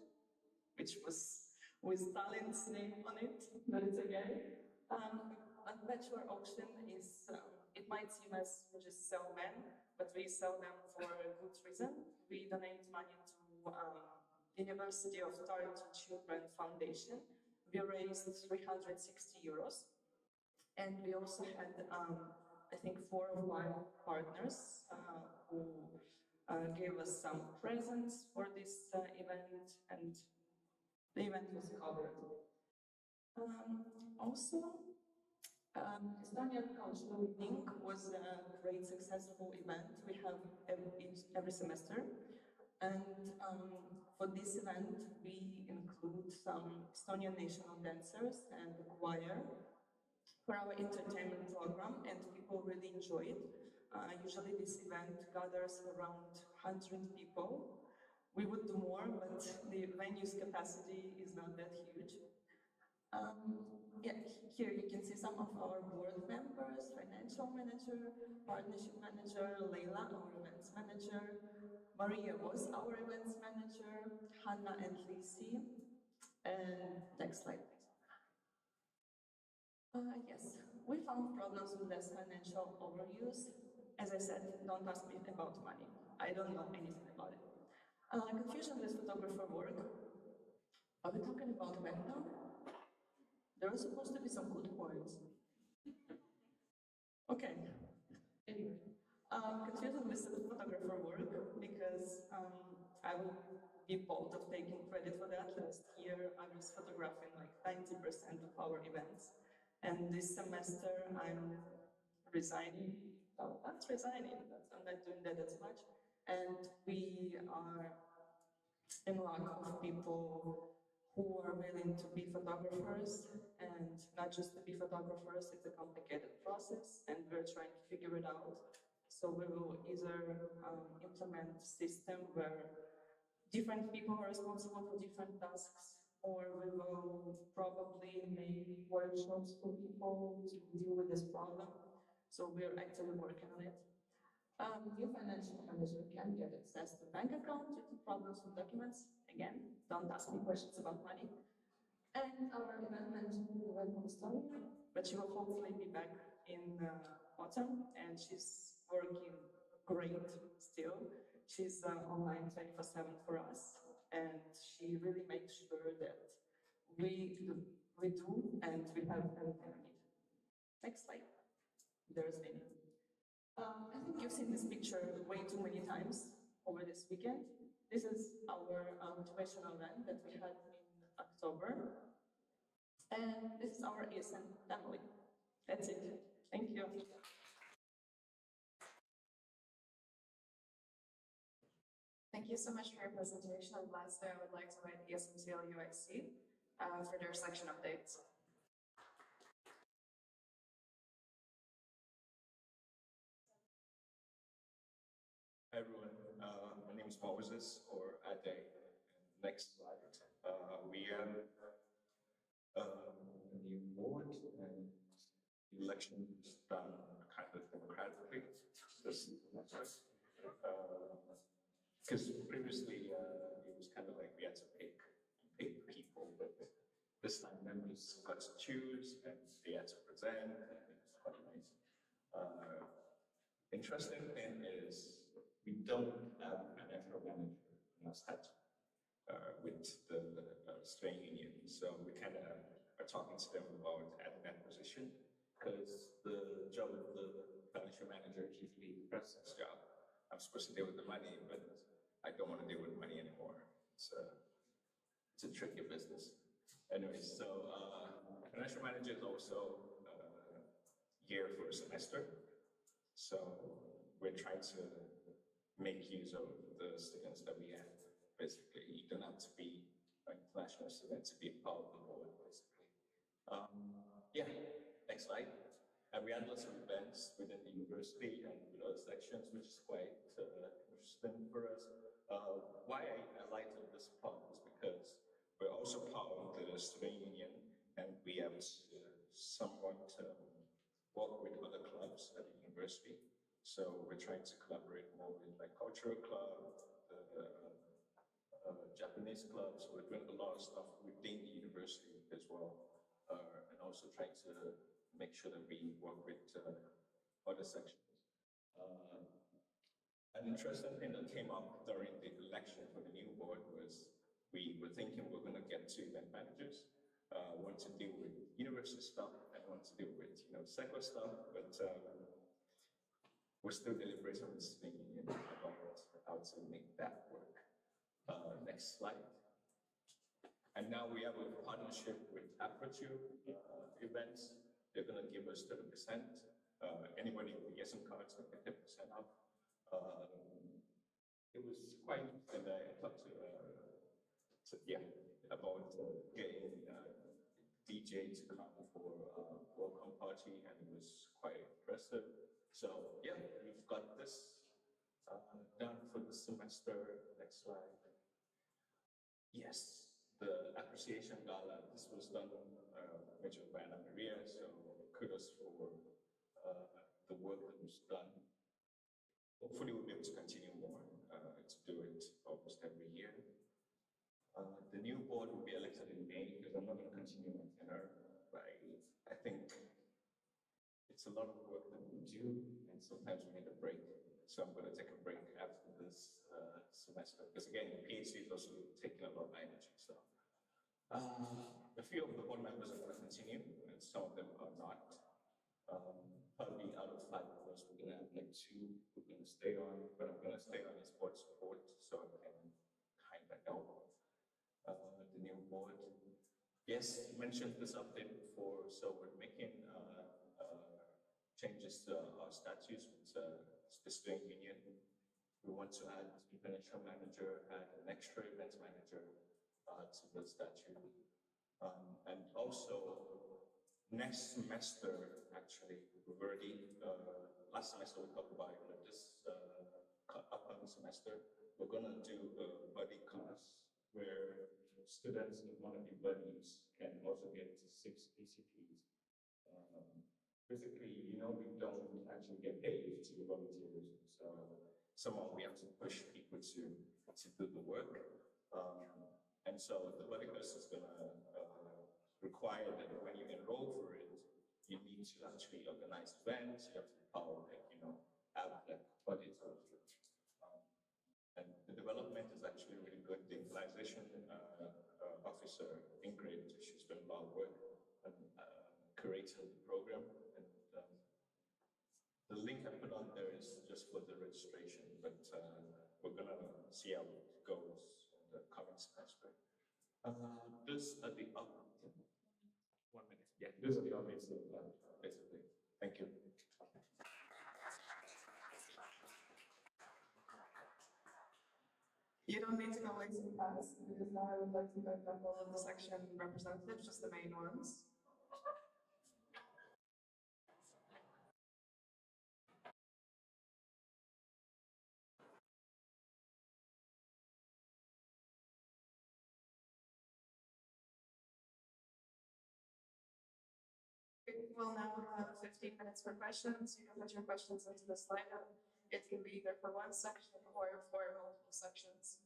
which was with Stalin's name on it, but it's okay. A Bachelor Auction is, it might seem as we just sell men, but we sell them for a good reason. We donate money to University of Tartu Children Foundation. We raised 360 euros. And we also had, I think, 4 or 5 partners who gave us some presents for this event, and the event was covered. Also, Estonian Cultural Week was a great successful event we have every semester. And for this event, we include some Estonian national dancers and the choir for our entertainment program, and people really enjoy it. Usually this event gathers around 100 people. We would do more, but the venue's capacity is not that huge. Yeah, here you can see some of our board members, financial manager, partnership manager, Leila, our events manager, Maria was our events manager, Hannah and Lisi, and next slide, please. Yes, we found problems with less financial overuse. As I said, don't ask me about money. I don't know anything about it. Confusion with photographer work. Are we talking about Vector? There are supposed to be some good points. Okay. Anyway, confusion with photographer work because I will be bold of taking credit for that. Last year I was photographing like 90% of our events. And this semester I'm resigning. Oh, that's resigning. I'm not doing that as much. And we are in lack of people who are willing to be photographers, and not just to be photographers, it's a complicated process, and we're trying to figure it out. So we will either implement a system where different people are responsible for different tasks, or we will probably make workshops for people to deal with this problem. So we're actually working on it. New financial manager can get access to bank account due to problems with documents. Again, don't ask me questions about money. And our event manager went from Estonia, but she will hopefully be back in autumn, and she's working great still. She's online 24/7 for us, and she really makes sure that we do and we have everything we need. Next slide. There's Vinny. I think you've seen this picture way too many times over this weekend. This is our motivational event that we had in October. And this is our ESN family. That's it. Thank you. Thank you so much for your presentation. And lastly, I would like to invite ESN UIC for their section updates. Hi everyone, my name is Moses or Ade. Next slide. We have a new board and the election is done kind of democratically. Because previously it was kind of like we had to pick people, but this time members got to choose and they had to present, and it was quite nice. Interesting thing is we don't have an national manager in our statute with the Australian Union, so we kind of are talking to them about adding that position because the job of the financial manager is usually the president's job. I'm supposed to deal with the money, but I don't want to deal with money anymore. It's a tricky business. Anyways, so financial manager is also year for a semester. So we're trying to make use of the students that we have. Basically, you don't have to be an international student to be a part of the board, basically. Yeah, next slide. And we had lots of events within the university and with other sections, which is quite interesting for us. Why I liked this part is because we're also part of the student union and we have somewhat work with other clubs at the university. So we're trying to collaborate more with like cultural club, Japanese clubs. We're doing a lot of stuff within the university as well. And also trying to make sure that we work with other sections. An interesting thing that came up during the election for the new board was we were thinking we're going to get 2 event managers, one to deal with university stuff and one to deal with secular stuff, but we're still deliberating with the student union about how to make that work. Next slide. And now we have a partnership with Aperture events. They're going to give us 30%. Anybody with ESN cards will get 10% off. It was quite interesting that I talked to about getting DJ to come for welcome party, and it was quite impressive. So yeah, we've got this done for the semester. Next slide. Yes, the appreciation gala. This was done major by Anna Maria. So kudos for the work that was done. Hopefully, we'll be able to continue more to do it almost every year. The new board will be elected in May because I'm not going to continue my tenure. I think it's a lot of work that we do, and sometimes we need a break. So I'm going to take a break after this semester because again, the PhD is also taking a lot of my energy. So a few of the board members are going to continue, and some of them are not. Probably out of 5 of us, we're going to have like 2 we're going to stay on, but I'm going to stay on as board support so I can kind of help the new board. Yes, you mentioned this update before, so we're making changes to our statutes with the student union. We want to add the financial manager, add an extra event manager to the statute. And also, next semester, actually, we've already, last semester we talked about it, but this upcoming semester, we're going to do a buddy class where students who want to be buddies can also get to 6 PCPs. Basically, we don't actually get paid to be volunteers, so somehow we have to push people to do the work. And so the buddy class is going to require that when you enroll for it, you need to actually organize events, you have to have like budget. And the development is actually really good. The immunization officer, Ingrid, she's done a lot of work on creating the program. And the link I put on there is just for the registration, but we're going to see how it goes in the coming semester. This at the up. 1 minute. Yeah, this is the obvious basically. Thank you. You don't need to go way too fast, because now I would like to invite up all of the section representatives, just the main ones. We'll now have 15 minutes for questions. You can put your questions into the slide. It can be either for one section or for multiple sections.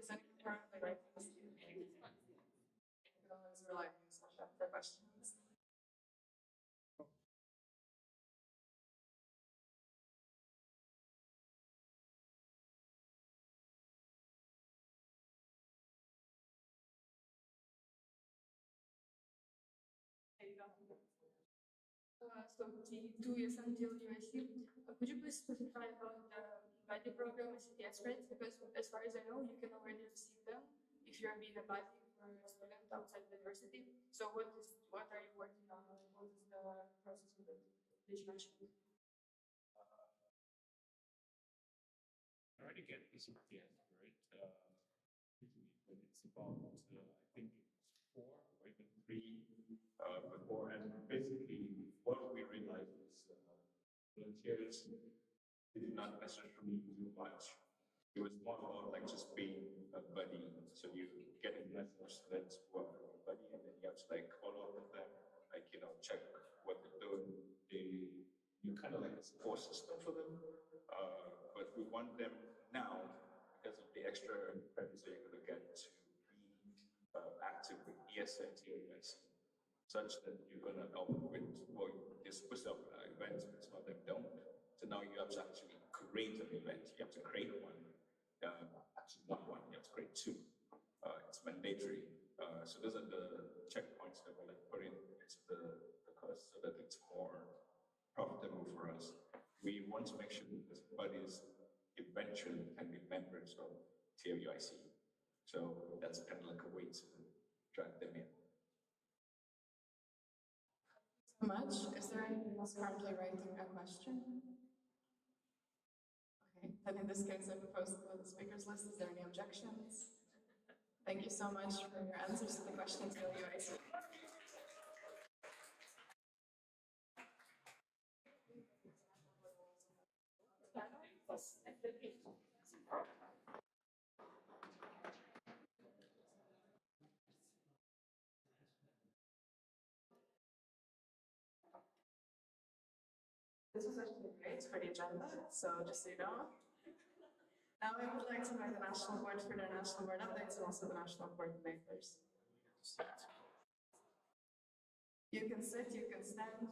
Is anyone currently writing this meeting? Because we're live news session for questions. So to ESN till UIC, could you please specify about the buddy program and CTS grants? Because as far as I know, you can already receive them if you're being a buddy for a student outside the university. So what are you working on? What is the process of the education? I already get this CPS, right? But it's about, I think, 4 or even 3 before. And basically, what we realized is volunteers did not necessarily do much. It was more about like just being a buddy. So you get in more students who are a buddy, and then you have to like follow up with them, like, check what they're doing. You kind of like a support system for them. But we want them now, because of the extra credits that you're going to get, to be active with ESN TAIC, such that you're going to help with, well, you're supposed to have events, but some of them don't. So now you have to actually create an event. You have to create one. Actually, not one, you have to create 2. It's mandatory. So those are the checkpoints that we're like putting into the course so that it's more profitable for us. We want to make sure that this buddies eventually can be members of TAIC. So that's kind of like a way to drag them in. So much. Is there anyone else currently writing a question? Okay, then in this case, I propose to close the speakers list. Is there any objections? Thank you so much for your answers to the questions, UIC. This was actually great for the agenda, so just so you know. Now I would like to invite the National Board for their National Board updates and also the National Coordinators. You can sit, you can stand.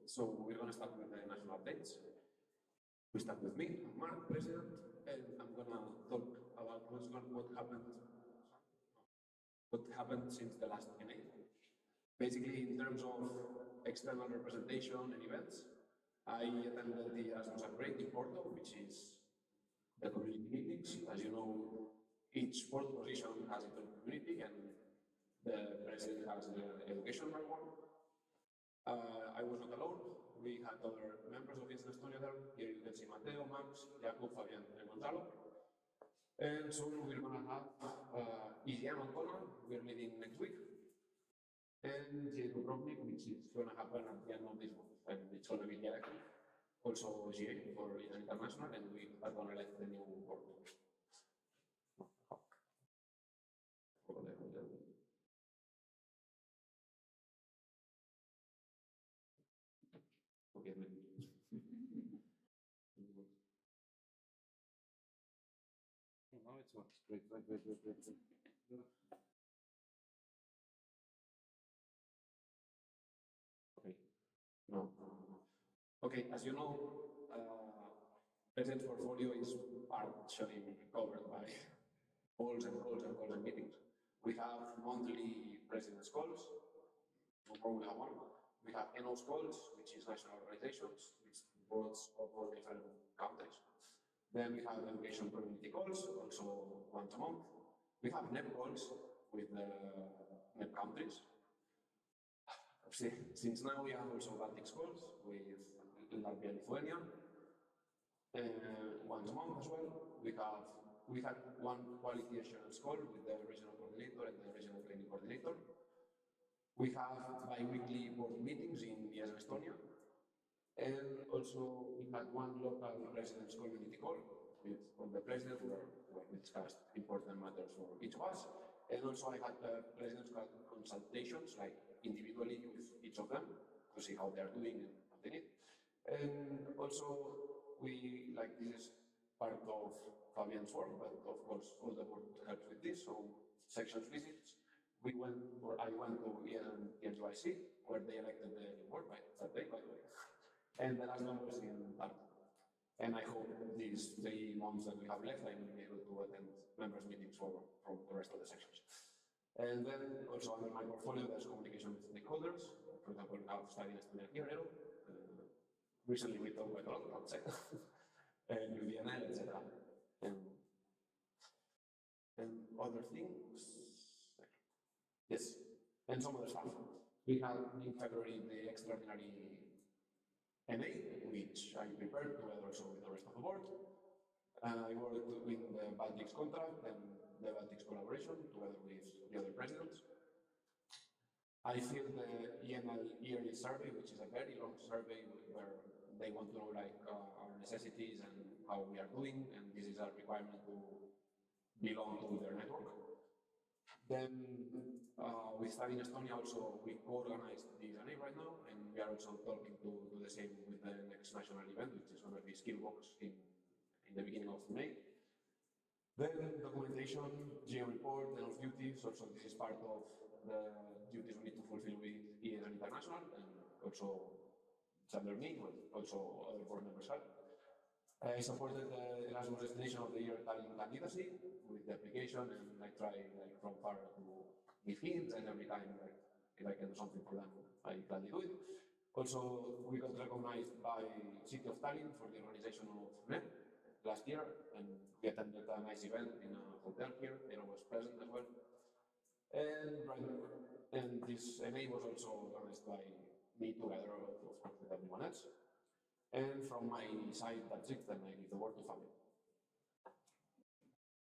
So we're going to start with the national updates. We start with me, I'm Mark, President, and I'm going to talk about what happened since the last NA. Basically, in terms of external representation and events, I attended the Erasmus Upgrade in Porto, which is the community meetings. As you know, each sport position has its own community, and the president has the educational one. I was not alone. We had other members of ESN Estonia there. Here you can see Mateo, Max, Jakub, Fabian, and Gonzalo. And soon we're going to have EDM and Conan. We're meeting next week. And GA Dubrovnik, which is going to happen at the end of this month. And it's going to be the election. Also GA for ESN International, and we are going to elect the new board. Okay. Now it's what? Wait. Okay. No. Okay, as you know, President's portfolio is partially covered by calls and meetings. We have monthly President's calls, Formula One. We have NO's calls, which is national organizations, which boards of all different countries. Then we have education community calls, also once a month. We have NEP calls with the NEP countries. Since now we have also Baltics calls with Latvia and Lithuania. Once a month as well. We had one quality assurance call with the regional coordinator and the regional training coordinator. We have bi-weekly board meetings in ESN Estonia. And also we had one local residents community call with the president where we discussed important matters for each of us. And also I had presidents consultations, like individually with each of them to see how they are doing and what they need. And also this is part of Fabian's work, but of course all the board helps with this. So sections visits. I went to ESN TNUIC, where they elected the new board that day, by the way. And the last one was in Tartu. And I hope these 3 months that we have left, I will be able to attend members' meetings from the rest of the sections. And then also under my portfolio, there's communication with stakeholders. For example, we have studied Estonia here, recently we talked quite a lot about SEC, and UVNL, etc. And other things. Yes, and some other stuff. We had in February the extraordinary NA, which I prepared together also with the rest of the board. I worked with the Baltics contract and the Baltics collaboration together with the other presidents. I filled the ENL yearly survey, which is a very long survey where they want to know our necessities and how we are doing, and this is a requirement to belong to their network. Then we study in Estonia also, we co-organize the NA right now, and we are also talking to do the same with the next national event, which is going to be Skillbox in the beginning of May. Then documentation, geo report, and of duties, also this is part of the duties we need to fulfill with ESN International, and also it's under me, but also other board members have. I supported the Erasmus Destination of the Year Tallinn candidacy with the application, and I try from far to give hints, and every time if I can do something for them, I gladly do it. Also, we got recognized by City of Tallinn for the organization of NEP last year, and we attended a nice event in a hotel here. There was present as well. And this NA was also organized by me together, of course, with everyone else. And from my side, that's it, then I give the word to Fabio.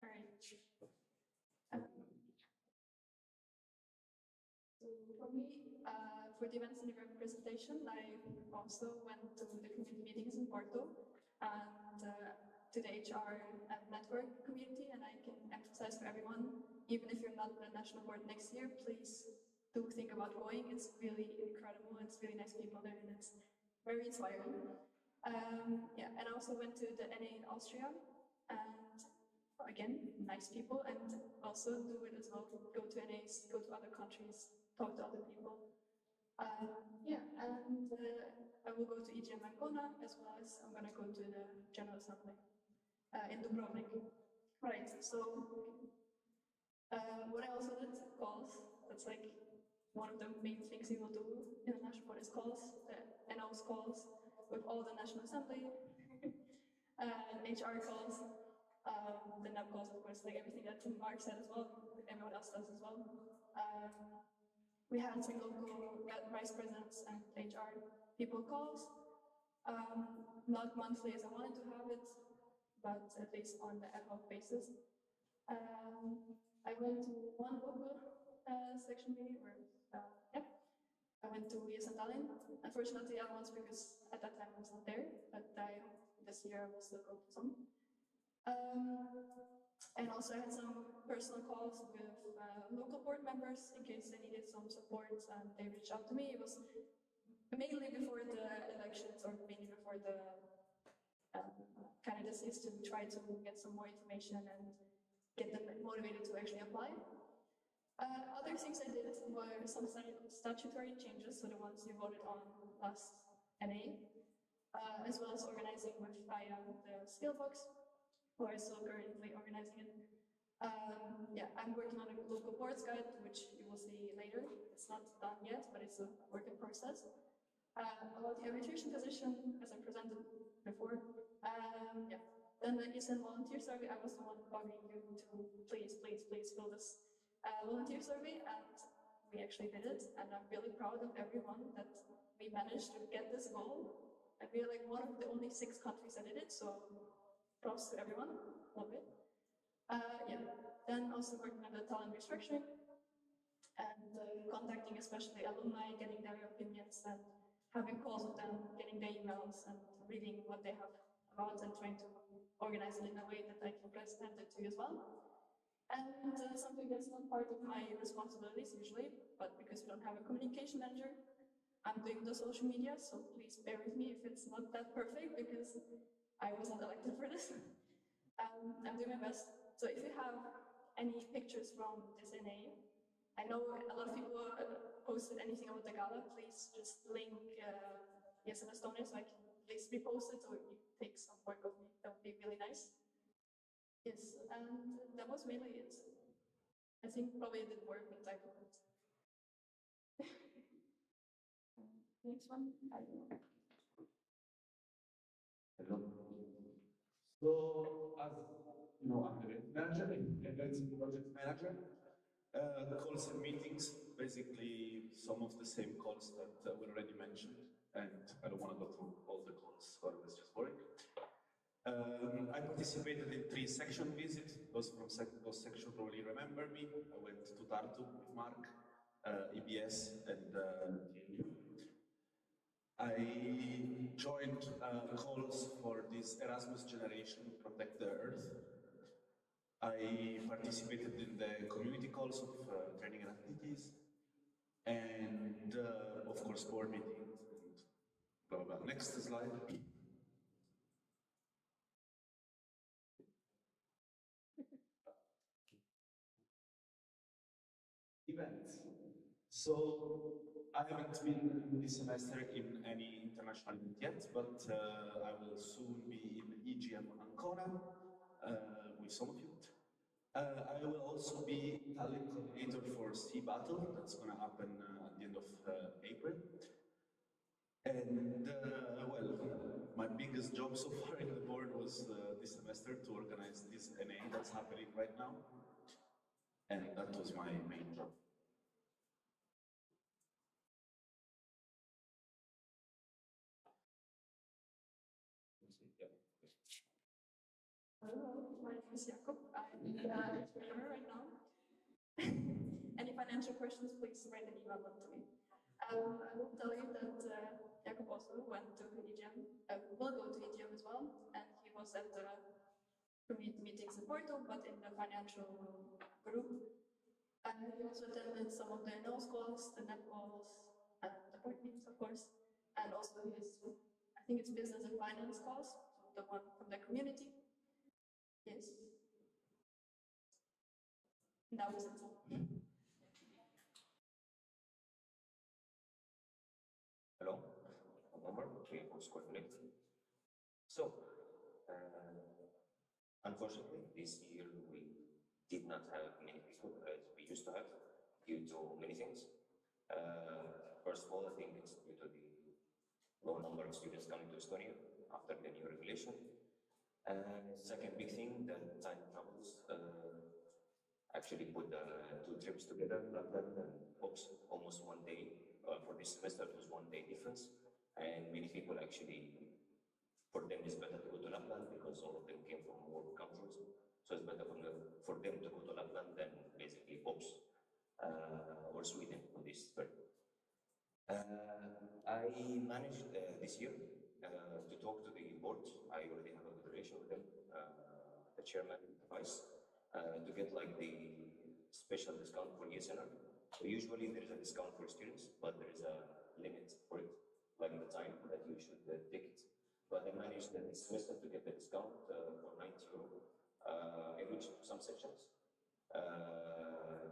All right. So for me, for the events and event presentation, I also went to the community meetings in Porto and to the HR and network community, and I can emphasize for everyone, even if you're not on the national board next year, please do think about going. It's really incredible, it's really nice people there, and it's very inspiring. Yeah, and I also went to the NA in Austria, and again, nice people, and also do it as well. Go to NAs, go to other countries, talk to other people. Yeah, and I will go to EGM Ancona as well as I'm gonna go to the General Assembly in Dubrovnik. Right, so what I also did, calls, that's like one of the main things you will do in the National Board is calls, NO's calls with all the National Assembly, HR calls, the NEP calls, of course, like everything that Mark said as well, everyone else does as well. We had some local vice presidents and HR people calls, not monthly as I wanted to have it, but at least on the ad hoc basis. I went to one local section meeting where, yeah, I went to ESN Tallinn. Unfortunately, I was because at that time I was not there, but this year I will still go to some. And also I had some personal calls with local board members in case they needed some support. They reached out to me. It was mainly before the elections or mainly before the candidacies to try to get some more information and get them motivated to actually apply. Other things I did were some statutory changes, so the ones you voted on last NA, as well as organizing with the skill box, where I'm still currently organizing it. Yeah, I'm working on a local boards guide, which you will see later. It's not done yet, but it's a work in process. About the arbitration position, as I presented before, yeah. Then the ESN volunteer survey, I was the one bugging you to please fill this volunteer survey, and we actually did it, and I'm really proud of everyone that we managed to get this goal, and we are like one of the only 6 countries that did it, so props to everyone, love it. Yeah, then also working on the talent restructuring, and contacting especially alumni, getting their opinions, and having calls with them, getting their emails, and reading what they have about, and trying to organize it in a way that I can present it to you as well. And something that's not part of my responsibilities usually, but because we don't have a communication manager, I'm doing the social media, so please bear with me if it's not that perfect, because I was not elected for this. I'm doing my best. So if you have any pictures from this NA, I know a lot of people posted anything about the gala, please just link ESN Estonia so I can at least repost it, or you take some work of me, that would be really nice. Yes, and that was mainly it. I think probably it didn't work with type of it. Next one, I don't know. Hello. So, as you know, I'm the manager, events project manager. Calls and meetings, basically some of the same calls that were already mentioned, and I don't want to go through all the calls, or it was just boring. I participated in 3 section visits. Those sections probably remember me. I went to Tartu with Mark, EBS, and TNU. I joined calls for this Erasmus generation, Protect the Earth. I participated in the community calls of training and activities, and of course board meetings and blah blah blah. Next slide. Events. So I haven't been this semester in any international event yet, but I will soon be in EGM Ancona with some of you. I will also be talent coordinator for Sea Battle. That's going to happen at the end of April. And well, my biggest job so far in the board was this semester to organize this NA that's happening right now. And that was my main job. Hello, my name is Jakob. I'm the trainer right now. Any financial questions, please write an email to me. I will tell you that Jakob also went to EGM, will go to EGM as well, and he was at the community meetings in Porto, but in the financial group. And he also attended some of the NOS calls, the NEP calls, and the board meetings, of course, and also his, I think it's business and finance calls, so the one from the community. Yes. That was it. was coordinated. So, unfortunately, this year we did not have many people as we used to have due to many things. First of all, I think it's due to the low number of students coming to Estonia after the new regulation. Second big thing, that time travels actually put two trips together, Lapland and Ops, almost 1 day. For this semester, it was 1 day difference. And many people actually, for them it's better to go to Lapland because all of them came from warm countries. So it's better for them to go to Lapland than basically Ops or Sweden on this trip. I managed this year to talk to the board. I already have a good relation with them, the chairman, the vice, to get like the special discount for ESN. So usually there is a discount for students, but there is a limit for it, like the time that you should take it. But I managed this semester to get the discount for 90 euro. I reached some sections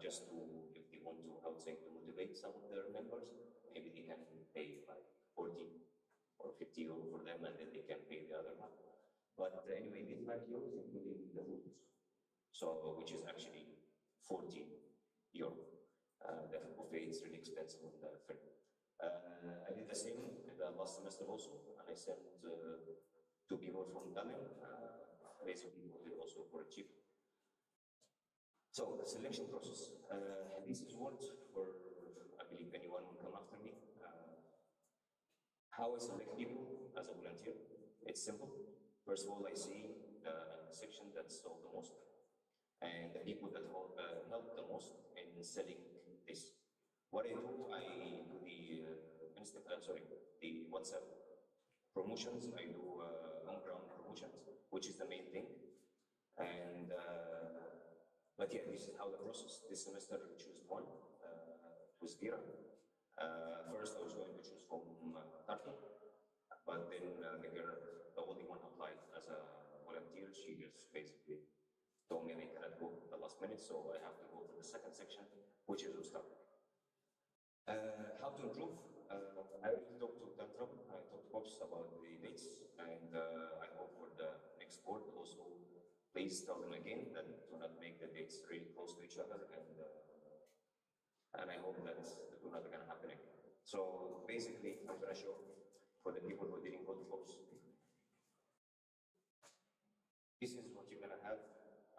just to, if they want to, I would say, to motivate some of their members, maybe they can pay like 40 or 50 euro for them and then they can pay the other one. But anyway, these 90 euros including the food. So, which is actually 40 euro. The buffet is really expensive on the fair. I did the same in the last semester also, and I sent two people from Tallinn, basically voted also for a cheap. So, the selection process. This is what, for, I believe anyone will come after me. How I select people as a volunteer? It's simple. First of all, I see the section that sold the most and the people that helped the most in selling this. What I do, I do the WhatsApp promotions. I do on-ground promotions, which is the main thing. And but yeah, this is how the process. This semester I choose one. It was Dira. First, I was going to choose from Tartu, but then the only one applied as a volunteer. She just basically told me I cannot go at the last minute, so I have to go to the second section, which is Ustad. How to improve? I already talked to Dan Trouble, I talked to Pops about the dates, and I hope for the next board also, please tell them again that do not make the dates really close to each other, and I hope that do not going to happen again. So basically, I'm going to show for the people who didn't go to Pops. This is what you're going to have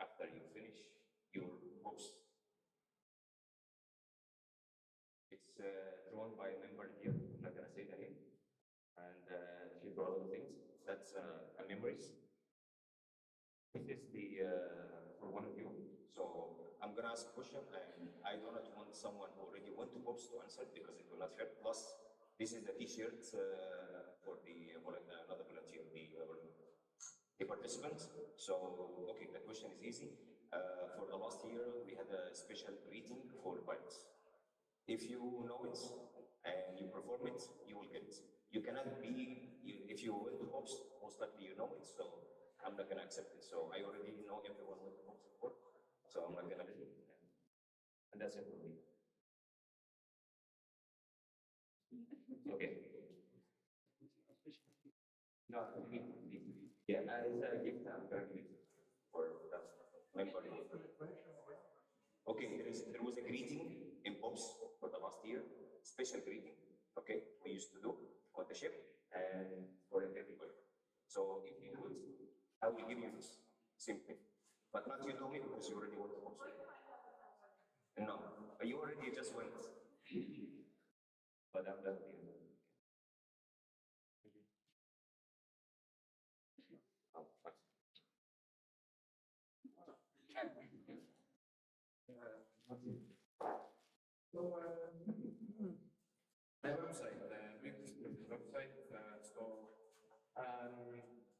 after you finish your Pops. It's drawn by a member here, I'm not going to say the name, and she draw a lot of things. That's a memories. This is the, for one of you. So I'm going to ask a question, and I do not want someone who already went to Pops to answer because it will not fair. Plus, this is the t-shirt for the another volunteer, the participants. So, okay, the question is easy. For the last year, we had a special greeting for pilots. If you know it and you perform it, you will get it. You cannot be, if you went to Pops, most likely you know it, so I'm not going to accept it. So I already know everyone went to Pops before, so I'm not going to do it. And that's it for me. Okay. No, yeah, as a gift, I'm going to give it for that member. Okay, there was a greeting in Pops for the last year, special greeting, okay, we used to do on the ship and for everybody. So if you would, I will give you this, simply. But not you to me because you already went to Pops. No, you already just went. But I'm done with you. So, my website, website.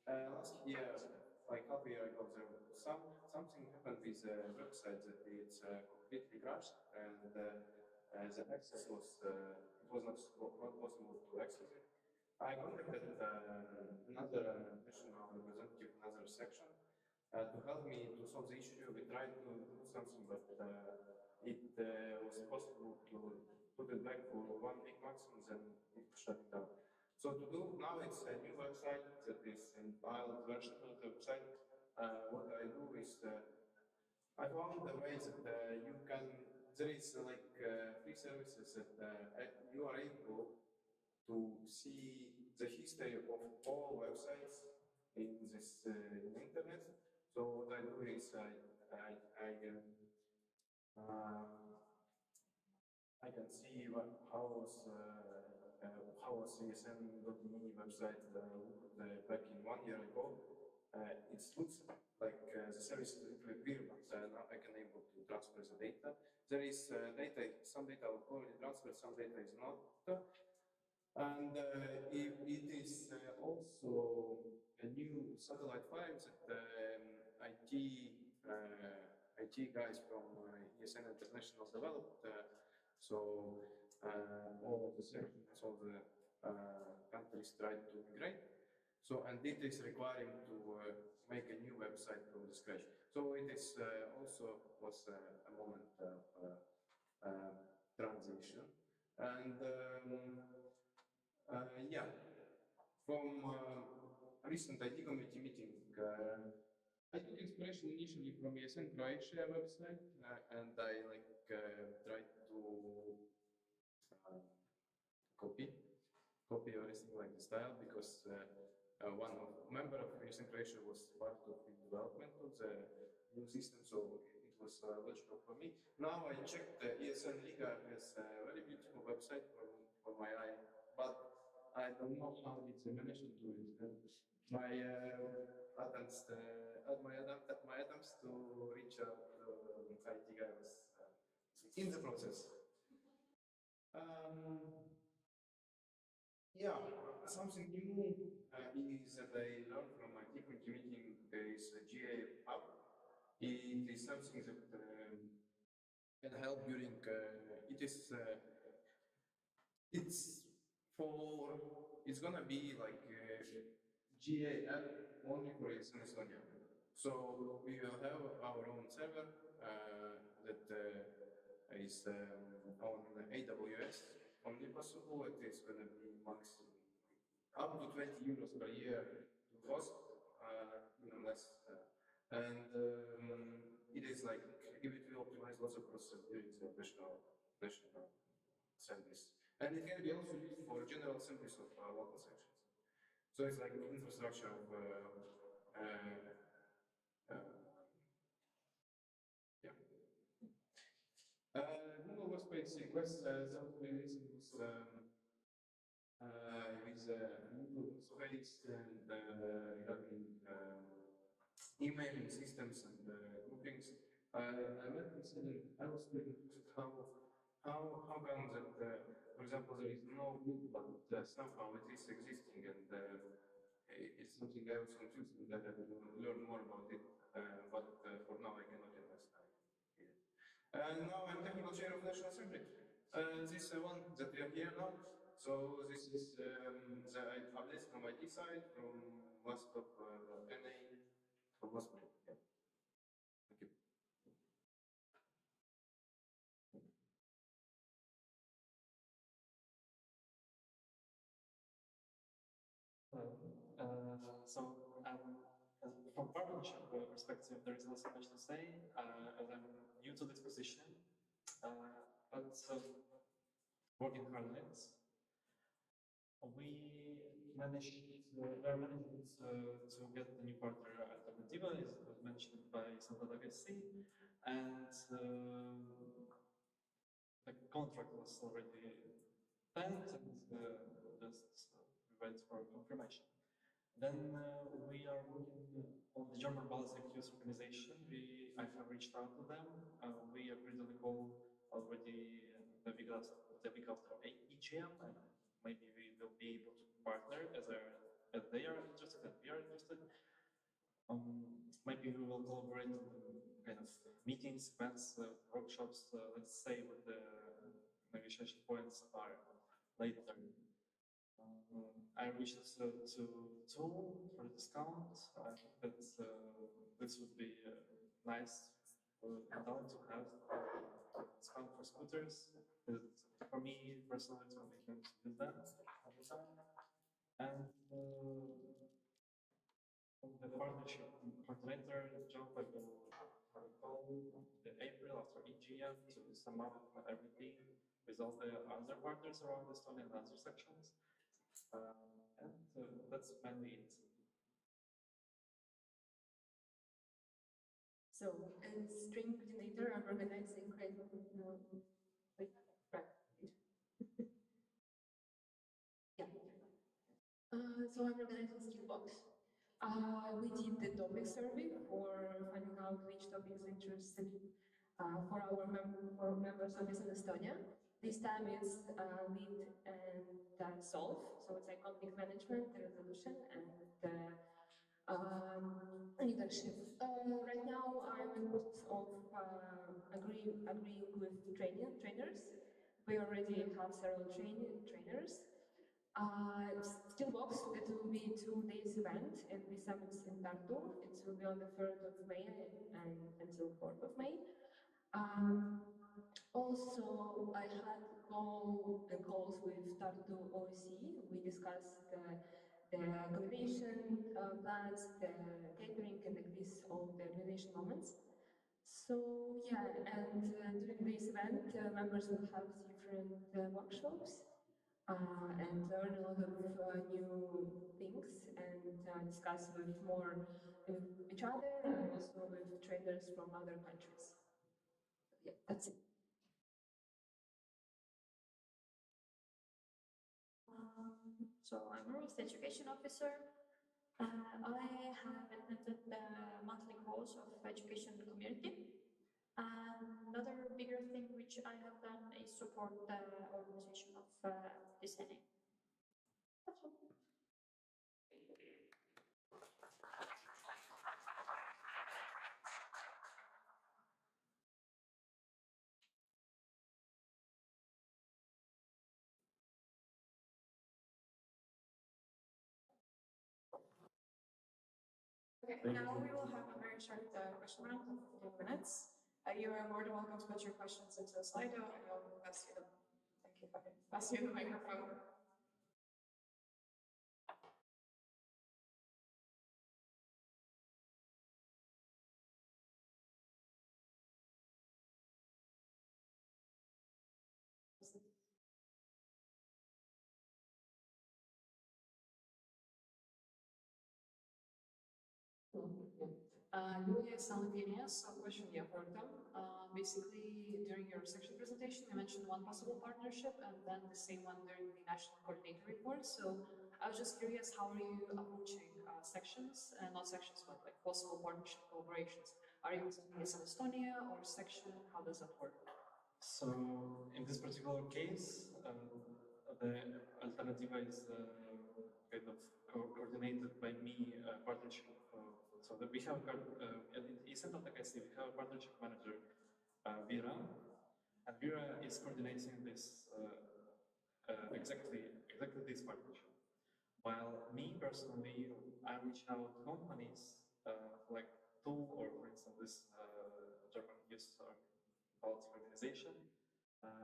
Last year, like half a year ago, something happened with the website that it's completely crashed, and the access was it was not possible to access it. I contacted another national representative, another section, to help me to solve the issue. We tried to do something, but it was possible to put it back for 1 week maximum, then it shut down. So to do now, it's a new website that is in pilot version of the website. What I do is I found a way that you can, there is free services that you are able to see the history of all websites in this in the internet. So what I do is I can see how was ESN.me website back in 1 year ago. It looks like the service is a little bit weird, but now I can able to transfer the data. There is some data already transferred, some data is not. And it is also a new satellite files that IT guys from ESN International developed. So all of the sections, all the countries try to migrate. So and it is requiring to make a new website from the scratch. So it is also was a moment of transition. And yeah, from recent IT committee meeting, I took inspiration initially from ESN Croatia website, and I tried to copy everything like the style, because one of member of ESN Croatia was part of the development of the new system, so it was logical for me. Now I checked the ESN Liga has a very beautiful website for my eye, but I don't know how did they manage to do it. My attempts to reach out to IT guy was in the process. Yeah, something new is that I learned from my technical meeting. There is a GA app. It is something that can help during. It's gonna be like GA app only for ESN Estonia. So we will have our own server that is on AWS only possible. It is gonna be maximum up to 20 euros per year to host, even less. And it is like it will optimize lots of processes during the national assemblies. And it can be also used for general assemblies of local sections. So it's like infrastructure of yeah. Google Workspace requests something was with Google Workspace and regarding emailing systems and groupings. I was considering, I was thinking how come that, for example, there is no group, but somehow it is existing, and it's something I was confused, and I have to learn more about it. But for now, I cannot invest time in it. And now I'm technical chair of National Assembly. This one that we are here now. So this is the updates from IT side, from last of NA, from last minute. Yeah. Thank you. From partnership perspective, there is not so much to say, as I'm new to this position, but working hard on it. We are managing to get the new partner Alternativa, as it was mentioned by Santa D'Agostini, and the contract was already planned, and just wait for confirmation. Then we are working on the German Baltic Youth Organization. I have reached out to them. We agreed on the call already the week after EGM, and maybe we will be able to partner as they are interested and we are interested. Maybe we will collaborate on kind of meetings, events, workshops, let's say what the negotiation points are later. I reached to Tool for the discount. I think that this would be nice for now to have discount for scooters. For me personally, it's convenient to do that all the time. And the partnership coordinator job, I will call the April after EGM to sum up everything with all the other partners around Estonia and other sections. And that's mainly it. So, as stream coordinator, I'm organizing creative. Wait, right. Yeah. So I'm organizing Skillbox. We did the topic survey for finding out which topic is interesting for our members of ESN Estonia. This time it's lead and solve, so it's like conflict management, resolution, and leadership. Right now I'm in the process of agreeing with trainers. We already have several trainers. Skillbox, it will be 2 days event and the summits in Tartu. It will be on the 3rd of May and until 4th of May. Also, I had calls with Tartu OSC. We discussed the accommodation plans, the catering, and like this, all the organization moments. So yeah, and during this event, members will have different workshops and learn a lot of new things and discuss with each other and also with trainers from other countries. Yeah, that's it. So I'm a rules education officer. I have attended the monthly calls of education community. Another bigger thing which I have done is support the organization of ESN. That's all. Okay, now we will have a very short question round of 15 minutes. You are more than welcome to put your questions into the Slido and I will pass you the, thank you, okay, pass you the microphone. Julia Salvinius, a question you heard them. Basically, during your section presentation, you mentioned one possible partnership and then the same one during the national coordinator report. So I was just curious, how are you approaching sections, not sections, but like possible partnership collaborations? Are you using ESN Estonia or section? How does that work? So in this particular case, the alternative is kind of coordinated by me partnership. So that we have at ESN we have a partnership manager, Vera, and Vera is coordinating this exactly this partnership. While me personally, I reach out to companies like TOO or for instance this German youth policy organization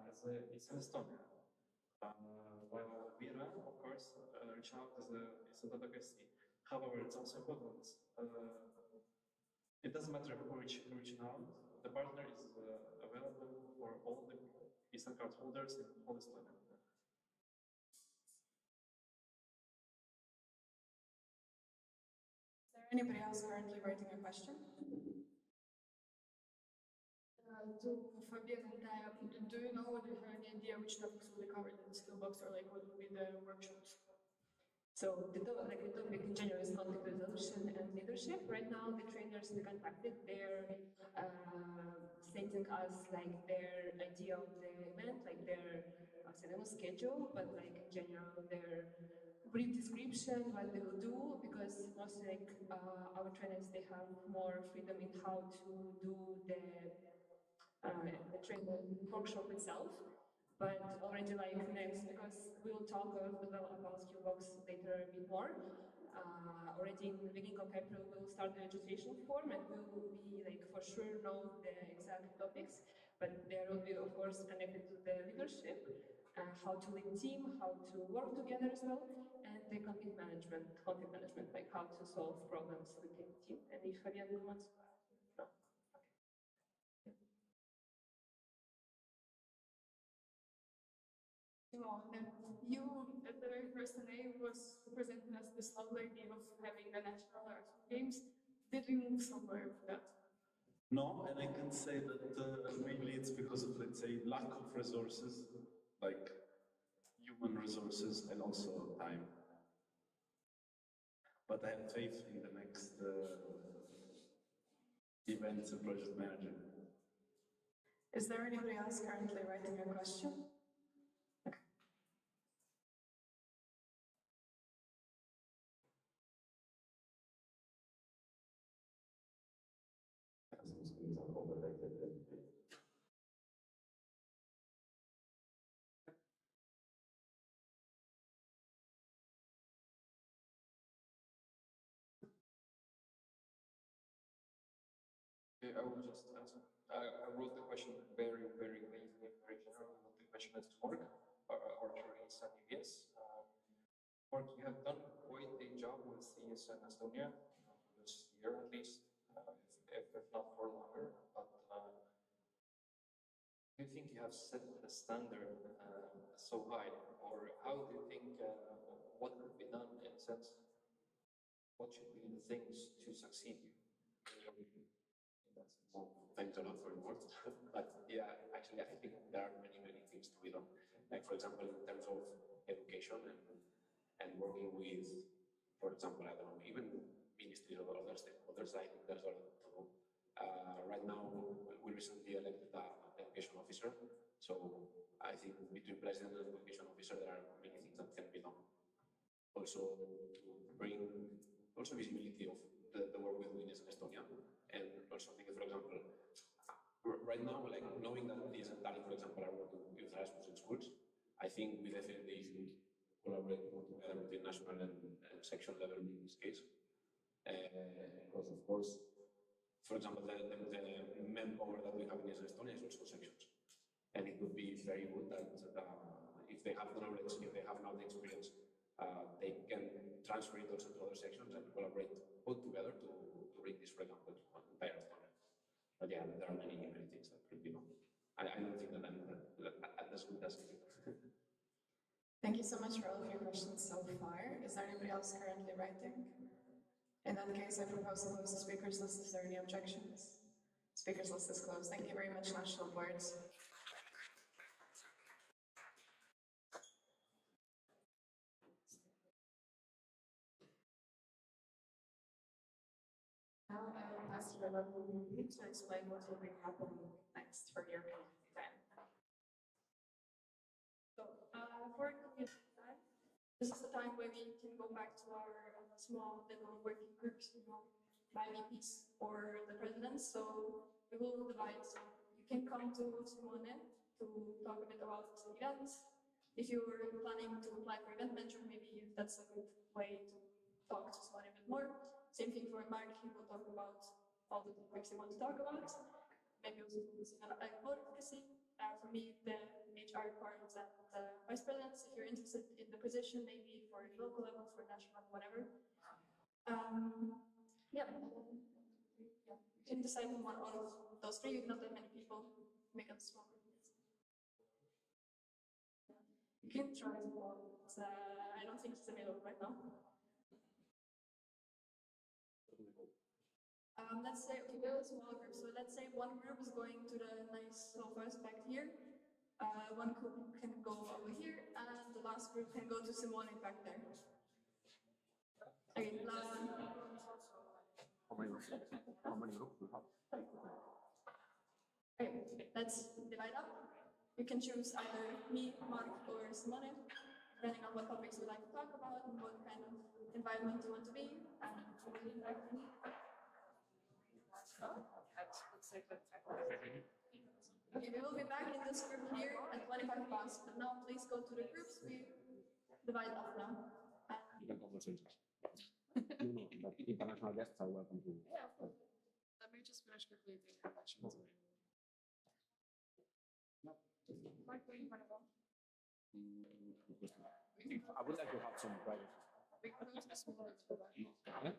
as ESN Estonia. While Vera, of course, reach out as ESN advocacy. However, it's also important. It doesn't matter who reaching out. The partner is available for all the ESN card holders in all Estonia. Is there anybody else currently writing a question? To Fabian and Taya, do you know, do you have any idea which topics will be covered in the Skillbox or like what will be the workshops? So the topic in general is conflict resolution and leadership. Right now, the trainers we contacted, they're sending us like their idea of the event, like their schedule, but like in general, their brief description, what they will do, because mostly like our trainers, they have more freedom in how to do the training workshop itself. But already like next, because we will talk as well about Skillbox later a bit more. Already in the beginning of April, we will start the registration form and we will be like for sure know the exact topics, but there will be of course connected to the leadership. how to lead team, how to work together as well, and the conflict management, like how to solve problems within the team. And if Fabian wants to add, no. You, at the very first NA, was presenting us this lovely idea of having the national art games. Did we move somewhere with that? No, and I can say that mainly it's because of, let's say, lack of resources, like human resources and also time. But I have faith in the next events and project management. Is there anybody else currently writing a question? Okay. Okay, I will just answer. I wrote the question very, very vaguely, very general. What the question is to work, Archer is an EBS. Mark, you have done quite a job with ESN Estonia this year at least, if not for longer. But do you think you have set the standard so high, or how do you think what could be done in a sense? What should be the things to succeed you? Well, thanks a lot for your words. But yeah, actually, I think there are many, many things to be done. Like, for example, in terms of education and working with, for example, I don't know, even ministries or other stakeholders, I think there's a lot to do. Right now, we recently elected an education officer. So I think between president and education officer, there are many things that can be done. Also, to bring also visibility of the work we do in Estonia. And also think, for example, right now, like knowing that ESN Tallinn, for example, are working with Erasmus in schools, I think we definitely should collaborate more together between national and section level in this case. Because of course, for example, the manpower that we have in ESN Estonia is also sections. And it would be very good that if they have the knowledge, if they have now the experience, they can transfer it also to other sections and collaborate both together to bring this, for example, to entire Estonia. But yeah, there are many, many things that could be done. I don't think that I'm as good as you. Thank you so much for all of your questions so far. Is there anybody else currently writing? In that case, I propose to close the speakers list. Is there any objections? Speakers list is closed. Thank you very much, National Boards. Now I will ask you to explain what will be happening next for your community time. So, for community time, this is the time where we can go back to our small little working groups, by VPs or the presidents. So we will divide. So you can come to Simone to talk a bit about events. If you're planning to apply for event manager, maybe that's a good way to talk to Simone a bit more. Same thing for Mark, he will talk about all the topics he wants to talk about. Maybe also focus on advocacy. For me, the HR part and vice presidents, if you're interested in the position, maybe for local level, for national, whatever. Yeah. You can decide on one of those three. Not that many people make a small group. You can try as well, but I don't think it's available right now. Let's say, okay, we have a small group. So let's say one group is going to the nice sofas back here. One group can go over here, and the last group can go to Simone back there. Okay, How many groups do you have? Okay, let's divide up. You can choose either me, Mark, or Simone, depending on what topics you like to talk about and what kind of environment you want to be. Okay, we will be back in this group here at 25 past, but now please go to the groups. We divide up now. No, but international guests are welcome to. Yeah, of course. Let me just finish quickly the questions. Mark, where do you want to go? I would like to have some privacy. We can move this more to the left. Yeah?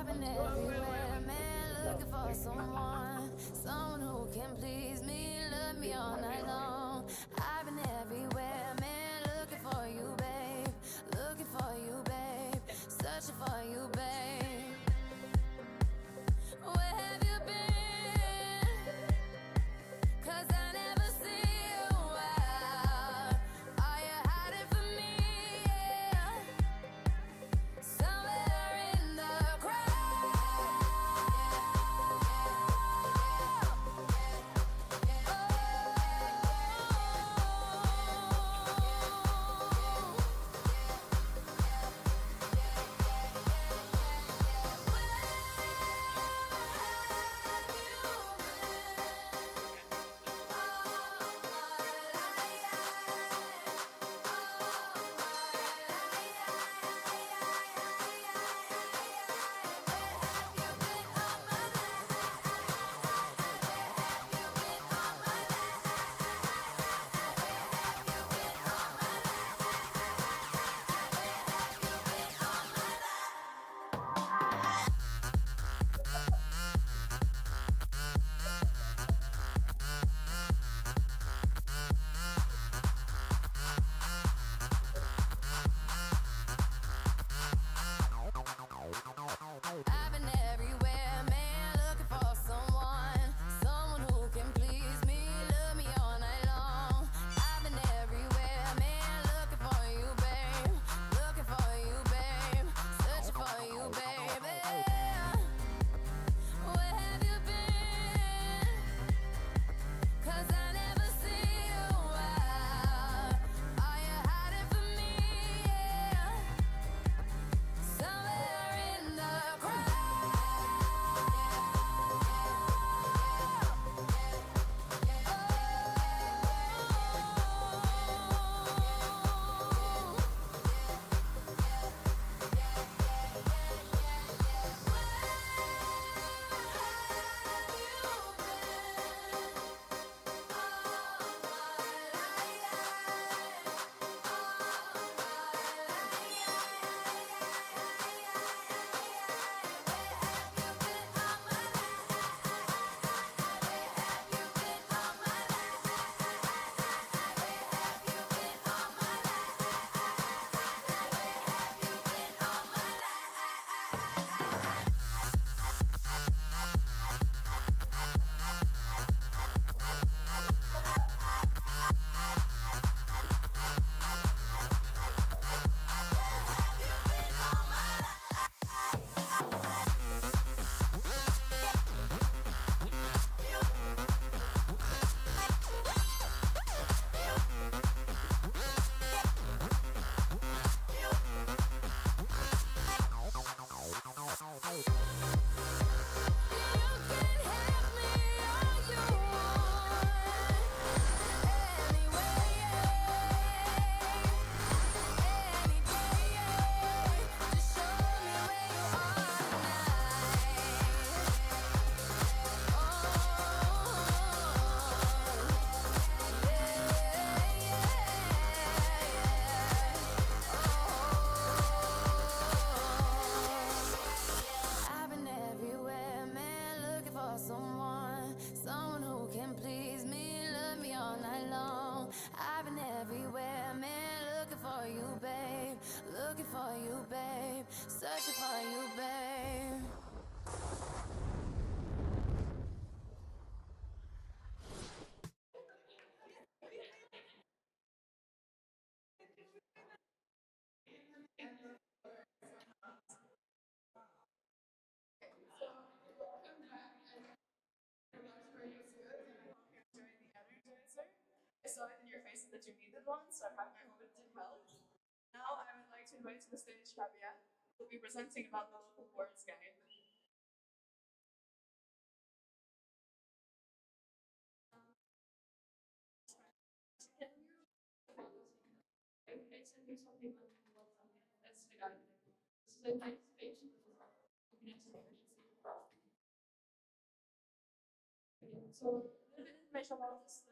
I've been everywhere, man, looking for someone who can please me, love me all night long. I've been everywhere, man, looking for you, babe, searching for you, babe. Where have you been? 'Cause I never see you out. Are you hiding from me? Yeah. Somewhere in the crowd. I've been everywhere, man, looking for someone who can please me, love me all night long. I've been everywhere, man, looking for you, babe, searching for you, baby. Where have you been? 'Cause I never see you out. Are you hiding from me? Yeah. Somewhere in the I've been everywhere, man, looking for someone who can please me, love me all night long. I've been everywhere, man, looking for you, babe, searching for you, babe. I saw it in your faces that you needed one, so I hope it did help. Now I would like to invite to the stage Fabia, who will be presenting about the local words guide. I sent you something on WhatsApp. That's the guide. This is a nice page. So a little bit information about this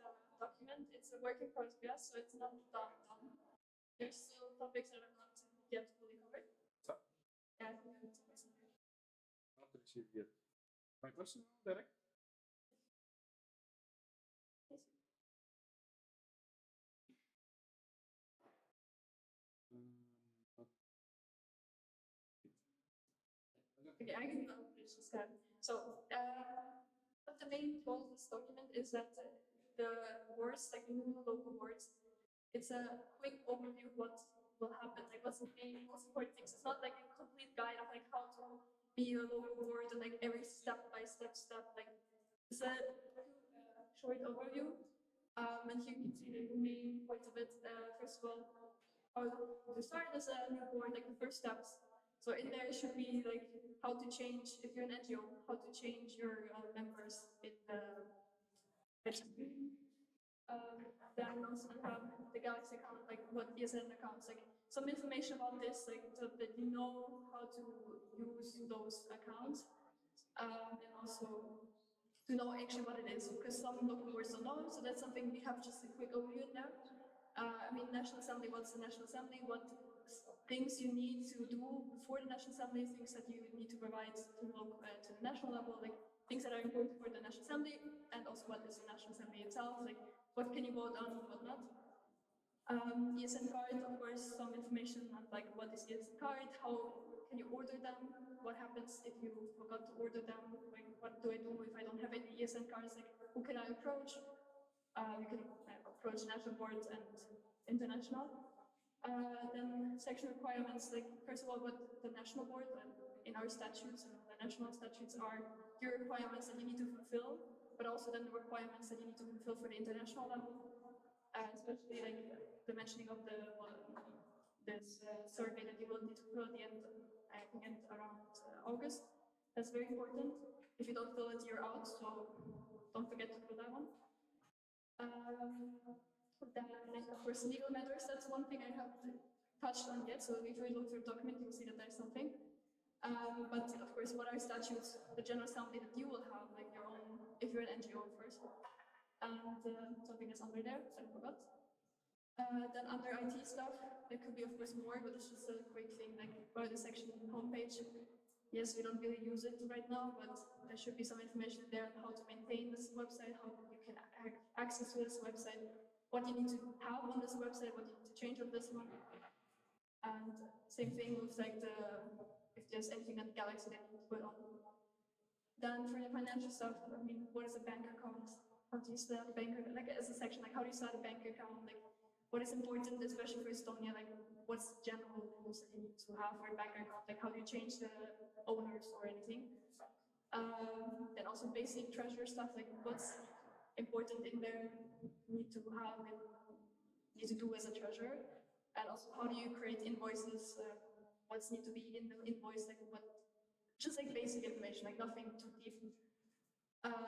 document. It's a work in progress, so it's not done. There's still topics that are not yet fully covered. Yeah, I think that's proceed here. My question, Derek? Okay, I can finish this guy. So, one of the main goals of this document is that the words, like the new local words, it's a quick overview of what will happen, like what's the main most important things. It's not like a complete guide of like how to be a local word and like every step by step. Like it's a short overview. And here you can see the main points of it. First of all, how to start as a new board, like the first steps. So in there should be like how to change, if you're an NGO, how to change your members in the then we also have the Galaxy account, like what ESN accounts, like some information about this, like so that you know how to use those accounts, and also to know actually what it is, because some local boards don't know, so that's something we have just a quick overview there. I mean, National Assembly, what's the National Assembly, what things you need to do before the National Assembly, things that you need to provide to the national level, like things that are important for the National Assembly, and also what is the National Assembly itself, like what can you vote on and what not. ESN card, of course, some information on like what is ESN card, how can you order them, what happens if you forgot to order them, like what do I do if I don't have any ESN cards, like who can I approach? You can approach national boards and international. Then section requirements, like first of all, what the national board in our statutes and the national statutes are your requirements that you need to fulfill, but also then the requirements that you need to fulfill for the international level, especially like the mentioning of this survey that you will need to fill at the end, I think around August. That's very important. If you don't fill it, you're out, so don't forget to fill that one. Then, of course, legal matters, that's one thing I haven't touched on yet, so if you look through the document, you'll see that there's something. But of course, what are statutes, the General Assembly that you will have, like your own, if you're an NGO first. And something is under there, I forgot. Then under IT stuff, there could be of course more, but it's just a quick thing, like about the section homepage. Yes, we don't really use it right now, but there should be some information there on how to maintain this website, how you can access this website, what you need to have on this website, what you need to change on this one. And same thing with like if there's anything on Galaxy that you need to put on. Then for the financial stuff, I mean, what is a bank account? How do you start a bank account? Like as a section, like how do you start a bank account? Like what is important, especially for Estonia, like what's general rules that you need to have for a bank account? Like how do you change the owners or anything? Then also basic treasury stuff, like what's important in there, need to have and need to do as a treasurer. And also how do you create invoices, what's need to be in the invoice, like what, just like basic information, like nothing too deep.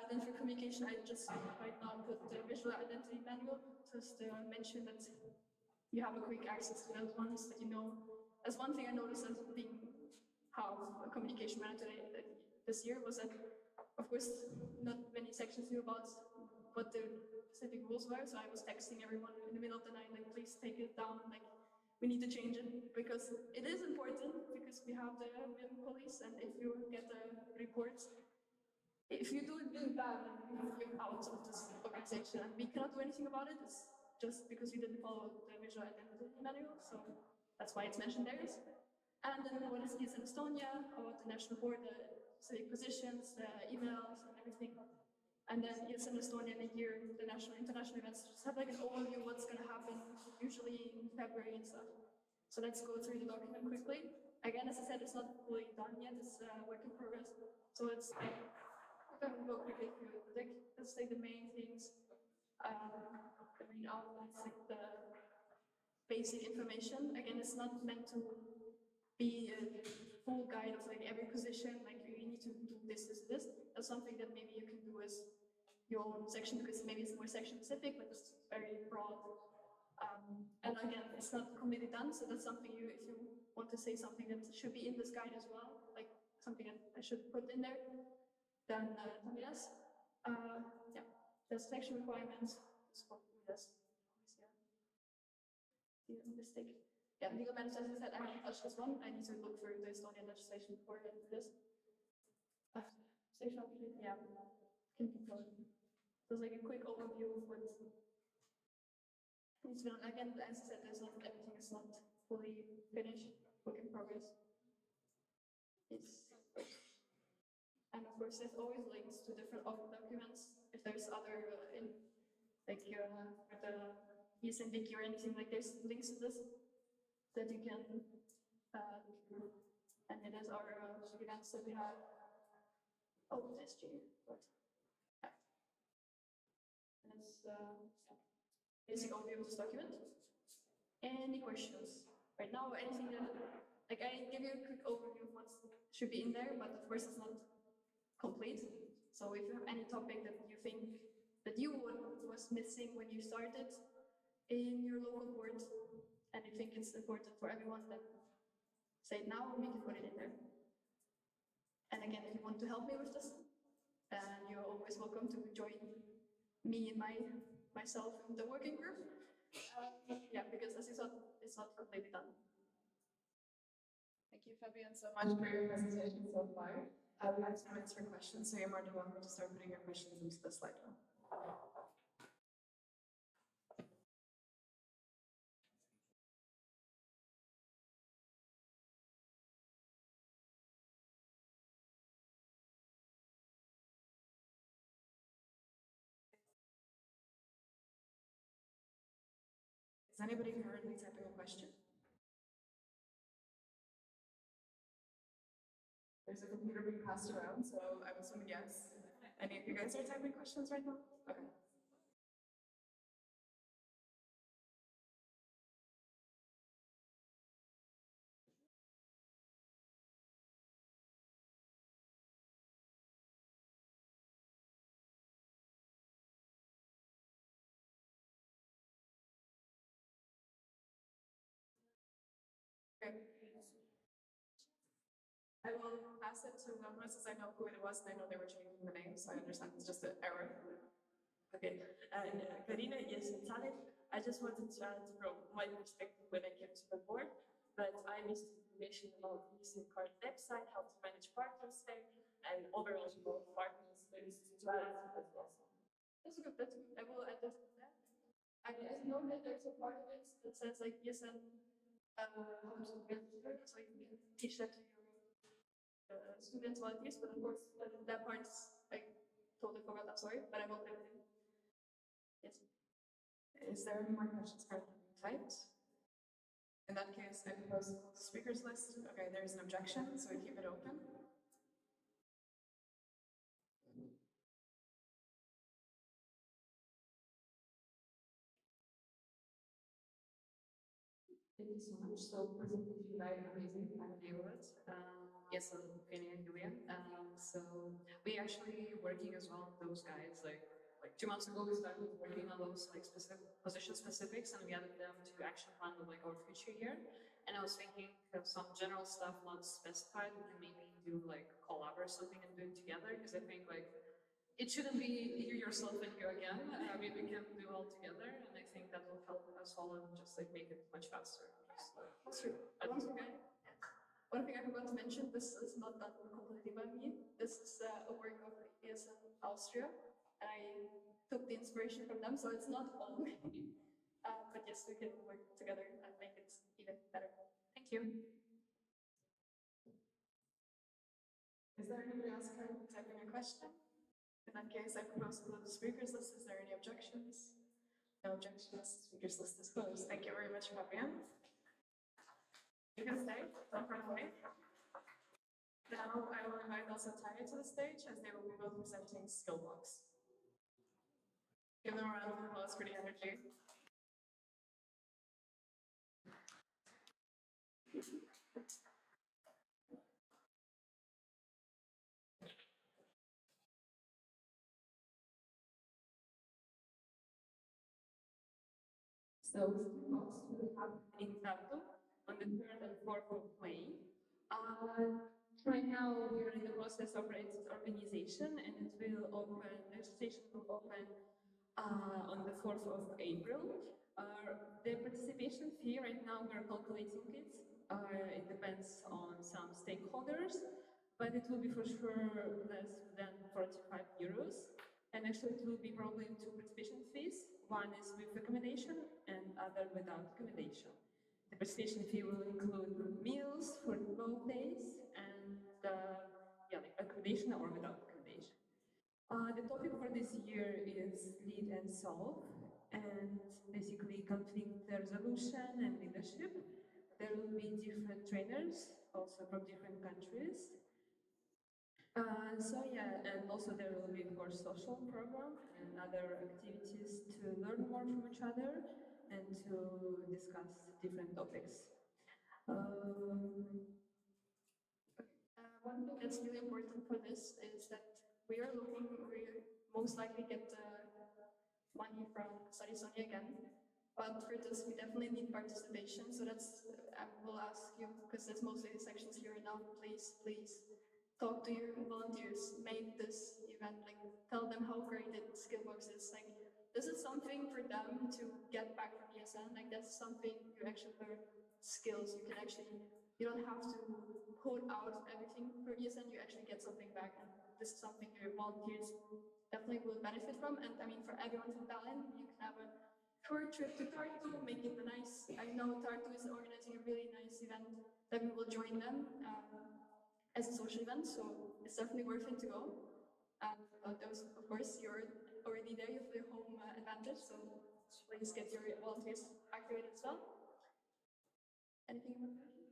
Then for communication, I just right now put the visual identity manual, just to mention that you have a quick access to those ones, that you know. That's one thing I noticed as being half a communication manager this year, was that, of course, not many sections knew about what the specific rules were, so I was texting everyone in the middle of the night, like, please take it down, like, we need to change it, because it is important, because we have the women police, and if you get a report, if you do it really bad, you're out of this organization, and we cannot do anything about it. It's just because we didn't follow the visual identity manual, so that's why it's mentioned there. And then what is ESN Estonia, about the national board, the civic positions, the emails, and everything. And then ESN Estonia in a year, the national international events, just have like an overview of what's going to happen, usually in February and stuff. So let's go through the document quickly. Again, as I said, it's not fully done yet, it's a work in progress. So it's go quickly through the deck. Let's take the main things, the main outlines, like the basic information. Again, it's not meant to be a full guide of like every position, like you need to do this, this, this. That's something that maybe you can do as your own section, because maybe it's more section specific, but it's very broad. And again, it's not completely done, so that's something if you want to say something that should be in this guide as well, like something that I should put in there, then tell me yes. Yeah, there's section requirements. Yes. Mistake. Yeah, legal matters, as I said, I haven't touched this one. I need to look through the Estonian legislation before I do this. Yeah, can keep going. So like a quick overview of what it's been. Again, as I said, everything is not fully finished, work in progress. It's, and of course, there's always links to different documents. If there's other, with the ESN wiki or anything, like there's links to this that you can look through. And it is our events that we have. Oh, SG. But, yeah. And it's basic overview of this document. Any questions? Right now, anything that, like I give you a quick overview of what should be in there, but of course it's not complete. So if you have any topic that you think that was missing when you started in your local board, and you think it's important for everyone, then say it now and we can put it in there. And again, if you want to help me with this, you're always welcome to join me and myself in the working group. Yeah, because as you said, it's not completely done. Thank you, Fabian, so much for your presentation so far. We have 2 minutes for questions, so you're more than welcome to start putting your questions into the slide now. Is anybody currently typing a question? There's a computer being passed around, so I'm assuming yes. Any of you guys are typing questions right now? Okay. Okay. I will pass it to Gomez as I know who it was and I know they were changing the name, so I understand it's just an error. Okay, Karina, yes, Talib. I just wanted to add from my perspective when I came to the board that I missed information about the ESN card website, how to manage partners there, and overall about partners to add as well. That's good, that's good. I will add that to that. I know that there's a part of it that says like ESN how to register, so you can teach that to your students while it is, but of course that part's I totally forgot, I'm sorry, but I will put it in. Yes. Is there any more questions currently being typed? In that case, I propose to close the speakers list. Okay, there is an objection, so we keep it open. Thank you so much. So presentation very amazing. I'm neighborhood. Yes, I'm Penny and Julian. So we actually working as well with those guys. Like 2 months ago, we started working on those like specific position specifics, and we added them to action plan of like our future year. And I was thinking of some general stuff not specified. We can maybe do like collab or something and do it together, because I think like it shouldn't be you yourself and you again. We can do all together, and I think that will help us all and just like make it much faster. That's true. One thing I forgot to mention, this is not done completely by me. This is a work of ESN Austria, and I took the inspiration from them, so it's not all me. But yes, we can work together and make it even better. Thank you. Is there anybody else currently typing a question? In that case, I propose to close the speakers list. Is there any objections? No objections. Speakers list is closed. Thank you very much, Fabian. You can stay. Don't run away. Now I will invite also Taya to the stage, as they will be both presenting skill blocks. Give them a round of applause for the energy. So talks will happen in Tartu on the 3rd and 4th of May. Right now we are in the process of its organization, and it will open, the registration will open on the 4th of April. The participation fee right now we're calculating it. It depends on some stakeholders, but it will be for sure less than 45 euros. And actually, it will be probably two participation fees. One is with accommodation and other without accommodation. The participation fee will include meals for both days and yeah, like accommodation or without accommodation. The topic for this year is lead and solve, and basically conflict resolution and leadership. There will be different trainers, also from different countries. So yeah, and also there will be, of course, social program and other activities to learn more from each other and to discuss different topics. One thing that's really important for this is that we most likely get money from Study Estonia again. But for this, we definitely need participation. So that's, I will ask you, because it's mostly the sections here now, please talk to your volunteers, make this event, like tell them how great Skillbox is. Like, this is something for them to get back from ESN. Like, that's something you actually learn skills. You can actually, you don't have to put out everything for ESN, you actually get something back. And this is something your volunteers definitely will benefit from. And I mean, for everyone from Tallinn, you can have a short trip to Tartu, make it nice. I know Tartu is organizing a really nice event that we will join them as a social event, so it's definitely worth it to go. And those, of course, you're already there, you have the home advantage, so please get your volunteers activated as well. Anything you want to add?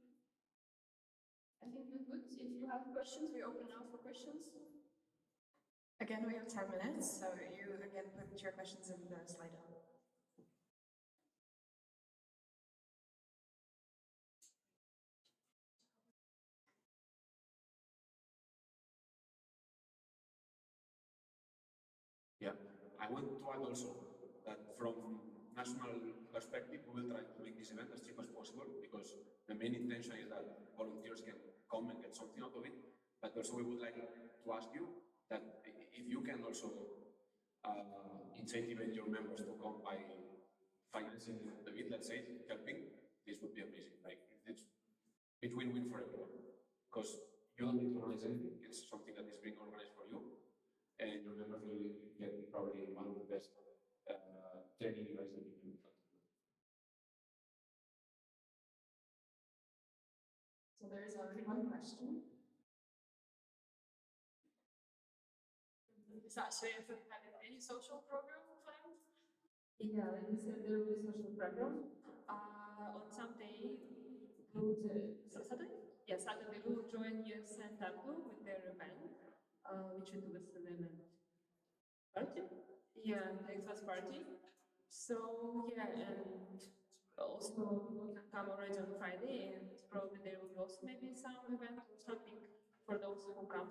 I think we're good. If you have questions, we're open now for questions. Again, we have 10 minutes, so you again put your questions in the slide down. Yeah, I want to add also that from national perspective, we will try to make this event as cheap as possible because the main intention is that volunteers can come and get something out of it. But also we would like to ask you that if you can also incentivize your members to come by financing the bid, let's say, helping, this would be amazing. Like, it's win-win for everyone. Because you don't need to organize anything, it's something that is being organized for you. And your members will get probably one of the best training events that you can do. So there is already one question. Is that actually any social program planned? Yeah, like you said, there will be social program. On some day, Saturday? Yeah, Saturday we will join ESN Tartu with their event, which will do with the party. Yeah, the Xmas party. So yeah, and also people can come already on Friday, and probably there will be also maybe some event or something for those who come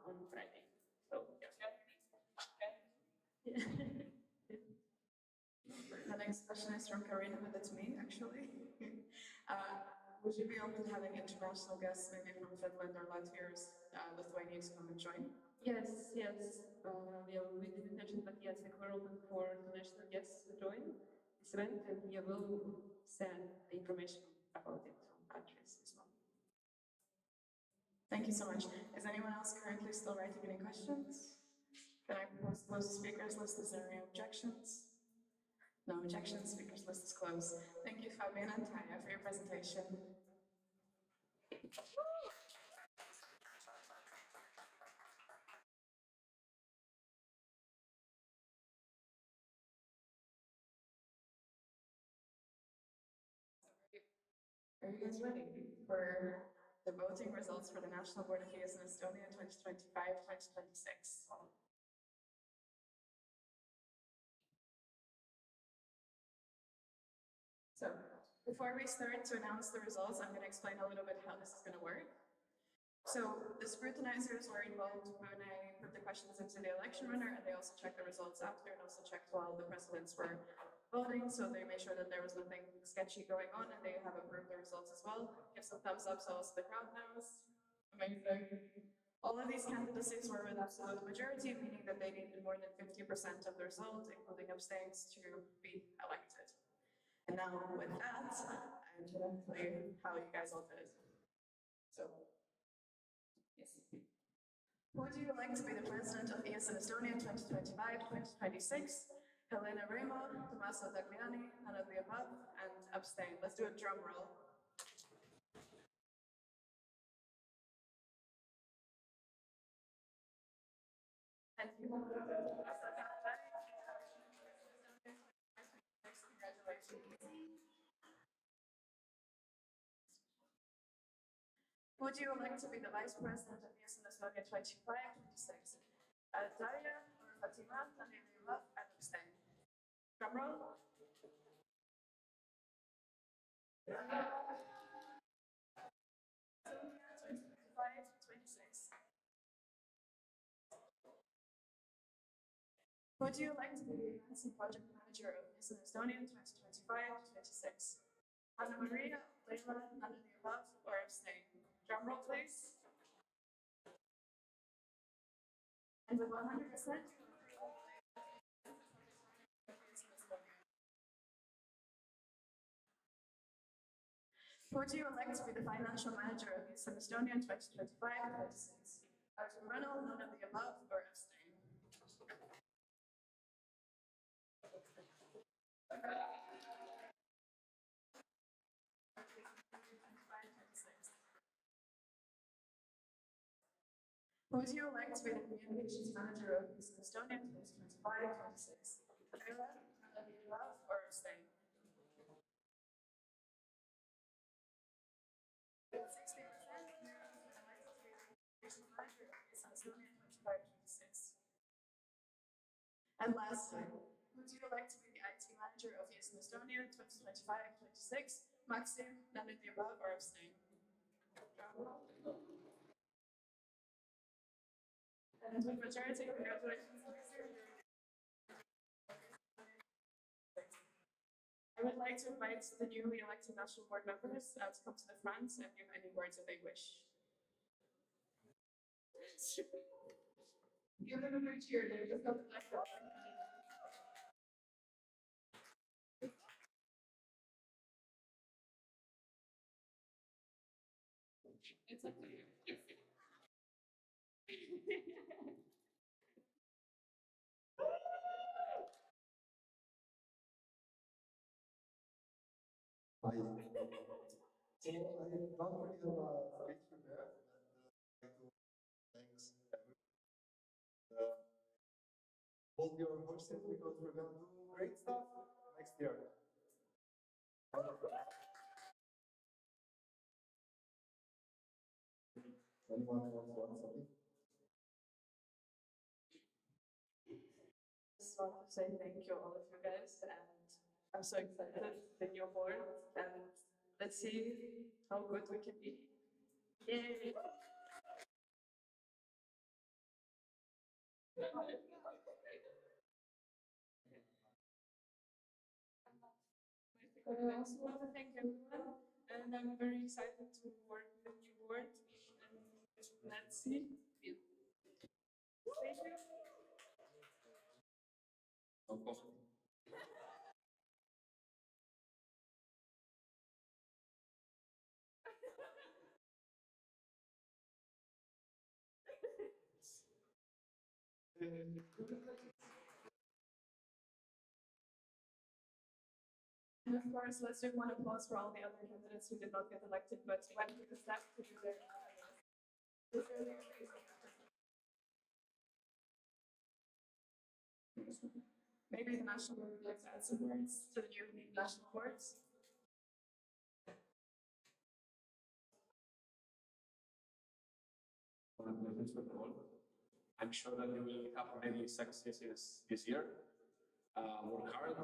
on Friday. So yeah. The next question is from Karina, but that's me actually. Would you be open to having international guests, maybe from Finland or Latvia, Lithuania, to come and join? Yes. Yeah, we didn't mention, but yes, like we're open for international guests to join this event, and we will send the information about it from countries as well. Thank you so much. Is anyone else currently still writing any questions? Can I propose to close the speakers list? Is there any objections? No objections, speakers list is closed. Thank you, Fabian and Taya, for your presentation. Are you guys ready for the voting results for the National Board of ESN Estonia 2025-2026? So, before we start to announce the results, I'm going to explain a little bit how this is going to work. So, the scrutinizers were involved when I put the questions into the election runner, and they also checked the results after, and also checked while the presidents were voting, so they made sure that there was nothing sketchy going on, and they have approved the results as well. Give some thumbs up so also the crowd knows. Amazing. All of these candidacies were with absolute majority, meaning that they needed more than 50% of the result, including abstains, to be elected. And now with that, I'm going to tell you how you guys all did. So, Yes. Would you like to be the president of ESN Estonia 2025-2026? Helena Remo, Tommaso Tagliani, none of the above, and abstain. Let's do a drum roll. And you. Congratulations. Would you like to be the vice president of ESN Estonia 25-26? Daria or Fatima, none of the above, and abstain. Drum roll. Would you like to be the events and project manager of ESN Estonia 2025-26? Anna Maria, Leila, none of the above, or abstain. Drum roll, please. And with 100%. Would you elect to be the financial manager of ESN Estonia 2025-26? Arthur Reynolds, none of the above, or abstain. Would you elect to be the communications manager of ESN Estonia 2025-26? Leila, none of the above, or abstain. 60%. And lastly, would you like to be the IT manager of ESN Estonia 2025-26? Maxim, none of the above, or abstain. And with majority, congratulations. I would like to invite the newly elected national board members to come to the front and give any words if they wish. Give them a big cheer, they're just going to like that. It's up to you. So I don't really have a speech prepared, but I'd like to thanks everyone. Hold your horses because we're gonna do great stuff next year. Anyone wants to add something? Just want to say thank you all of you guys, and I'm so excited that you're board, and let's see how good we can be. Yay! I also want to thank everyone, and I'm very excited to work with the new board. And let's see. Thank you. And of course, let's do one applause for all the other candidates who did not get elected but went through the steps to do their. It's really amazing. Maybe the national board would like to add some words to the new national boards. Congratulations for all. I'm sure that you will have many successes this year. Work hard,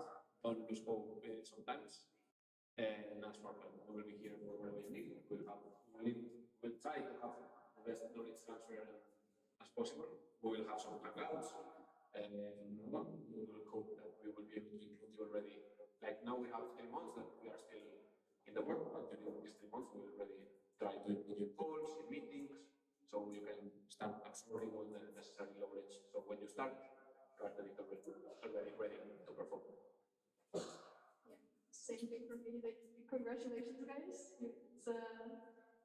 don't lose hope sometimes. And as for we will be here for whatever you need. We'll try to have the best knowledge transfer as possible. We will have some hangouts, and we will hope that we will be able to include you already. Like now we have 3 months that we are still in the work, but during these 3 months we will already try to include you in calls, in meetings, so you can start absorbing all the necessary knowledge. So when you start, you are already ready to perform. Same thing for me. Like, congratulations, guys. It's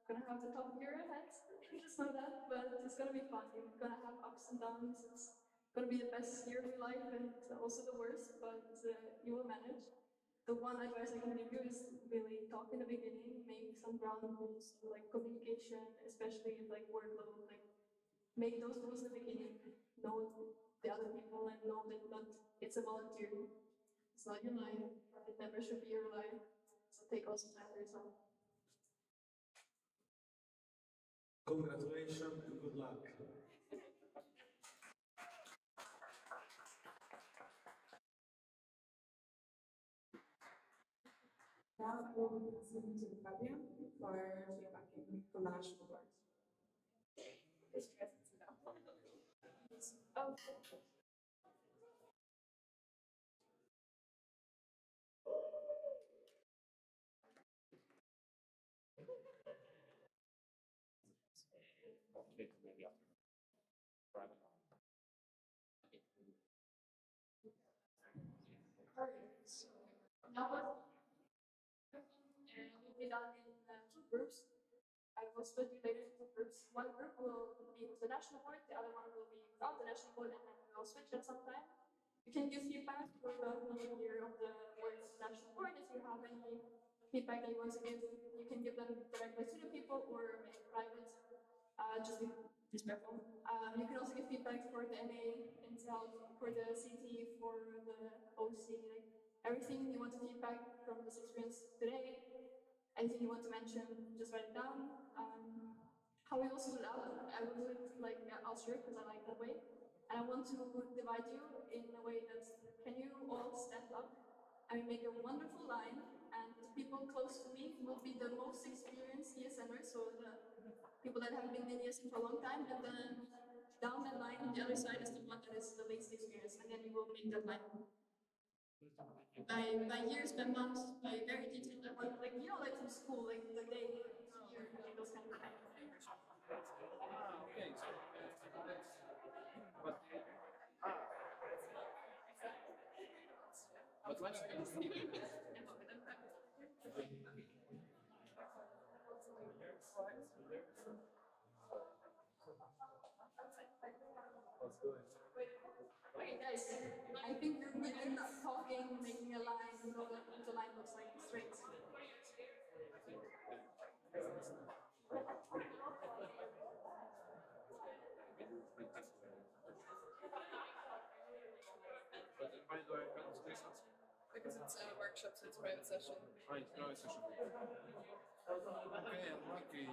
gonna have the top of your head, just know that, but it's gonna be fun. You're gonna have ups and downs. It's gonna be the best year of your life and also the worst, but you will manage. The one advice I can give you is really talk in the beginning, make some ground rules, like communication, especially if like workload, like make those rules in the beginning, know the other people and know that not, it's a volunteer. It's not your life, it never should be your life. So take also time for yourself. Congratulations and good luck. Now we'll be listening to Fabian for feedbacking from the national board. His presence now. Oh. Now what? Will be done in two groups. I will split you later into groups. One group will be with the national board, the other one will be without the national board, and then we'll switch at some time. You can give feedback for the whole year of the work of the national board. If you have any feedback that you want to give, you can give them directly to the people or make it private. Just be respectful. You can also give feedback for the NA itself, for the CT, for the OC, like everything you want to feedback from this experience today. Anything you want to mention, just write it down. How we will split it up, I will do it like Austria because I like that way. And I want to divide you in a way that can you all stand up and make a wonderful line, and the people close to me will be the most experienced ESNers, so the people that have been in ESN for a long time, and then down that line, the other side is the one that is the least experienced, and then you will make that line. By years, by months, by very detailed, like you know, like from school, like the day, year, like those kind of things. Okay. But let's Okay, guys, I think you're good at not talking, making a line, and know that the line looks like straight. Because it's a workshop, so it's a private session. Right, private session. Okay, I'm lucky.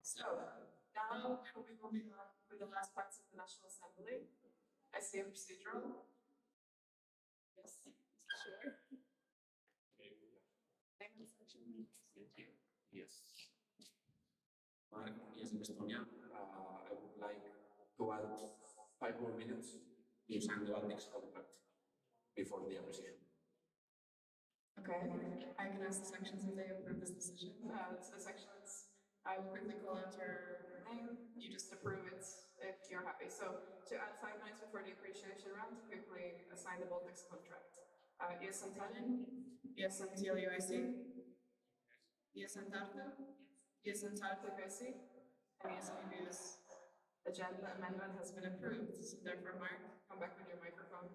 So now we will be on with the last parts of the National Assembly. I see a procedural. Yes, sure. Name and section. Yes. ESN Estonia, I would like to add 5 more minutes to sign the Baltics contract before the appreciation. Okay, I can ask the sections if they approve this decision. So the sections, I will quickly call out your name. You just approve it if you're happy. So to add 5 minutes before the appreciation round, quickly assign the Baltics contract. ESN Tallinn, ESN TLUIC, ESN Tartu, ESN Tartu KC, and ESN EBS. Agenda amendment has been approved. So therefore, Mark, come back with your microphone.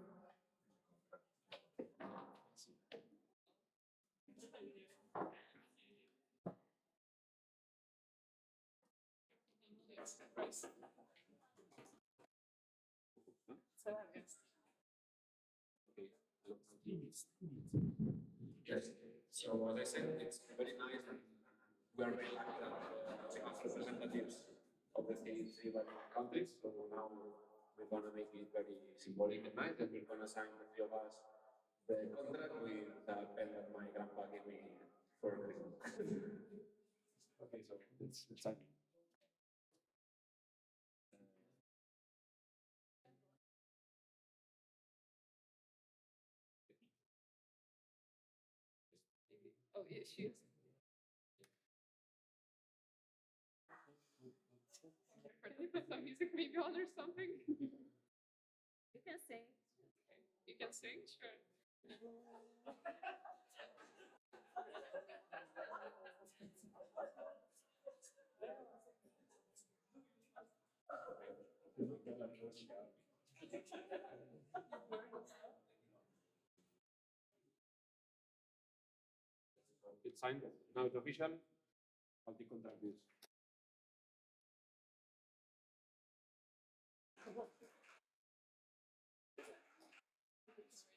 Yes. So as I said, it's very nice and we are very lucky that we have representatives of the three Baltic countries. So now we're gonna make it very symbolic and nice, and we're gonna sign the three of us the contract with the pen that my grandpa gave me for Christmas. Okay, so it's sign. Oh, yeah, she is. Put some music maybe on or something. You can sing. Okay. You can sing, sure. It's signed, now it's official, Baltic contract is.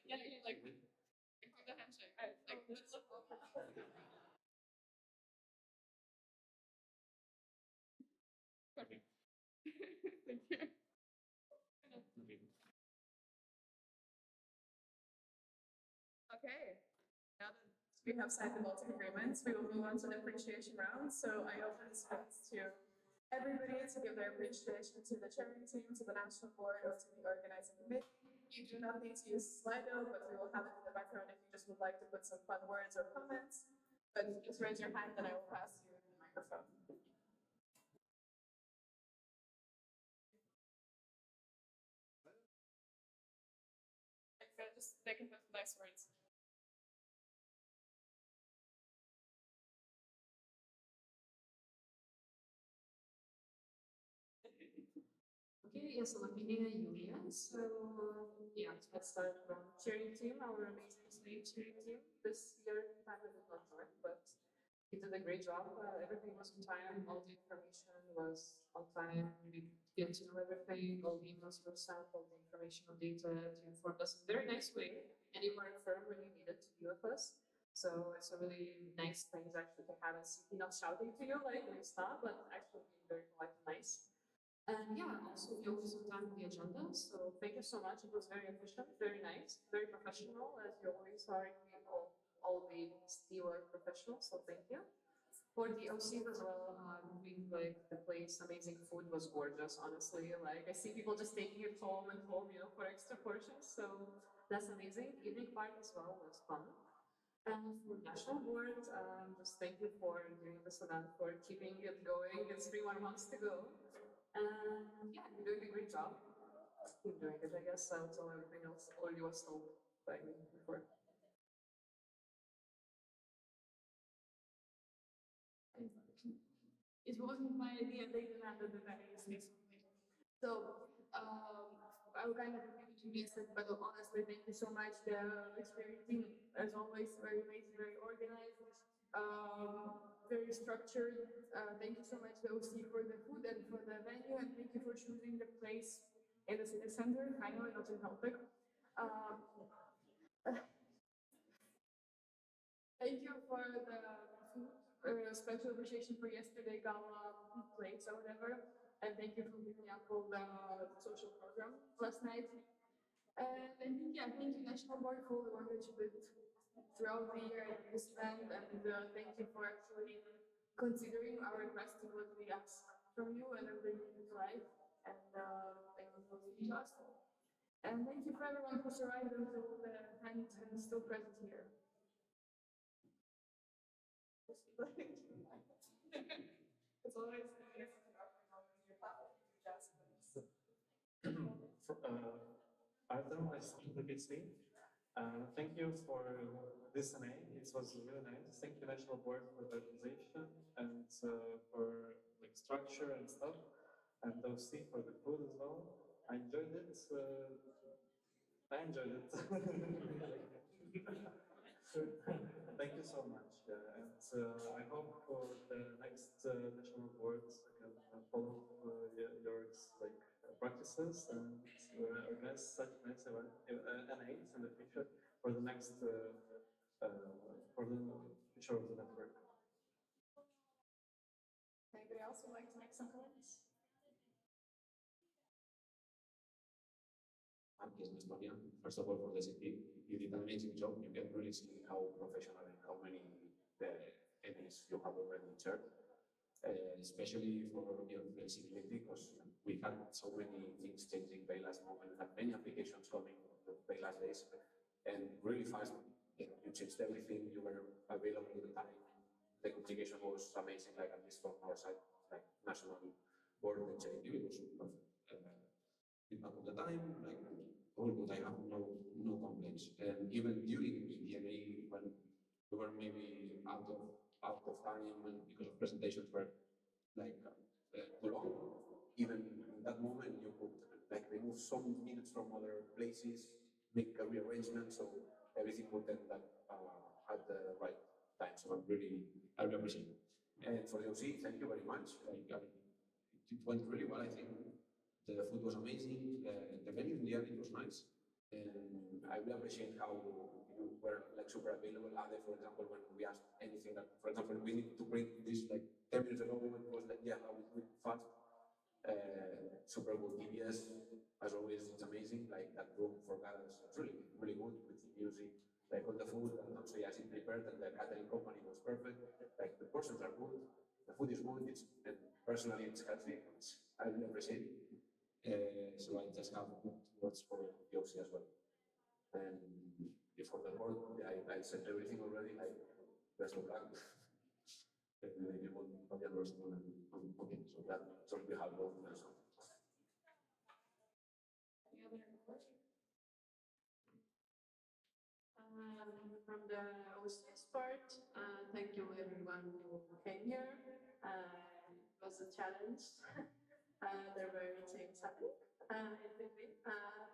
Yeah, you like do the handshake. Like this. Perfect. Thank you. Okay, now that we have signed the Baltic agreements, we will move on to the appreciation round. So I open the space to everybody to give their appreciation to the chairing team, to the national board, or to the organizing committee. You do not need to use Slido, but we will have it in the background if you just would like to put some fun words or comments. But just raise your hand and I will pass you the microphone. Just they can put nice words. Okay, yes, I'm Julia. So, yeah, let's start from cheering team, our amazing slave cheering team. This year, Panda did not join, but he did a great job. Everything was on time, all the information was on time. We get to know everything, all the emails were sent, all the information on data to inform us in a very nice way. And you were firm when you needed to be with us. So it's a really nice thing actually to have us not shouting to you like when you stop, but actually being very polite and nice. And yeah, also we always on time with the agenda. So thank you so much. It was very efficient, very nice, very professional, as you always are. All the steward professionals. So thank you. For the OCs as well, we like the place. Amazing food was gorgeous. Honestly, like I see people just taking it home and home, for extra portions. So that's amazing. Evening part as well was fun. And for national board, just thank you for doing this event, for keeping it going. It's 3 more months to go. And yeah, you're doing a great job. Keep doing it, I guess. I'll tell everything else already was told by me before. It wasn't my idea, they demanded that I say something. So, I will kind of repeat what you said, but honestly, thank you so much. The experience team, as always, very amazing, very organized, very structured. Thank you so much, the OC, for the food and for the venue, and thank you for choosing the place in the city center. I know it's not in Helpik. Thank you for the food. special appreciation for yesterday gala plates or whatever. And thank you for picking up all the social program last night. And I think, yeah, thank you, National Board, for all the work that you did throughout the year and this event. And thank you for actually considering our request and what we ask from you and bringing it to life. And thank you for listening to us. And thank you for everyone who survived until the end and is still present here. It's always Artem, nice to meet you. Thank you for listening. It was really nice. Thank you, National Board, for the organization and for like structure and stuff, and OC for the food as well. I enjoyed it. I enjoyed it. Thank you so much, and I hope for the next national boards can follow your like practices and organize such nice NAs in the future for the next for the future of the network. Anybody else would like to make some comments? ESN Estonia. First of all, for the city, you did an amazing job. You can really see how professional and how many events you have already shared, especially for your flexibility, because we had so many things changing by last moment, we had many applications coming by last days, and really fast. You changed everything. You were available at the time. The communication was amazing, like at least from our side, like national board and charity, it was perfect. Feedback of the time, like all good. I have no complaints. And even during DNA, when we were maybe out of time and because of presentations were like too long, even in that moment you could like remove some minutes from other places, make a rearrangement, so everything would end up at the right time. So I really appreciate it. And for the OC, thank you very much. It went really well, I think. The food was amazing. The venue in the end, it was nice. And I really appreciate how you were like super available. Ade, for example, when we asked anything that, for example, we need to bring this like 10 minutes ago, it was like, yeah, I will do it fast. Super good. DBS, as always, it's amazing. Like that room for gathers, it's really, really good with music. Like all the food, and also yes, it prepared, and the catering company was perfect. Like the portions are good, the food is good, and personally it's healthy. I really appreciate it. So I just have good words for the OC as well. And for the board, I said everything already, like best of luck. Maybe one of the others on okay, so that's all we have both of them. Any other questions? From the OCS part, thank you everyone who came here. It was a challenge. There were many things happening in between,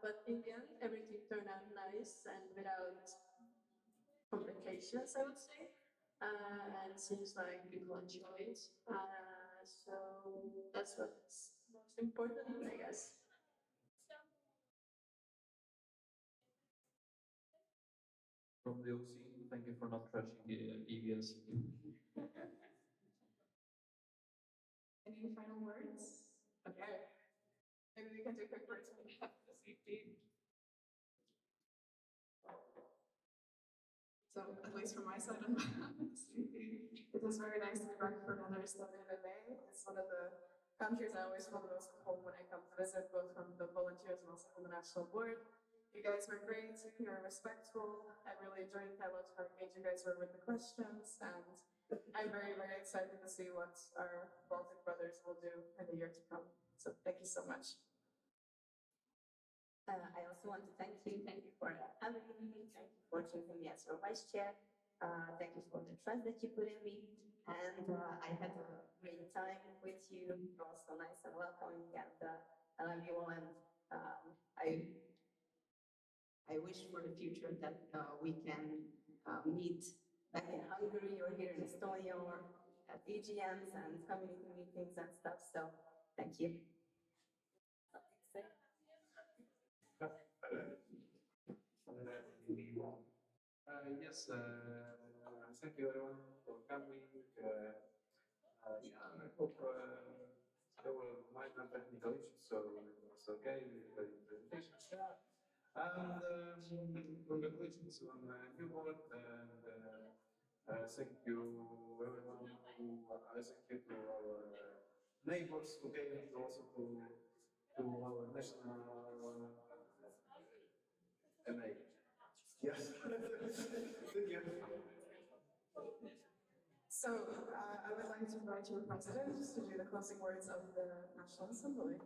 but in the end, everything turned out nice and without complications, I would say. And it seems like people enjoy it. So that's what's most important, I guess. From the OC, thank you for not crushing EVS. Any final words? Okay. Maybe we can do a quick words on behalf of the CP. So, at least from my side on behalf of the CP, it was very nice to be back for another Estonian in May. It's one of the countries I always feel the most at home when I come to visit, both from the volunteers and also from the national board. You guys were great, you were respectful. I really enjoyed how much how engaged you guys were with the questions, and I'm very, very excited to see what our Baltic brothers will do in the year to come. So thank you so much. I also want to thank you. Thank you for having me. Thank you for choosing me as your vice chair. Thank you for the trust that you put in me. And I had a great time with you. You were also nice and welcoming. And I love you all. And I wish for the future that we can meet back in Hungary or here in Estonia or at EGMs and community meetings and stuff. So thank you. Yes, thank you everyone for coming. have technical issues, so it's okay with the presentation. And congratulations on the new board, and thank you everyone who, thank you to our neighbors who came, and also to our national MA. Yes. Thank you. So I would like to invite your president to do the closing words of the National Assembly.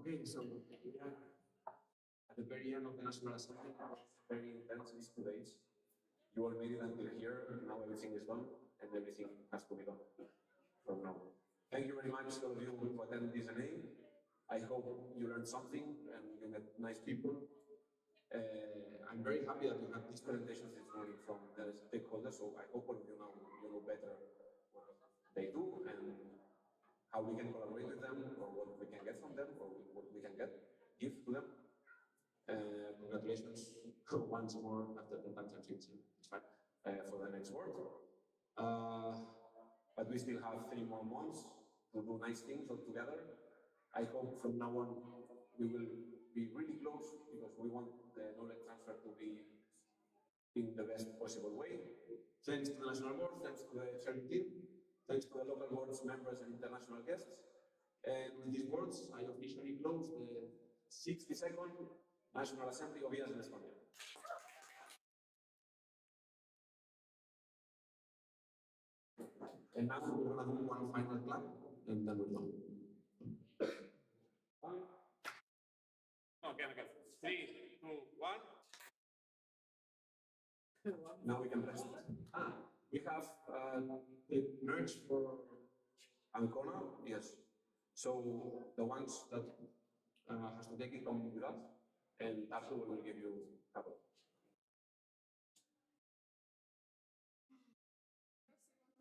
Okay, so we are at the very end of the National Assembly, very intense these 2 days. You all made it until here, now everything is done, and everything has to be done from now. Thank you very much, all of you who attended this NA. I hope you learned something and you met nice people. I'm very happy that you had these presentations this morning from the stakeholders, so I hope all of you now you know better what they do and how we can collaborate with them, or what we can get from them, or what we can give to them. Congratulations once more after 10 times it's fine, for the next work. But we still have 3 more months to do nice things all together. I hope from now on we will be really close, because we want the knowledge transfer to be in the best possible way. Thanks to the National Board, thanks to the chairing team, thanks to the local boards members and international guests. And with these words, I officially close the 62nd National Assembly of ESN Estonia. And now we're going to do one final clap, and then we're done. Okay. 3, 2, 1. Now we can rest. We have the merch for Ancona, yes. So the ones that has to take it come with us, and after we will give you a couple.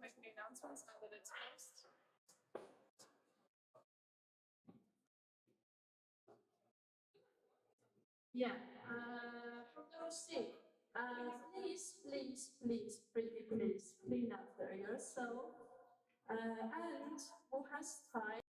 Make the announcements now that it's closed. Yeah, from your seat, please, pretty please, clean after yourself. And who has time?